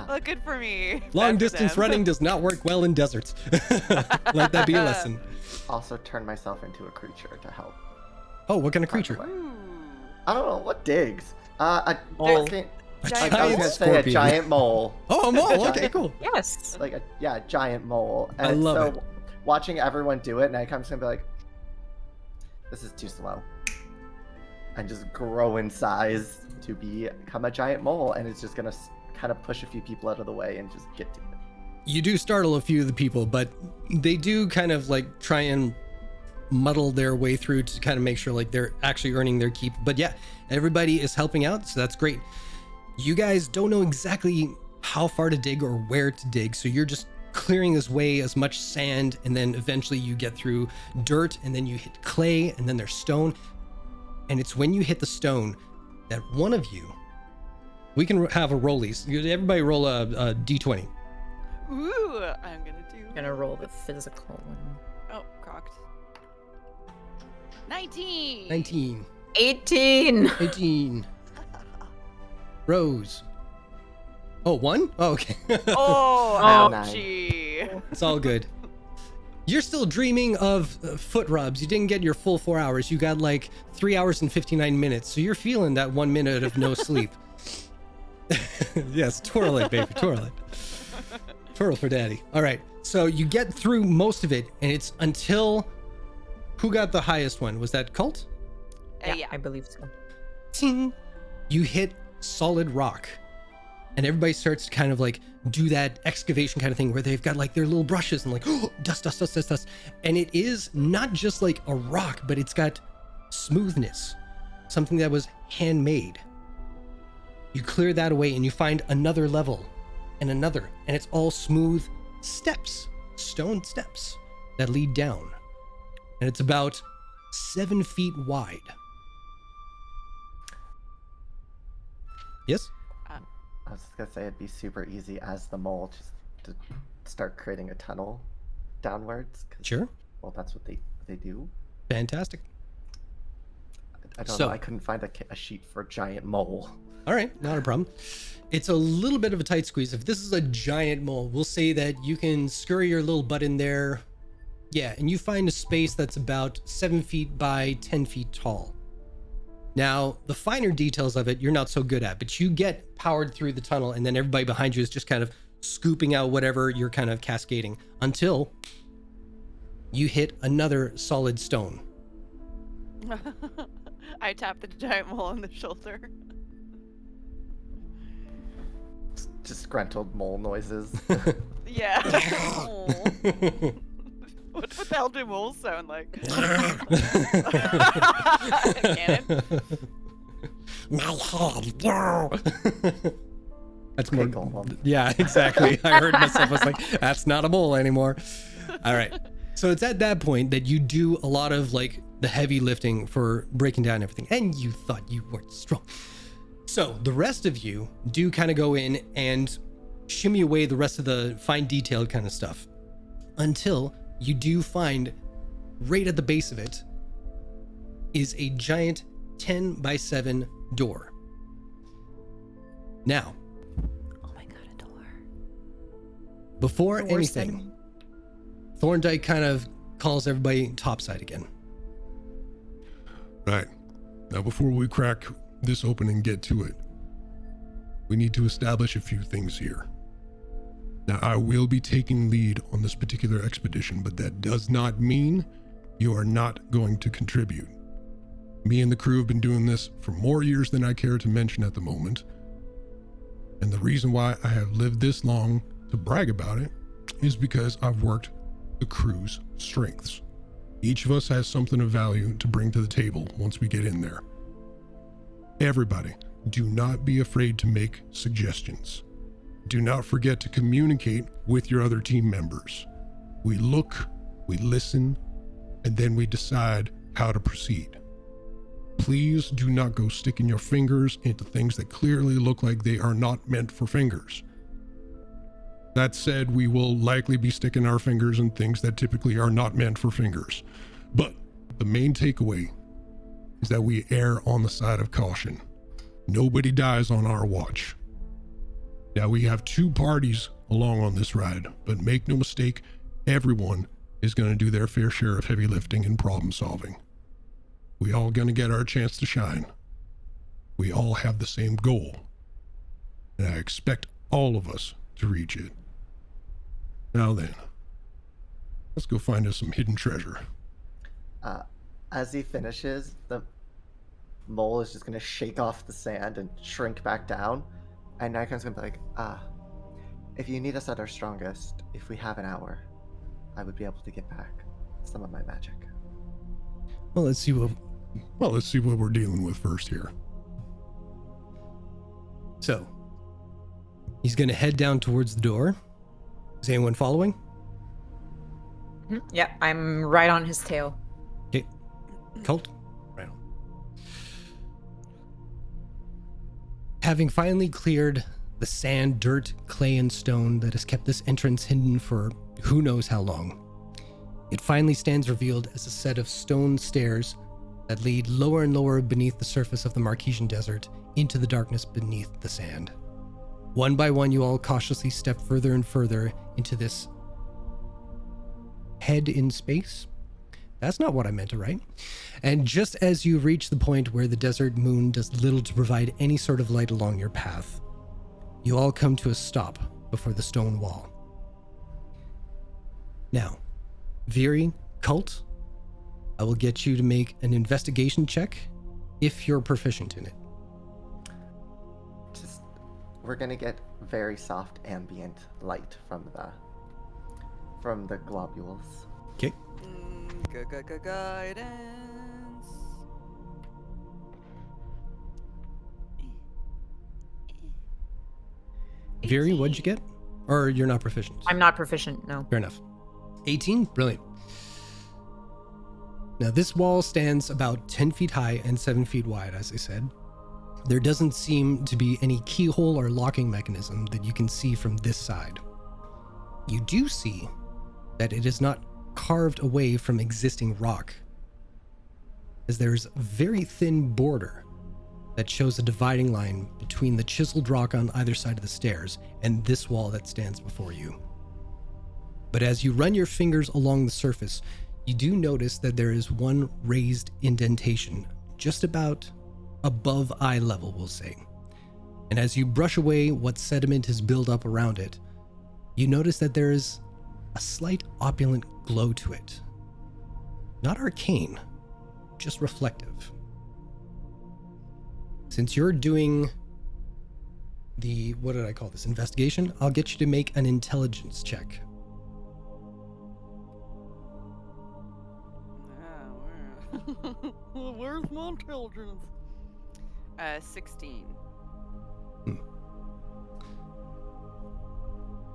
well, good for me. Long Bad for distance them. running does not work well in deserts. Let that be a lesson. Also turn myself into a creature to help. Oh, what kind of creature? Ooh. I don't know what digs. A Mole. giant, A Giant I was giant gonna say a scorpion. giant mole. Oh, a mole. Okay, cool. Yes. Like a giant mole. And I love so it. watching everyone do it, and I'm just gonna be like, this is too slow. And just grow in size to become a giant mole, and it's just gonna kind of push a few people out of the way and just get to it. You do startle a few of the people, but they do kind of like try and muddle their way through to kind of make sure like they're actually earning their keep. But yeah, everybody is helping out, so that's great. You guys don't know exactly how far to dig or where to dig, so you're just clearing this way as much sand, and then eventually you get through dirt, and then you hit clay, and then there's stone. And it's when you hit the stone that one of you, we can have a rollies. Everybody roll a d20. Ooh, I'm gonna do. I'm gonna roll the physical one. Oh, crocked. 19. 19. 18. 18. Rose. Oh, 1? Oh, okay. Oh, Oh. ouchie. It's all good. You're still dreaming of foot rubs. You didn't get your full 4 hours. You got like 3 hours and 59 minutes. So you're feeling that 1 minute of no sleep. Yes, twirl it, baby. Twirl it. Twirl for daddy. All right. So you get through most of it, and it's until... Who got the highest one? Was that Cult? Yeah. I believe so. Ting! You hit solid rock. And everybody starts to kind of like do that excavation kind of thing where they've got like their little brushes and like, oh, dust, dust, dust, dust, dust. And it is not just like a rock, but it's got smoothness, something that was handmade. You clear that away and you find another level and another, and it's all smooth steps, stone steps that lead down. And it's about 7 feet wide. Yes? I was just gonna say it'd be super easy as the mole just to start creating a tunnel downwards. 'Cause, Sure. well, that's what they do. Fantastic. I don't So- know. I couldn't find a sheet for giant mole. All right, not a problem. It's a little bit of a tight squeeze. If this is a giant mole, we'll say that you can scurry your little butt in there. Yeah, and you find a space that's about 7 feet by 10 feet tall. Now, the finer details of it, you're not so good at, but you get powered through the tunnel, and then everybody behind you is just kind of scooping out whatever you're kind of cascading until you hit another solid stone. I tapped the giant mole on the shoulder. Disgruntled mole noises. Yeah. Aw. What the hell do moles sound like? Cannon? My head, no. That's more. Tickle them. Yeah, exactly. I heard myself. I was like, that's not a mole anymore. All right. So it's at that point that you do a lot of like the heavy lifting for breaking down everything, and you thought you weren't strong. So the rest of you do kind of go in and shimmy away the rest of the fine detailed kind of stuff until you do find right at the base of it is a giant 10 by 7 door. Now, Oh my god, a door. before Door anything, 7. Thorndike kind of calls everybody topside again. Right. Now, before we crack this open and get to it, we need to establish a few things here. Now, I will be taking lead on this particular expedition, but that does not mean you are not going to contribute. Me and the crew have been doing this for more years than I care to mention at the moment. And the reason why I have lived this long to brag about it is because I've worked the crew's strengths. Each of us has something of value to bring to the table once we get in there. Everybody, do not be afraid to make suggestions. Do not forget to communicate with your other team members. We look, we listen, and then we decide how to proceed. Please do not go sticking your fingers into things that clearly look like they are not meant for fingers. That said, we will likely be sticking our fingers in things that typically are not meant for fingers. But the main takeaway is that we err on the side of caution. Nobody dies on our watch. Now, we have 2 parties along on this ride, but make no mistake, everyone is going to do their fair share of heavy lifting and problem solving. We all going to get our chance to shine. We all have the same goal, and I expect all of us to reach it. Now then, let's go find us some hidden treasure. As he finishes, the mole is just going to shake off the sand and shrink back down. And Nikon's going to be like, if you need us at our strongest, if we have an hour, I would be able to get back some of my magic. Well, let's see what we're dealing with first here. So, he's going to head down towards the door. Is anyone following? Yeah, I'm right on his tail. Okay. Colt? Right on. Having finally cleared the sand, dirt, clay, and stone that has kept this entrance hidden for who knows how long, it finally stands revealed as a set of stone stairs that lead lower and lower beneath the surface of the Marquesian desert into the darkness beneath the sand. One by one, you all cautiously step further and further into this head in space. That's not what I meant to write. And just as you reach the point where the desert moon does little to provide any sort of light along your path, you all come to a stop before the stone wall. Now, Viri, Cult, I will get you to make an investigation check if you're proficient in it. We're gonna get very soft ambient light from the globules. Okay. Guidance. Viri, what'd you get? Or you're not proficient? I'm not proficient, no. Fair enough. 18? Brilliant. Now, this wall stands about 10 feet high and 7 feet wide, as I said. There doesn't seem to be any keyhole or locking mechanism that you can see from this side. You do see that it is not carved away from existing rock, as there's a very thin border that shows a dividing line between the chiseled rock on either side of the stairs and this wall that stands before you. But as you run your fingers along the surface, you do notice that there is one raised indentation just about above eye level, we'll say. And as you brush away what sediment has built up around it, you notice that there is a slight opulent glow to it. Not arcane, just reflective. Since you're doing the, what did I call this, investigation, I'll get you to make an intelligence check. Where's my intelligence? 16.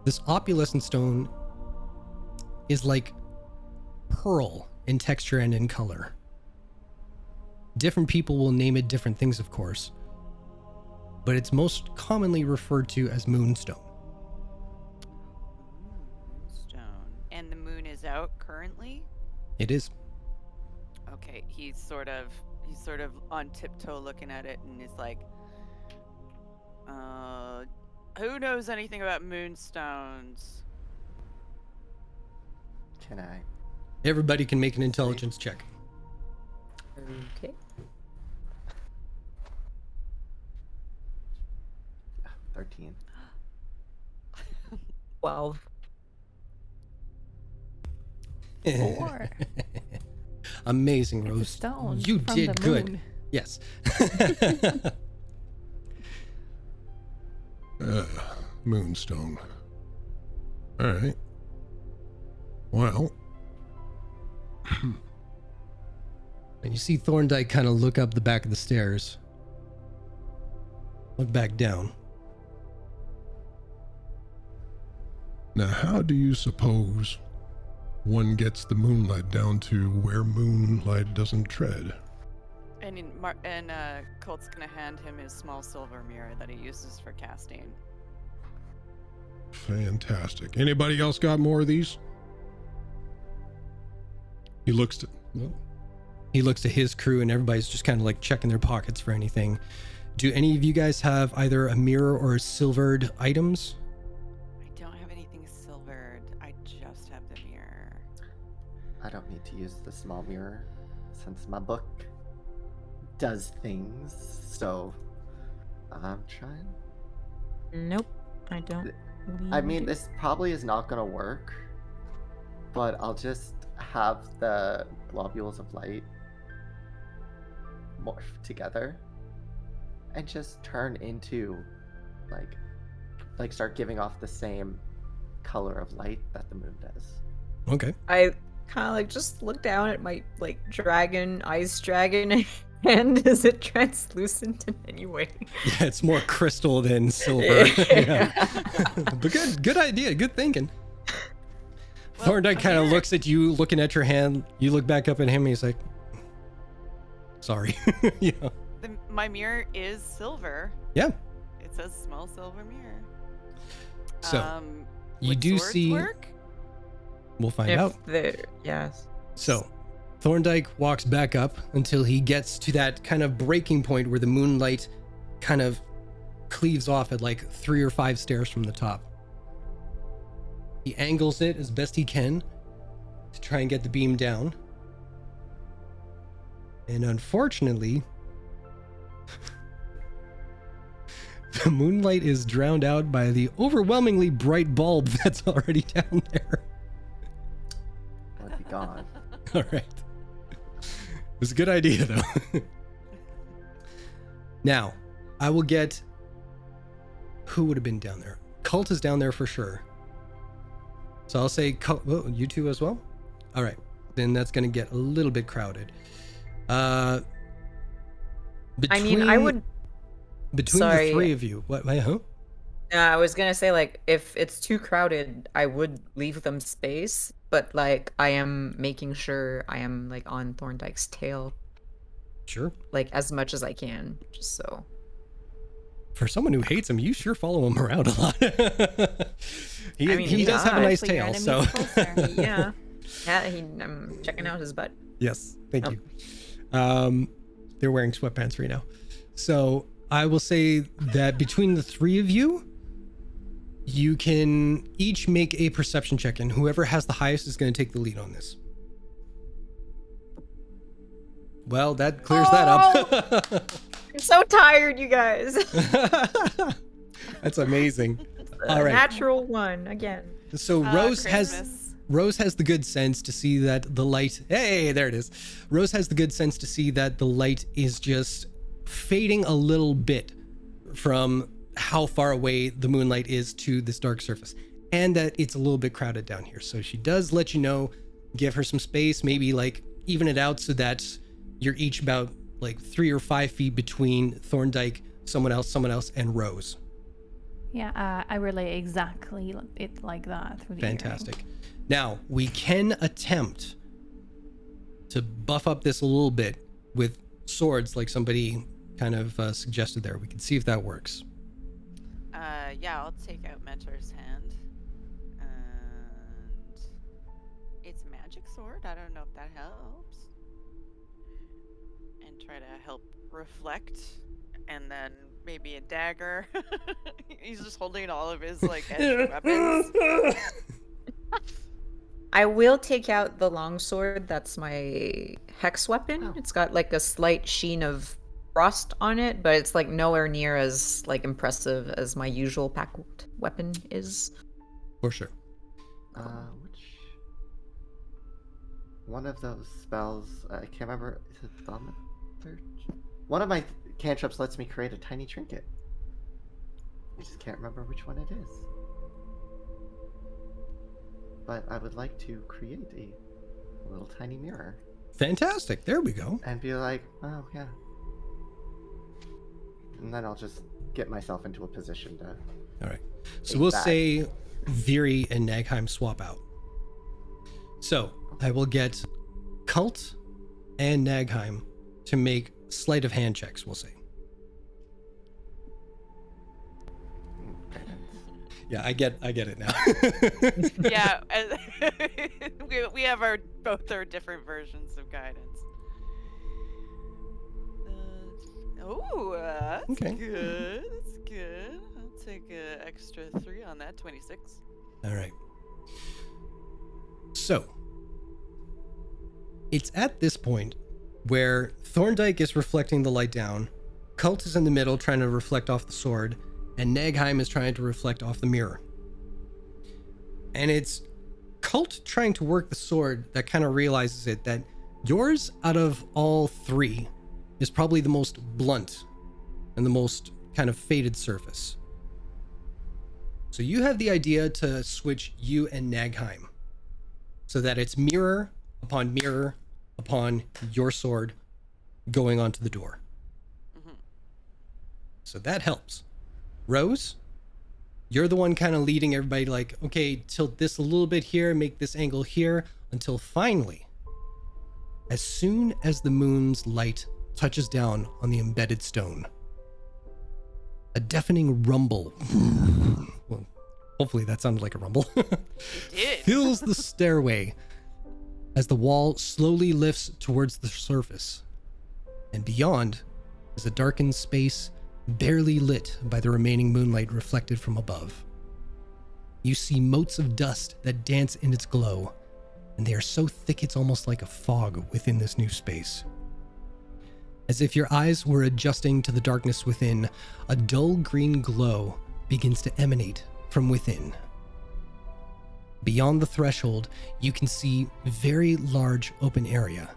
This opalescent stone is like pearl in texture and in color. Different people will name it different things, of course, but it's most commonly referred to as moonstone. Moonstone. And the moon is out currently? It is. Okay, he's sort of on tiptoe looking at it and is like, who knows anything about moonstones? Can I? Everybody can make an intelligence check. Okay. 13. 12. 4. Amazing, It's a Rose. stone You from did the good. moon. Yes. Moonstone. All right. Well. And you see Thorndyke kind of look up the back of the stairs. Look back down. Now, how do you suppose one gets the moonlight down to where moonlight doesn't tread? And Colt's gonna hand him his small silver mirror that he uses for casting. Fantastic. Anybody else got more of these? He looks to... He looks to his crew and everybody's just kind of like checking their pockets for anything. Do any of you guys have either a mirror or silvered items? I don't have anything silvered. I just have the mirror. I don't need to use the small mirror since my book does things. So I'm trying. Nope, I don't. I mean, this probably is not gonna work, but I'll just have the globules of light morph together and just turn into like start giving off the same color of light that the moon does. Okay. I kind of like just look down at my like ice dragon, and is it translucent in any way? Yeah, it's more crystal than silver. Yeah. But good idea. Good thinking. Well, Thorndyke kind of looks at you, looking at your hand. You look back up at him, and he's like, sorry. Yeah. My mirror is silver. Yeah. It says small silver mirror. So, you would do swords see... work? We'll find out. Yes. So, Thorndyke walks back up until he gets to that kind of breaking point where the moonlight kind of cleaves off at like 3 or 5 stairs from the top. He angles it as best he can to try and get the beam down. And unfortunately, the moonlight is drowned out by the overwhelmingly bright bulb that's already down there. I'll be gone. All right. It was a good idea, though. Now, I will get... Who would have been down there? Cult is down there for sure. So I'll say Cult... Oh, you two as well? All right. Then that's going to get a little bit crowded. I mean, I would... Between Sorry. the 3 of you... What? Huh? I was gonna say, like, if it's too crowded, I would leave them space, but, like, I am making sure I am, like, on Thorndyke's tail, Sure. like, as much as I can, just so. For someone who hates him, you sure follow him around a lot. he I mean, he does have a yeah, nice Hopefully your tail, enemy's so... closer. Yeah. Yeah, I'm checking out his butt. Yes, thank Oh. you. They're wearing sweatpants right now. So I will say that between the 3 of you, you can each make a perception check, and whoever has the highest is going to take the lead on this. Well, that clears that up. I'm so tired, you guys. That's amazing. All right. Natural 1 again. So Rose Christmas. has the good sense to see that the light... Hey, there it is. Rose has the good sense to see that the light is just fading a little bit from how far away the moonlight is to this dark surface, and that it's a little bit crowded down here. So she does let you know, give her some space, maybe like even it out so that you're each about like 3 or 5 feet between Thorndyke, someone else, and Rose. Yeah, I relay exactly it like that through the Fantastic. Now, we can attempt to buff up this a little bit with swords like somebody kind of suggested there. We can see if that works. Yeah, I'll take out Mentor's hand. And it's a magic sword. I don't know if that helps. And try to help reflect. And then maybe a dagger. He's just holding all of his like extra weapons. I will take out the longsword. That's my hex weapon. Oh. It's got like a slight sheen of frost on it, but it's like nowhere near as like impressive as my usual packed weapon is. For sure. Which one of those spells, I can't remember, is it Thaumaturge? One of my cantrips lets me create a tiny trinket. I just can't remember which one it is. But I would like to create a little tiny mirror. Fantastic. There we go. And be like, oh yeah. And then I'll just get myself into a position to... All right. So take we'll that. say Viri and Nagheim swap out. So I will get Cult and Nagheim to make sleight of hand checks, we'll say. Yeah, I get it now. Yeah, we have both our different versions of guidance. That's Okay. good. That's good. I'll take an extra 3 on that. 26. All right. So, it's at this point where Thorndyke is reflecting the light down, Cult is in the middle trying to reflect off the sword, and Nagheim is trying to reflect off the mirror. And it's Cult trying to work the sword that kind of realizes it, that yours out of all 3 is probably the most blunt and the most kind of faded surface. So you have the idea to switch you and Nagheim so that it's mirror upon your sword going onto the door. Mm-hmm. So that helps. Rose, you're the one kind of leading everybody, like, okay, tilt this a little bit here, make this angle here, until finally, as soon as the moon's light touches down on the embedded stone, a deafening rumble, well, hopefully that sounded like a rumble, did. fills the stairway as the wall slowly lifts towards the surface. And beyond is a darkened space barely lit by the remaining moonlight reflected from above. You see motes of dust that dance in its glow, and they are so thick it's almost like a fog within this new space. As if your eyes were adjusting to the darkness within, a dull green glow begins to emanate from within. Beyond the threshold, you can see very large open area,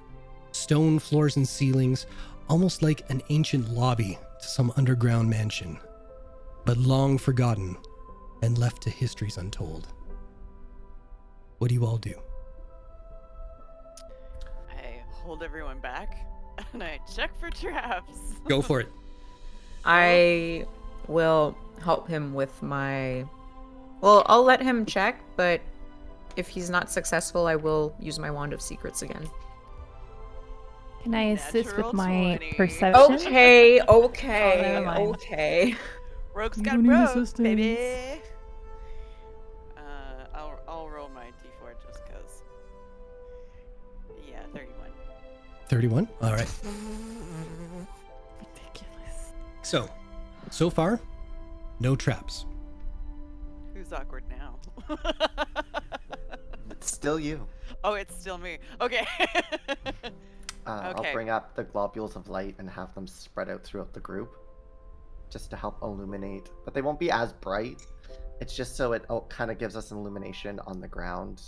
stone floors and ceilings, almost like an ancient lobby to some underground mansion, but long forgotten and left to histories untold. What do you all do? I hold everyone back and I check for traps. Go for it. I will help him with my... Well, I'll let him check, but if he's not successful, I will use my Wand of Secrets again. Can I assist Natural with my 20. perception? Okay. Oh, never mind. Okay. Rogue's You got don't need rogue, assistance. baby. I'll roll my d4 just cause. Yeah, 31. 31? All right. Ridiculous. So far, no traps. Who's awkward now? It's still you. Oh, it's still me. Okay. I'll Okay. bring up the globules of light and have them spread out throughout the group, just to help illuminate. But they won't be as bright. It's just so it kind of gives us an illumination on the ground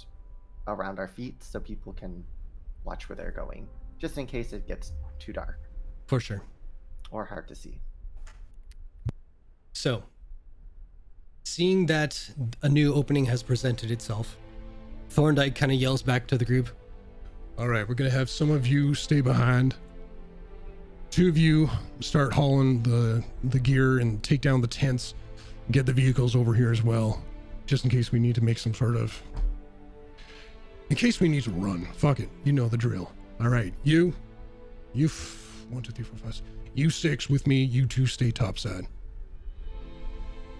around our feet, so people can watch where they're going, just in case it gets too dark For sure. or hard to see. So, seeing that a new opening has presented itself, Thorndyke kind of yells back to the group, All right, we're going to have some of you stay behind. 2 of you start hauling the gear and take down the tents. Get the vehicles over here as well, just in case we need to make some sort of... In case we need to run. Fuck it. You know the drill. All right, you 1, 2, 3, 4, 5. You 6 with me. You 2 stay topside.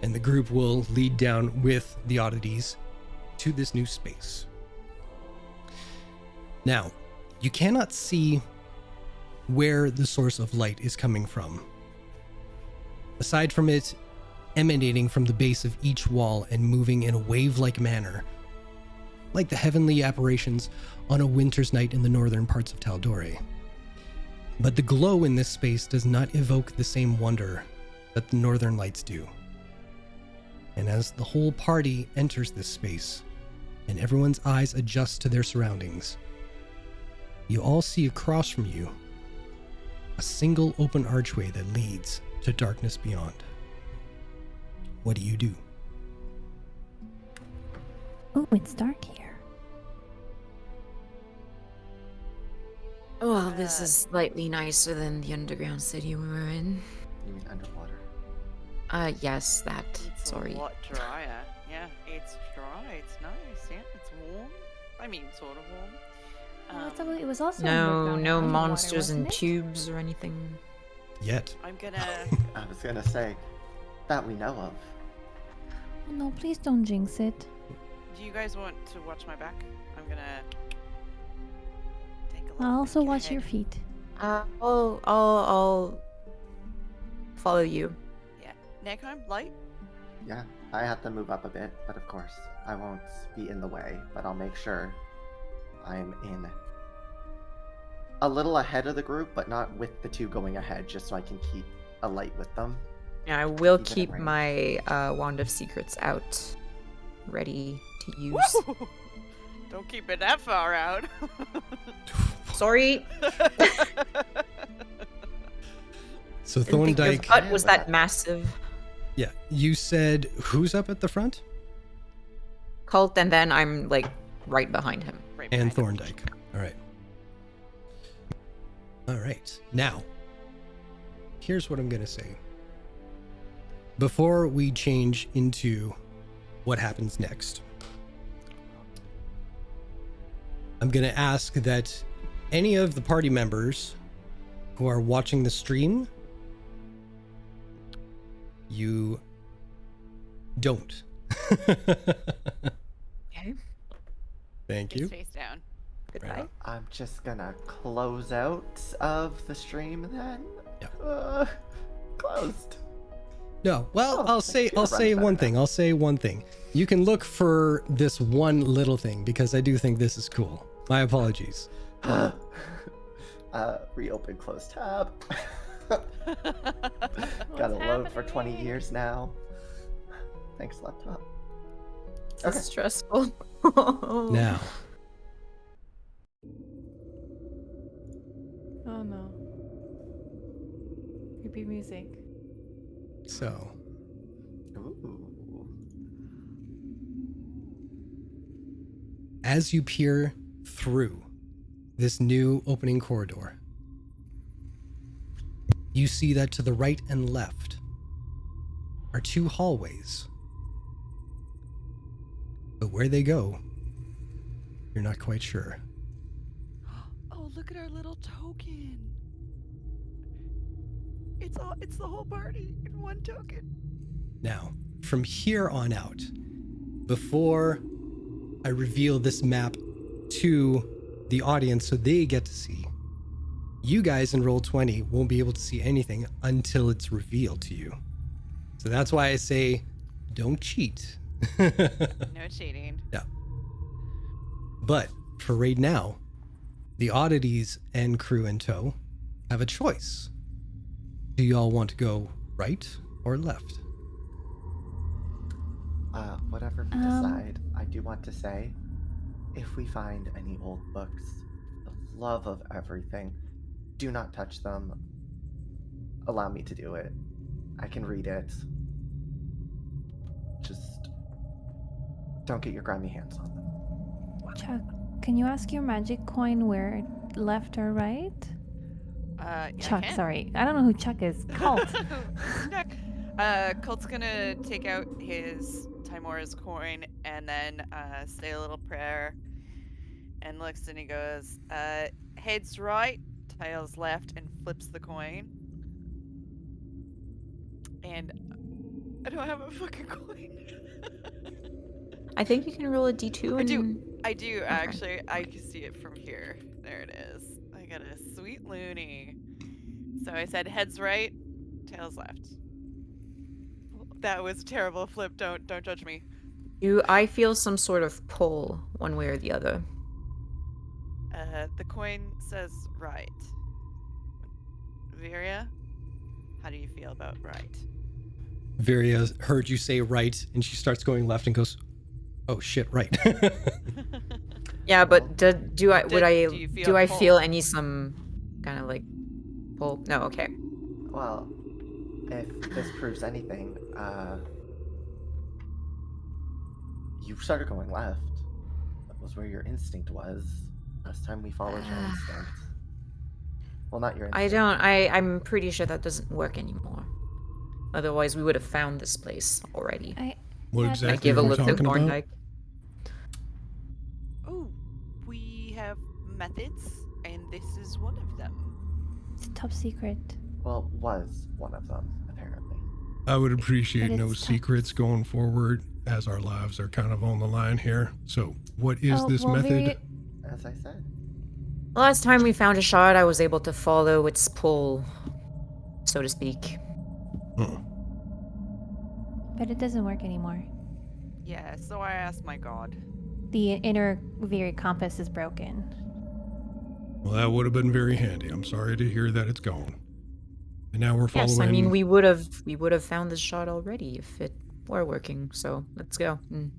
and the group will lead down with the oddities to this new space. Now, you cannot see where the source of light is coming from. Aside from it emanating from the base of each wall and moving in a wave-like manner, like the heavenly apparitions on a winter's night in the northern parts of TAL'DOREI. But the glow in this space does not evoke the same wonder that the northern lights do. And as the whole party enters this space, and everyone's eyes adjust to their surroundings, you all see across from you a single open archway that leads to darkness beyond. What do you do? Oh, it's dark here. Well, this is slightly nicer than the underground city we were in. You mean underwater? Yes, that. It's Sorry. a lot drier. Yeah, it's dry. It's nice. Yeah, it's warm. I mean, sort of warm. It was also No, underground no underwater, monsters in wasn't it? tubes or anything. Yet. I'm gonna. I was gonna say, that we know of. Oh, no, please don't jinx it. Do you guys want to watch my back? I'm gonna take a look. I'll also peek watch your ahead. feet. I'll follow you. Yeah, Nekheim, light. Yeah, I have to move up a bit, but of course, I won't be in the way, but I'll make sure I'm in a little ahead of the group, but not with the two going ahead, just so I can keep a light with them. Yeah, I will Even at keep range. my wand of secrets out, ready to use. Woo! Don't keep it that far out. Sorry, So didn't think your Thorndike, butt was that massive. yeah, you said who's up at the front? Cult, and then I'm like right behind him. Right And behind him. Thorndike. All right. All right. Now, here's what I'm going to say. Before we change into what happens next, I'm going to ask that any of the party members who are watching the stream, you don't. Okay. Thank He's you. face down. Goodbye. on. I'm just gonna close out of the stream then. Yeah. Closed. No, well, Oh, I'll I say feel one better thing. now. I'll say one thing. You can look for this one little thing because I do think this is cool. My apologies. Reopen closed tab. Gotta load for 20 happening? years now. Thanks, laptop. This Okay. is stressful. Now, Oh no. Creepy music. so Ooh. as you peer through this new opening corridor, you see that to the right and left are two hallways. But where they go, you're not quite sure. Oh, look at our little token. It's the whole party in one token. Now, from here on out, before I reveal this map to the audience so they get to see, you guys in Roll20 won't be able to see anything until it's revealed to you. So that's why I say, don't cheat. No cheating. Yeah. But for right now, the Oddities and crew in tow have a choice. Do y'all want to go right or left? Whatever we decide, I do want to say, if we find any old books, the love of everything, do not touch them. Allow me to do it. I can read it. Just don't get your grimy hands on them. Chuck, can you ask your magic coin where left or right? Yeah, Chuck, I can. sorry. I don't know who Chuck is. Cult. Chuck. Cult's gonna take out his Timora's coin and then say a little prayer and looks and he goes, heads right, tails left, and flips the coin. And I don't have a fucking coin. I think you can roll a d2 and I do actually. I can see it from here. There it is. I got a sweet loony. So I said heads right, tails left. That was a terrible flip. Don't judge me. I feel some sort of pull one way or the other. The coin says right. Viria, how do you feel about right? Viria heard you say right, and she starts going left and goes, oh shit, right. Yeah, but do I Do you feel feel any some kind of like pull? No, okay. Well, if this proves anything, you started going left. That was where your instinct was. Last time we followed your instinct. Well, not your instinct. I'm pretty sure that doesn't work anymore. Otherwise, we would have found this place already. What Yeah, I exactly give are a we look to talking about? Thorndyke. Oh, we have methods, and this is one of them. It's top secret. Well, was one of them, apparently. I would appreciate But no it's tough. secrets going forward, as our lives are kind of on the line here. So, what is this well, method? As I said. The last time we found a shard, I was able to follow its pull, so to speak. Huh. But it doesn't work anymore. Yeah, so I asked my god. The inner Viri compass is broken. Well, that would have been very handy. I'm sorry to hear that it's gone. And now we're following. Yes, I mean we would have found this shard already if it were working. So let's go and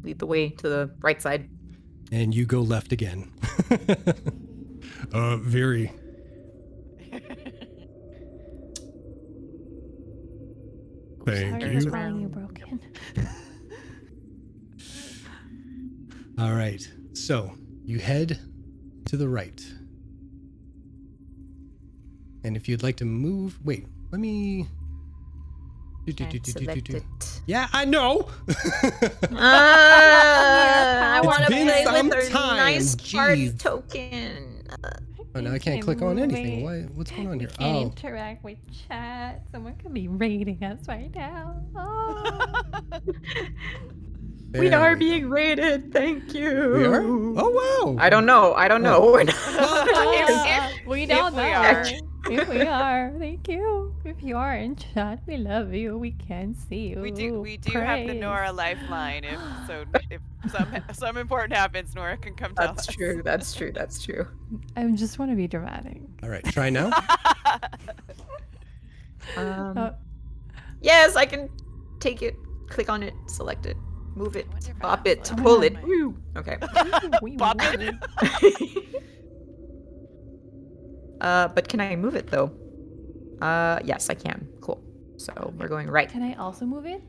lead the way to the right side. And you go left again. Very. Thank Sorry you. for calling you broken. All right. So you head to the right. And if you'd like to move, wait, let me. And select it. Yeah, I know. I It's want to been play some with her time, nice party jeez. token. Oh, no, I can't click on anything. What's going on We here? can't Oh, interact with chat. Someone could be raiding us right now. Oh. We there are go. being rated. Thank you. We are? Oh, wow. I don't know. We're not. We don't we know. are. If we are, thank you. If you are in chat, we love you. We can see you. We do have the Praise. Nora lifeline if some important happens, Nora can come tell That's us. true. That's true. That's true. I just want to be dramatic. All right, try now. Oh, Yes, I can take it. Click on it. Select it. Move it. wonder if I Pop have it. select Pull on it. my- Woo. Okay. Pop it. But can I move it though? Yes, I can. Cool. So we're going right. can I also move it?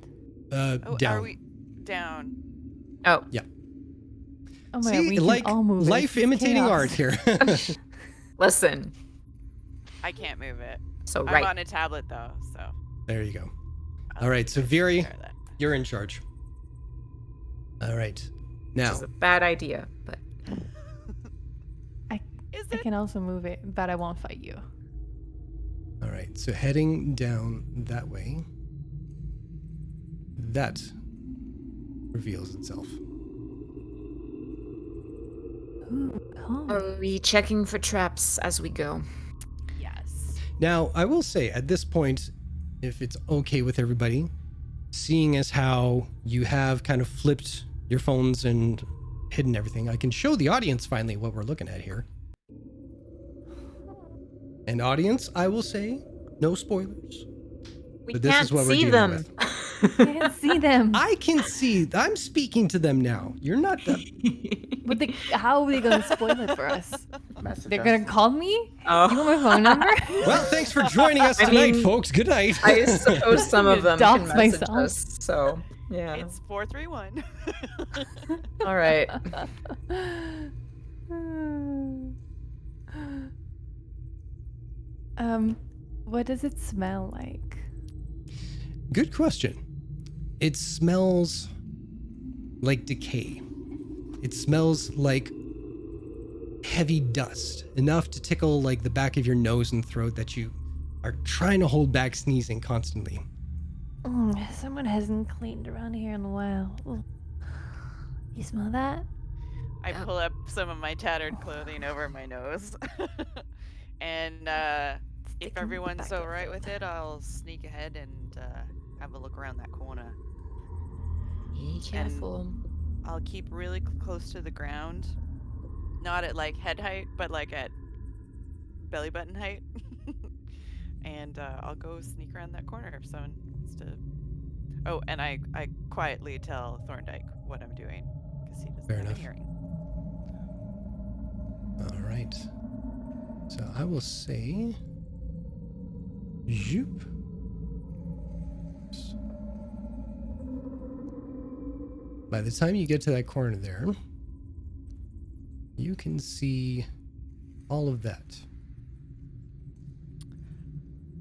Oh, Down. are we down? Oh, Oh my See, god, we like can all move it. life It's imitating chaos. art here. listen. I can't move it. So I'm right. on a tablet though, so. There you go. I'll All right, so take Viri, care of that. you're in charge. All right. Now, Which is a bad idea, but Is I it? can also move it, but I won't fight you. all right. So heading down that way. That reveals itself. Ooh, calm. are we checking for traps as we go? Yes. Now, I will say at this point, if it's okay with everybody, seeing as how you have kind of flipped your phones and hidden everything, I can show the audience finally what we're looking at here. And audience, I will say, no spoilers. We But this can't is what we're see dealing them. with. I can't see them. I can see. I'm speaking to them now. You're not. But how are they gonna spoil it for us? Message They're us. gonna call me? You Oh. want my phone number? Well, thanks for joining us I tonight, mean, folks. Good night. I suppose some of them can Dox message myself. us. So yeah. It's 431. All right. What does it smell like? Good question. It smells like decay. It smells like heavy dust, enough to tickle like the back of your nose and throat that you are trying to hold back sneezing constantly. Someone hasn't cleaned around here in a while. Ugh. You smell that? I pull up some of my tattered clothing over my nose. And if Sticking everyone's back so up right for with that. it, I'll sneak ahead and have a look around that corner. Be careful. I'll keep really close to the ground. Not at like head height, but like at belly button height. And I'll go sneak around that corner if someone wants to. Oh, and I quietly tell Thorndyke what I'm doing because he doesn't Fair have a enough. hearing. So I will say, zoop. By the time you get to that corner there, you can see all of that.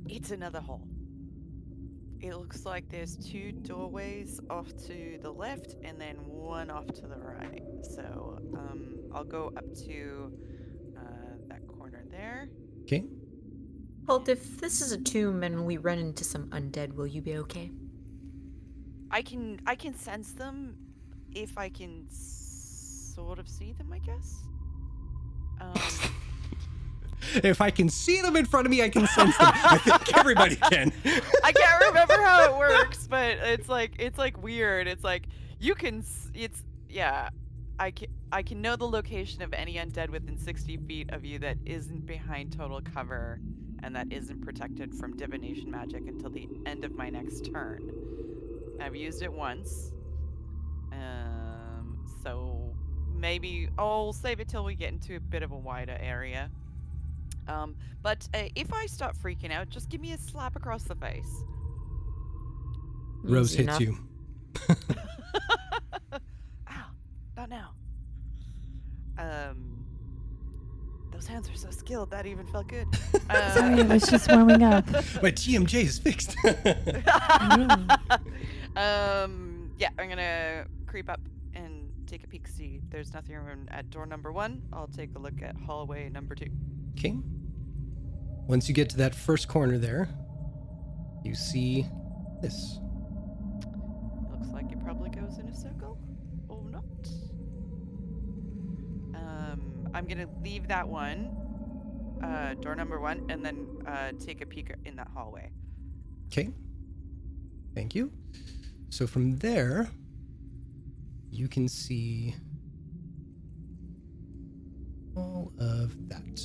It's another hole. It looks like there's 2 doorways off to the left and then one off to the right. So I'll go up to that corner there. Okay. Holt, if this is a tomb and we run into some undead, will you be okay? I can sense them if I can sort of see them, I guess. If I can see them in front of me, I can sense them. I think everybody can. I can't remember how it works, but it's like weird. It's like you can. It's yeah. I can know the location of any undead within 60 feet of you that isn't behind total cover and that isn't protected from divination magic until the end of my next turn. I've used it once, so maybe I'll save it till we get into a bit of a wider area. But if I start freaking out, just give me a slap across the face. Rose Easy hits enough. you. Ow, not now. Those hands are so skilled, that even felt good. Sorry, I was just warming up. My TMJ is fixed. Yeah, I'm gonna creep up and take a peek, see if there's nothing at door number 1. I'll take a look at hallway number 2. Okay. Once you get to that first corner there, you see this. Looks like it probably goes in a circle, or not. I'm gonna leave that one, door number 1, and then take a peek in that hallway. Okay. Thank you. So from there, you can see all of that.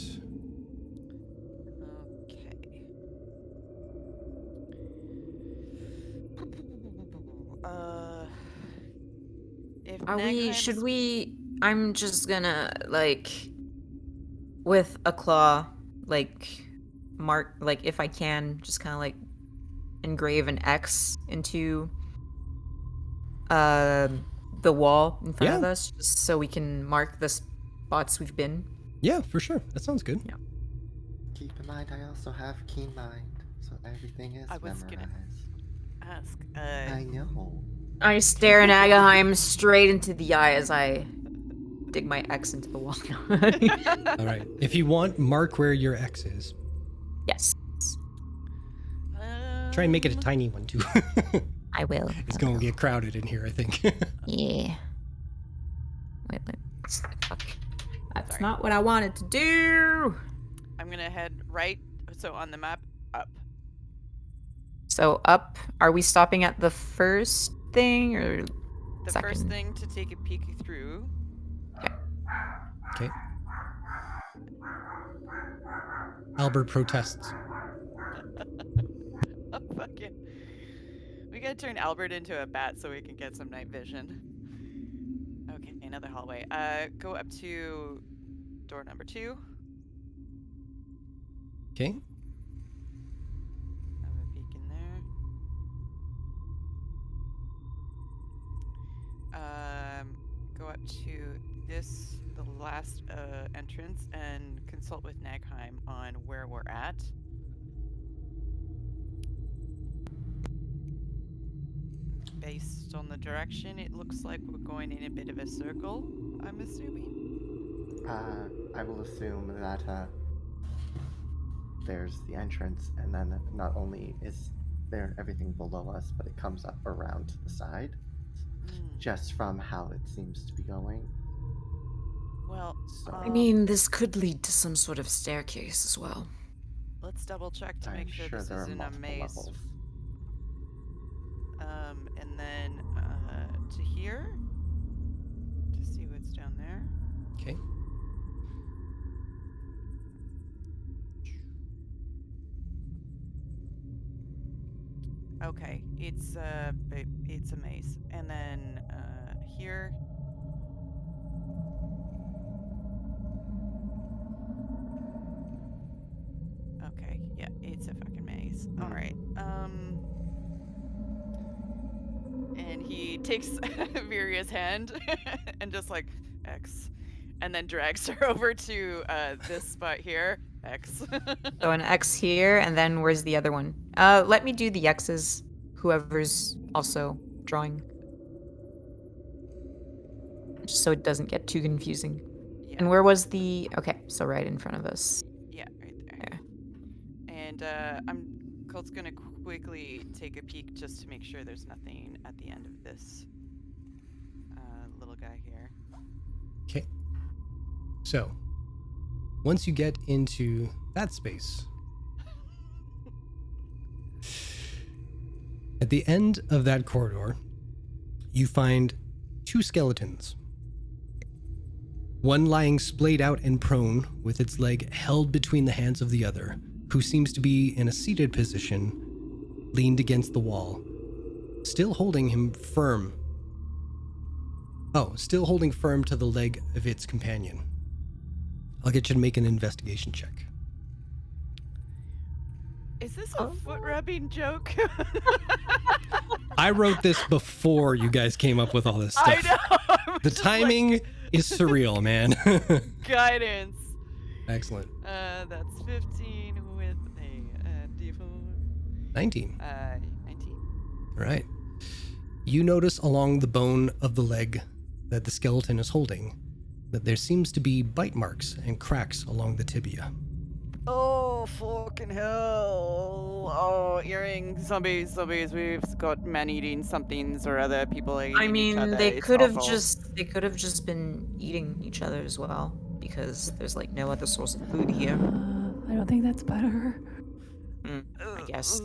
Okay. If Should we, I'm just gonna, like, with a claw, like, mark, like, if I can, just kind of, like, engrave an X into, the wall in front of Yeah. us, just so we can mark the spots we've been. Yeah, for sure. That sounds good. Yeah. Keep in mind, I also have keen mind, so everything is I was memorized. gonna ask, I know. I stare Nagaheim straight into the eye as I dig my X into the wall. All right. If you want, mark where your X is. Yes, Try and make it a tiny one, too. I will. It's going to get crowded in here, I think. Yeah. Wait, fuck. That's not what I wanted to do. I'm gonna head right, so on the map, up. So up, are we stopping at the first thing or The second? first thing to take a peek through. Okay. Albert protests. Oh, fucking. We gotta turn Albert into a bat so we can get some night vision. Okay, another hallway. Go up to door number 2. Okay. Have a peek in there. Go up to this, the last entrance, and consult with Nagheim on where we're at. Based on the direction, it looks like we're going in a bit of a circle, I'm assuming. I will assume that there's the entrance, and then not only is there everything below us, but it comes up around to the side, just from how it seems to be going. Well, So I mean, this could lead to some sort of staircase as well. let's double check to I'm make sure sure this there are isn't a multiple maze. levels. And then to here to see what's down there. Okay. Okay, it's a maze. And then here. All right. And he takes Viria's hand and just like X, and then drags her over to this spot here. X. So an X here, and then where's the other one? Let me do the X's. Whoever's also drawing, just so it doesn't get too confusing. Yeah. And where was the? Okay, so right in front of us. Yeah, right there. Yeah. And Colt's gonna quickly take a peek just to make sure there's nothing at the end of this little guy here. Okay. So, once you get into that space, at the end of that corridor, you find two skeletons. One lying splayed out and prone, with its leg held between the hands of the other, who seems to be in a seated position, leaned against the wall, still holding him firm. Oh, still holding firm to the leg of its companion. I'll get you to make an investigation check. Is this a foot rubbing joke? I wrote this before you guys came up with all this stuff. I know. I'm The just timing like, is surreal, man. guidance. Excellent. That's 15 with a D4. 19. 19. All right. You notice along the bone of the leg that the skeleton is holding that there seems to be bite marks and cracks along the tibia. Oh, fucking hell. Oh, earring zombies. We've got man-eating somethings or other people eating I each mean, other. they It's could have awful. just been eating each other as well, because there's like no other source of food here. I don't think that's better. I guess.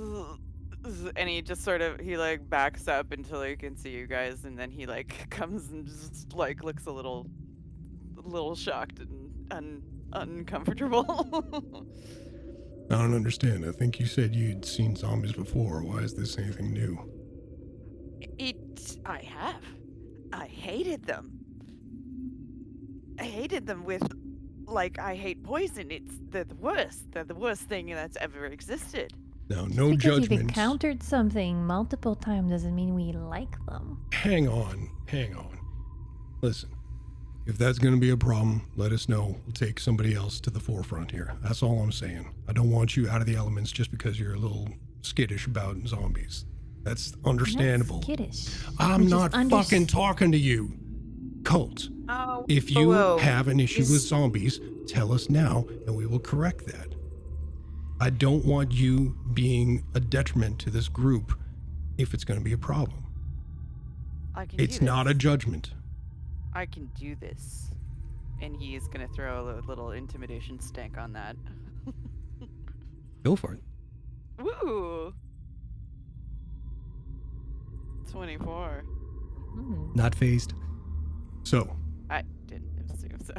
And he just sort of, he like backs up until he can see you guys, and then he like comes and just like looks a little shocked and uncomfortable. I don't understand. I think you said you'd seen zombies before. Why is this anything new? I have. I hated them. I hated them with, like, I hate poison. They're the worst. They're the worst thing that's ever existed. Now, Just no because you've judgments. encountered something multiple times doesn't mean we like them. Hang on. Listen, if that's going to be a problem, let us know. We'll take somebody else to the forefront here. That's all I'm saying. I don't want you out of the elements just because you're a little skittish about zombies. That's understandable. Not skittish. I'm We not just fucking talking to you. Colt, Oh, if you whoa. have an issue with Is- zombies, tell us now and we will correct that. I don't want you being a detriment to this group if it's going to be a problem. I can It's do not a this. judgment. I can do this. And he is going to throw a little intimidation stank on that. Go for it. Woo! 24. Not phased. So, I didn't assume so.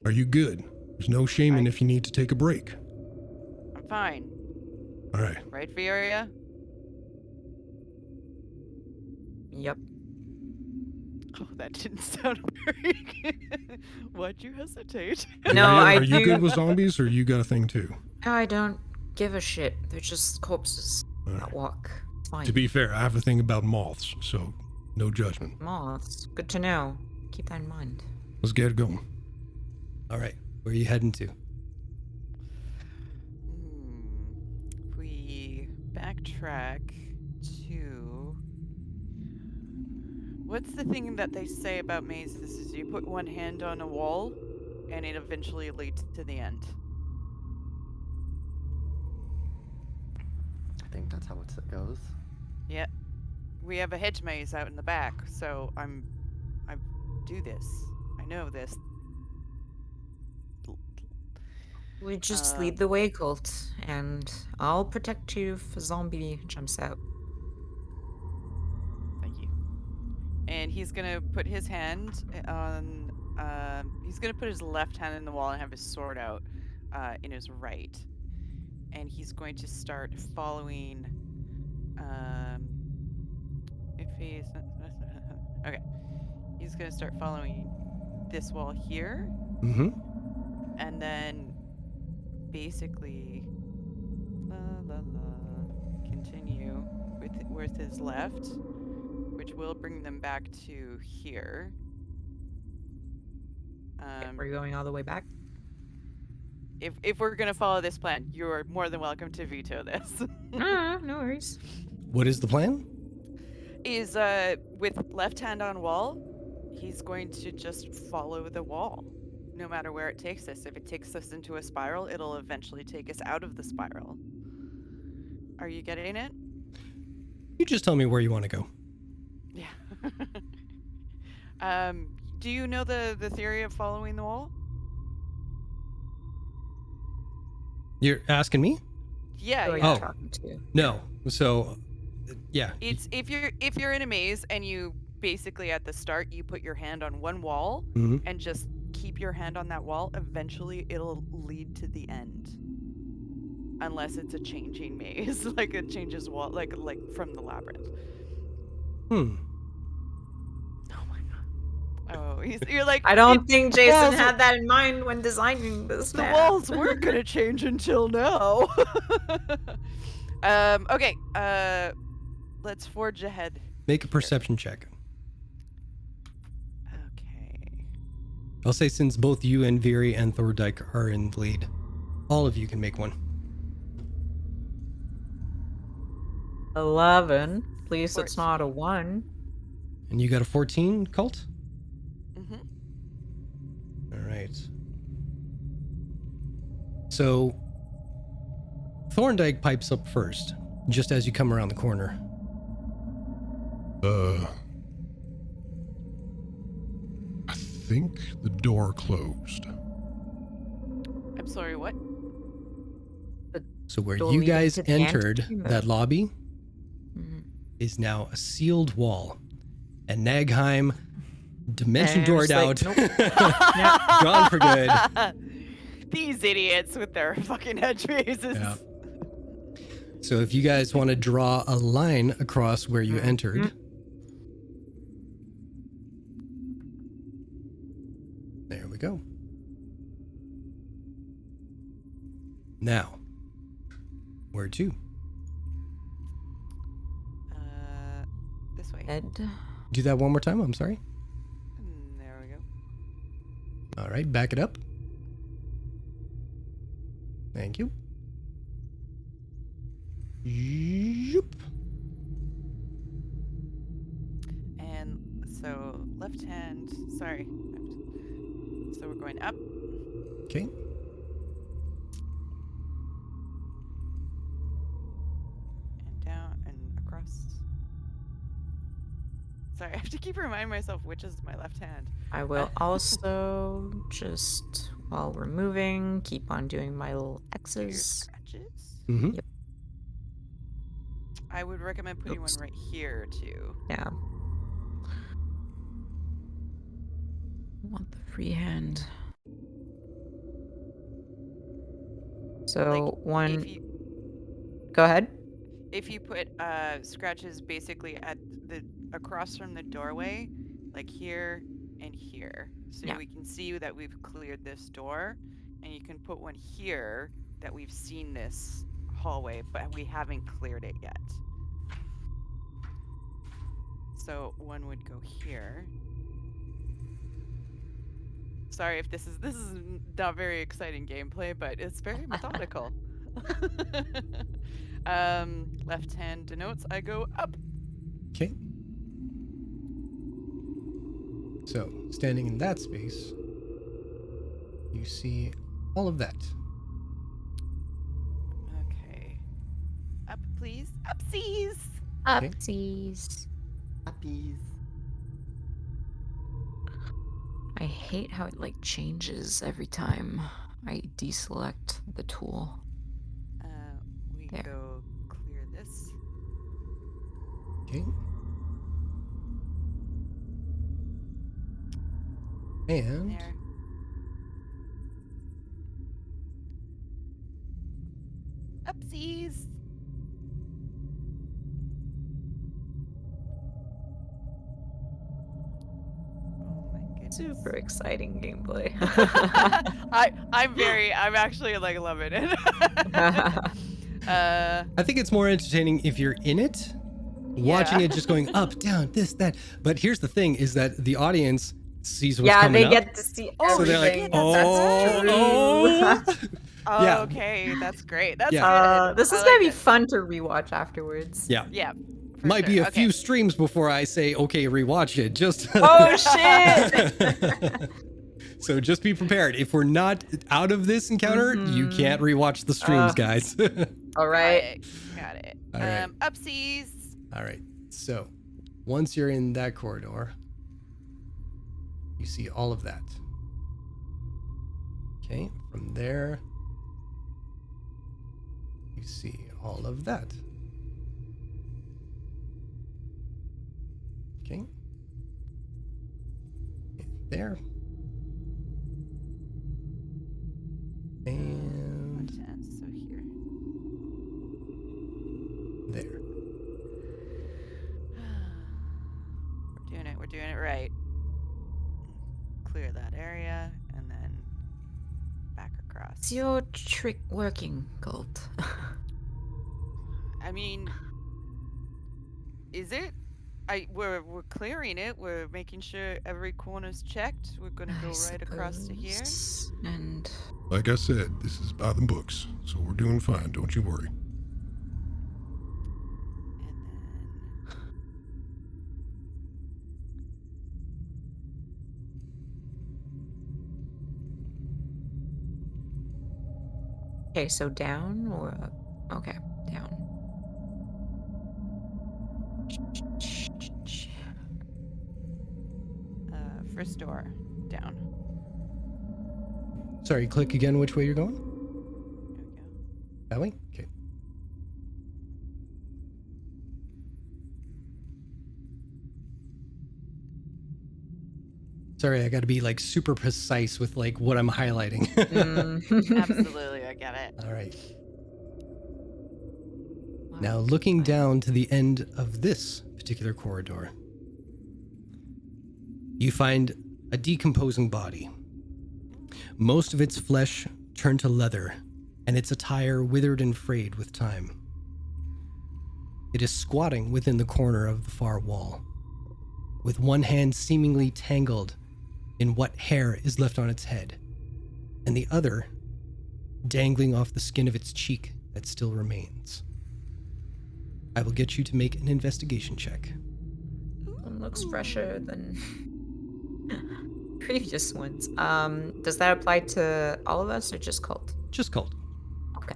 are you good? There's no shaming if you need to take a break. I'm fine. All right. Right, Vioria? Yep. Oh, that didn't sound very good. Why'd you hesitate? No, Maria, I are you do- good with zombies or you got a thing too? I don't give a shit. They're just corpses All that right. walk. It's fine. To be fair, I have a thing about moths, so no judgment. Moths. Good to know. Keep that in mind. Let's get it going. All right. Where are you heading to? If we backtrack to... What's the thing that they say about mazes is you put one hand on a wall and it eventually leads to the end. I think that's how it goes. Yeah. We have a hedge maze out in the back, so I do this. I know this. We just lead the way, Colt, and I'll protect you if a zombie jumps out. Thank you. And he's gonna put his hand on. He's gonna put his left hand in the wall and have his sword out in his right. And he's going to start following. If he's okay, he's gonna start following this wall here, Mm-hmm. and then basically. Continue with his left, which will bring them back to here. We're going all the way back. If we're gonna follow this plan, you're more than welcome to veto this. No worries. What is the plan? Is with left hand on wall, he's going to just follow the wall, no matter where it takes us. If it takes us into a spiral, it'll eventually take us out of the spiral. Are you getting it? You just tell me where you want to go. Yeah. Do you know the theory of following the wall? You're asking me? Yeah. Who are yeah. you Oh. talking to? No. So, yeah. It's if you're in a maze and you basically at the start you put your hand on one wall Mhm. and just keep your hand on that wall, eventually it'll lead to the end. Unless it's a changing maze, like it changes wall, like from the labyrinth. Hmm. Oh my god. Oh, you're like I don't think Jason walls- had that in mind when designing this the map. walls weren't gonna change until now. Okay. Let's forge ahead. Make a perception check. Okay. I'll say since both you and Viri and Thordyke are in the lead, all of you can make one. 11. Please, it's 14. not a 1. And you got a 14, Cult? Mm-hmm. All right. So, Thorndyke pipes up first, just as you come around the corner. I think the door closed. I'm sorry, what? So where Door you leading guys to the entered antechamber. that lobby Mhm. is now a sealed wall. And Nagheim, dimension And doored it's out, like, gone for good. These idiots with their fucking hedge mazes. Yeah. So if you guys want to draw a line across where you entered. There we go. Now, where to? This way. Ed. Do that one more time. I'm sorry. There we go. All right, back it up. Thank you. Yoop. And so left hand. Sorry. So we're going up. Okay. And down and across. Sorry, I have to keep reminding myself which is my left hand. I will also just, while we're moving, keep on doing my little Do your X's. scratches. Mm-hmm. Yep. I would recommend putting Oops. one right here too. Yeah. Want the free hand. So one. If you Go ahead. if you put scratches basically at the across from the doorway, like here and here, so Yeah. we can see that we've cleared this door, and you can put one here that we've seen this hallway, but we haven't cleared it yet. So one would go here. Sorry if this is not very exciting gameplay, but it's very methodical. Left hand denotes I go up. Okay. So, standing in that space, you see all of that. Okay. Up, please. Upsies. Okay. Upsies. Puppies. I hate how it like changes every time I deselect the tool. We There. go clear this. Okay. And There. Upsies. Oh my goodness. Super exciting gameplay. I'm actually like loving it. I think it's more entertaining if you're in it, watching it just going up, down, this, that. But here's the thing: is that the audience sees what's Yeah, coming they up. get to see So they're like, everything. oh. Oh, Yeah. okay, that's great. That's Yeah. good. This I is gonna like be it. fun to rewatch afterwards. Yeah. Yeah. for Might sure. be a Okay. few streams before I say, okay, rewatch it. Just Oh shit! So just be prepared. If we're not out of this encounter, you can't rewatch the streams, guys. All right. Got it. All right. Upsies. All right. So once you're in that corridor, you see all of that. Okay. From there, you see all of that. Okay. There. And So here. there. We're doing it right. Clear that area and then back across. Is your trick working, Colt? I mean, is it? We're clearing it. We're making sure every corner's checked. We're gonna go right across to here. And Like I said, this is by the books, so we're doing fine. Don't you worry. And then okay, so down or up? Okay, down. first door down. Sorry, click again which way you're going? There we go. That way? Okay. Sorry, I gotta be like super precise with like what I'm highlighting. Absolutely, I get it. All right. Now looking down to the end of this particular corridor, you find a decomposing body. Most of its flesh turned to leather, and its attire withered and frayed with time. It is squatting within the corner of the far wall, with one hand seemingly tangled in what hair is left on its head, and the other dangling off the skin of its cheek that still remains. I will get you to make an investigation check. One looks fresher than previous ones. Does that apply to all of us or just Colt? Just Colt. Okay.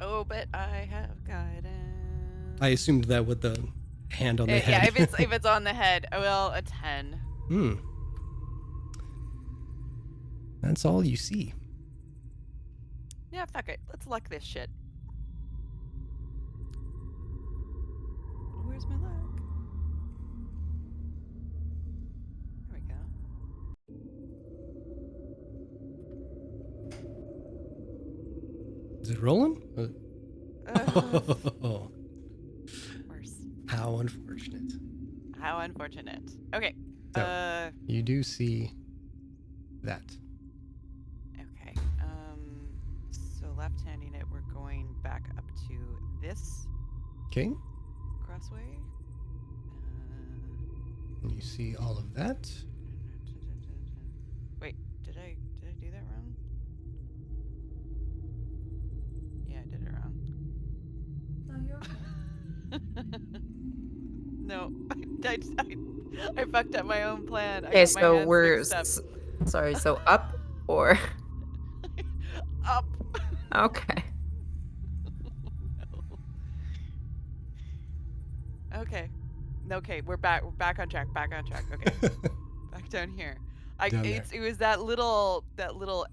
Oh, but I have guidance. I assumed that with the hand on the Yeah, head. if it's on the head, well, a 10. That's all you see. Yeah, fuck it. Let's luck this shit. Where's my luck? There we go. Is it rolling? Oh, Worse. how unfortunate. How unfortunate. Okay. So- You do see that. Okay. So left-handing it, we're going back up to this Okay. crossway. And you see all of that. Wait, did I do that wrong? Yeah, I did it wrong. No, I fucked up my own plan. I Okay, got my so hands we're mixed up. sorry. So up or Up. okay? No. Okay. Okay, we're back. We're back on track. Back on track. Okay, back down here. Down there. It was that little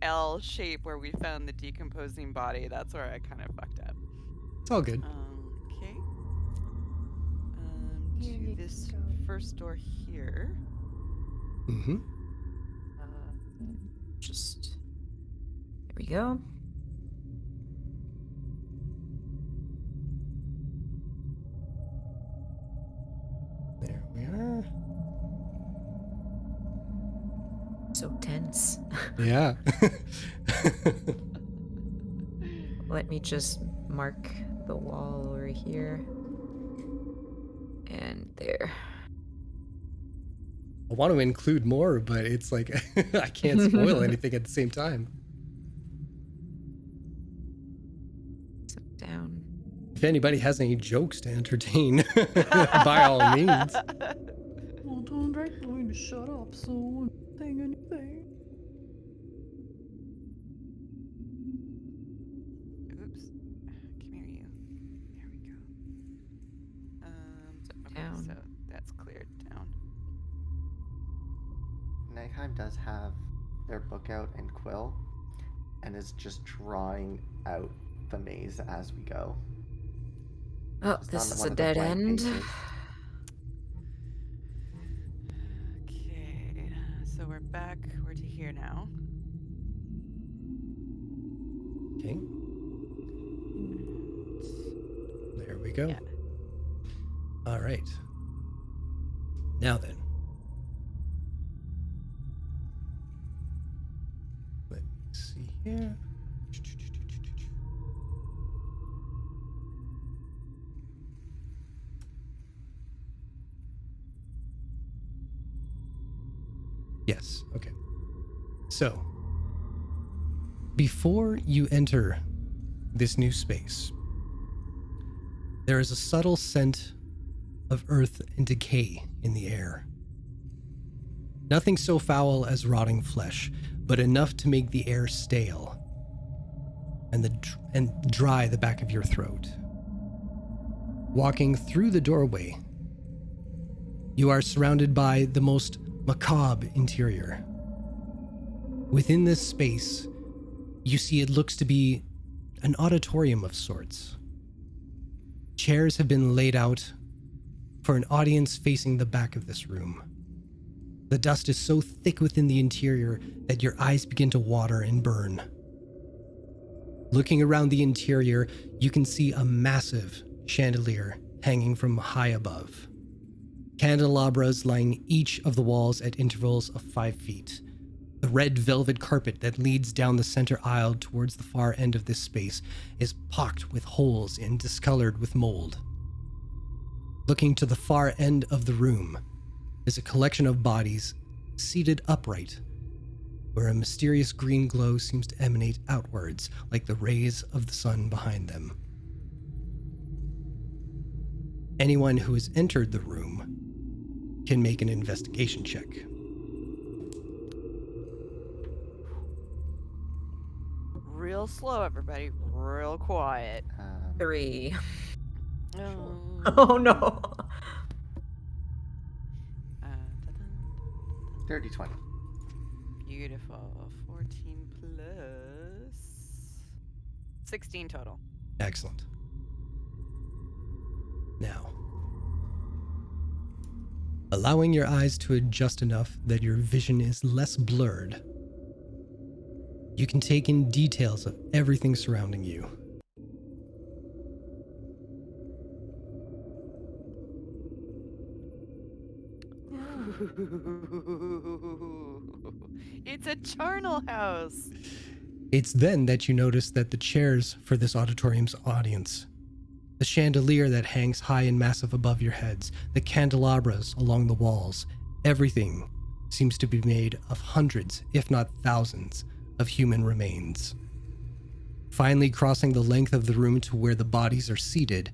L shape where we found the decomposing body. That's where I kind of fucked up. It's all good. Okay. Here To you this go. first door here. Mm-hmm. Just there we go. There we are. So tense. Yeah. let me just mark the wall over here. And there. I want to include more, but it's like I can't spoil anything at the same time. So down. If anybody has any jokes to entertain, by all means. Well, don't direct me to shut up, so I'm not saying anything. Oops. Come here, you. There we go. Okay, down. so that's cleared down. Nightheim does have their book out and quill, and is just drawing out the maze as we go. Oh, Just this on is one a of the dead blank end. pages. Okay, so we're back. We're to here now. Okay. There we go. Yeah. All right. Now then. Let me see here. Yes, okay. So, before you enter this new space, there is a subtle scent of earth and decay in the air. Nothing so foul as rotting flesh, but enough to make the air stale and dry the back of your throat. Walking through the doorway, you are surrounded by the most macabre interior. Within this space, you see it looks to be an auditorium of sorts. Chairs have been laid out for an audience facing the back of this room. The dust is so thick within the interior that your eyes begin to water and burn. Looking around the interior, you can see a massive chandelier hanging from high above. Candelabras line each of the walls at intervals of 5 feet. The red velvet carpet that leads down the center aisle towards the far end of this space is pocked with holes and discolored with mold. Looking to the far end of the room is a collection of bodies seated upright, where a mysterious green glow seems to emanate outwards like the rays of the sun behind them. Anyone who has entered the room can make an investigation check. Real slow, everybody. Real quiet. 3. Oh. Oh no. Dirty 20. Beautiful. 14 plus 16 total. Excellent. Now, allowing your eyes to adjust enough that your vision is less blurred, you can take in details of everything surrounding you. It's a charnel house. It's then that you notice that the chairs for this auditorium's audience, the chandelier that hangs high and massive above your heads, the candelabras along the walls, everything seems to be made of hundreds, if not thousands, of human remains. Finally crossing the length of the room to where the bodies are seated,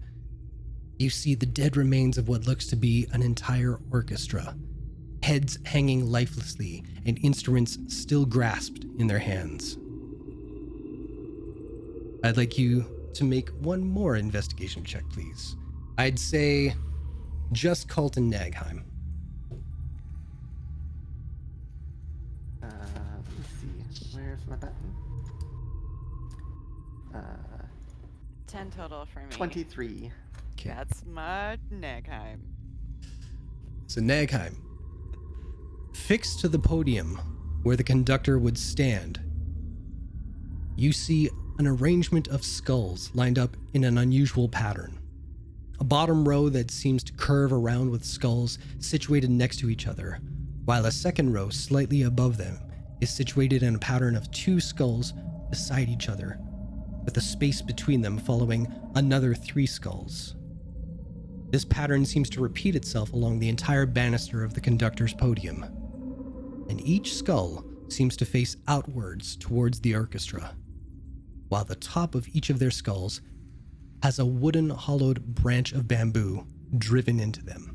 you see the dead remains of what looks to be an entire orchestra, heads hanging lifelessly and instruments still grasped in their hands. I'd like you to make one more investigation check, please. I'd say just Colton Nagheim. Let me see. Where's my button? 10 total for me. 23. Okay. That's my Nagheim. So Nagheim, fixed to the podium where the conductor would stand, you see an arrangement of skulls lined up in an unusual pattern. A bottom row that seems to curve around with skulls situated next to each other, while a second row slightly above them is situated in a pattern of 2 skulls beside each other, with a space between them following another 3 skulls. This pattern seems to repeat itself along the entire banister of the conductor's podium, and each skull seems to face outwards towards the orchestra, while the top of each of their skulls has a wooden hollowed branch of bamboo driven into them.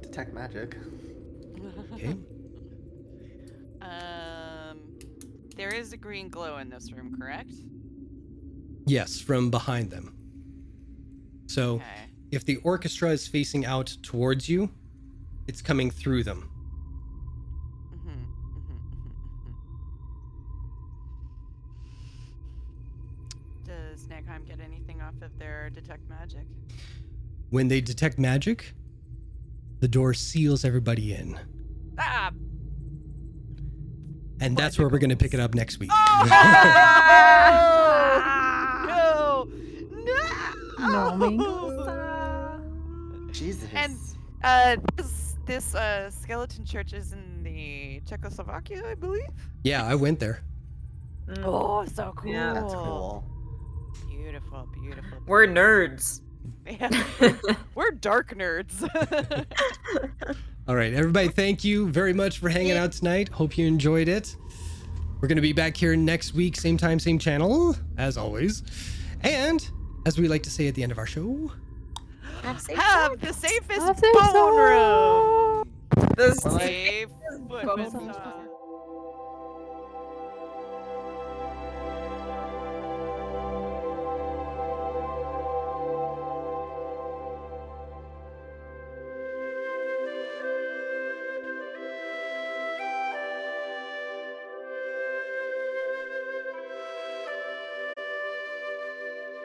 Detect magic. Okay. There is a green glow in this room, correct? Yes, from behind them. So Okay. if the orchestra is facing out towards you, it's coming through them. Does Nagheim get anything off of their detect magic? When they detect magic, the door seals everybody in. Ah! And that's where we're going to pick it up next week. No! No, me. Jesus. And this skeleton church is in the Czechoslovakia, I believe. Yeah, I went there. Oh, so cool! Yeah. That's cool. Beautiful, beautiful. We're nerds. Yeah. We're dark nerds. All right, everybody, thank you very much for hanging out tonight. Hope you enjoyed it. We're going to be back here next week, same time, same channel, as always. And as we like to say at the end of our show, Have the safest Have safe bone room. the Safe bone foot room. massage.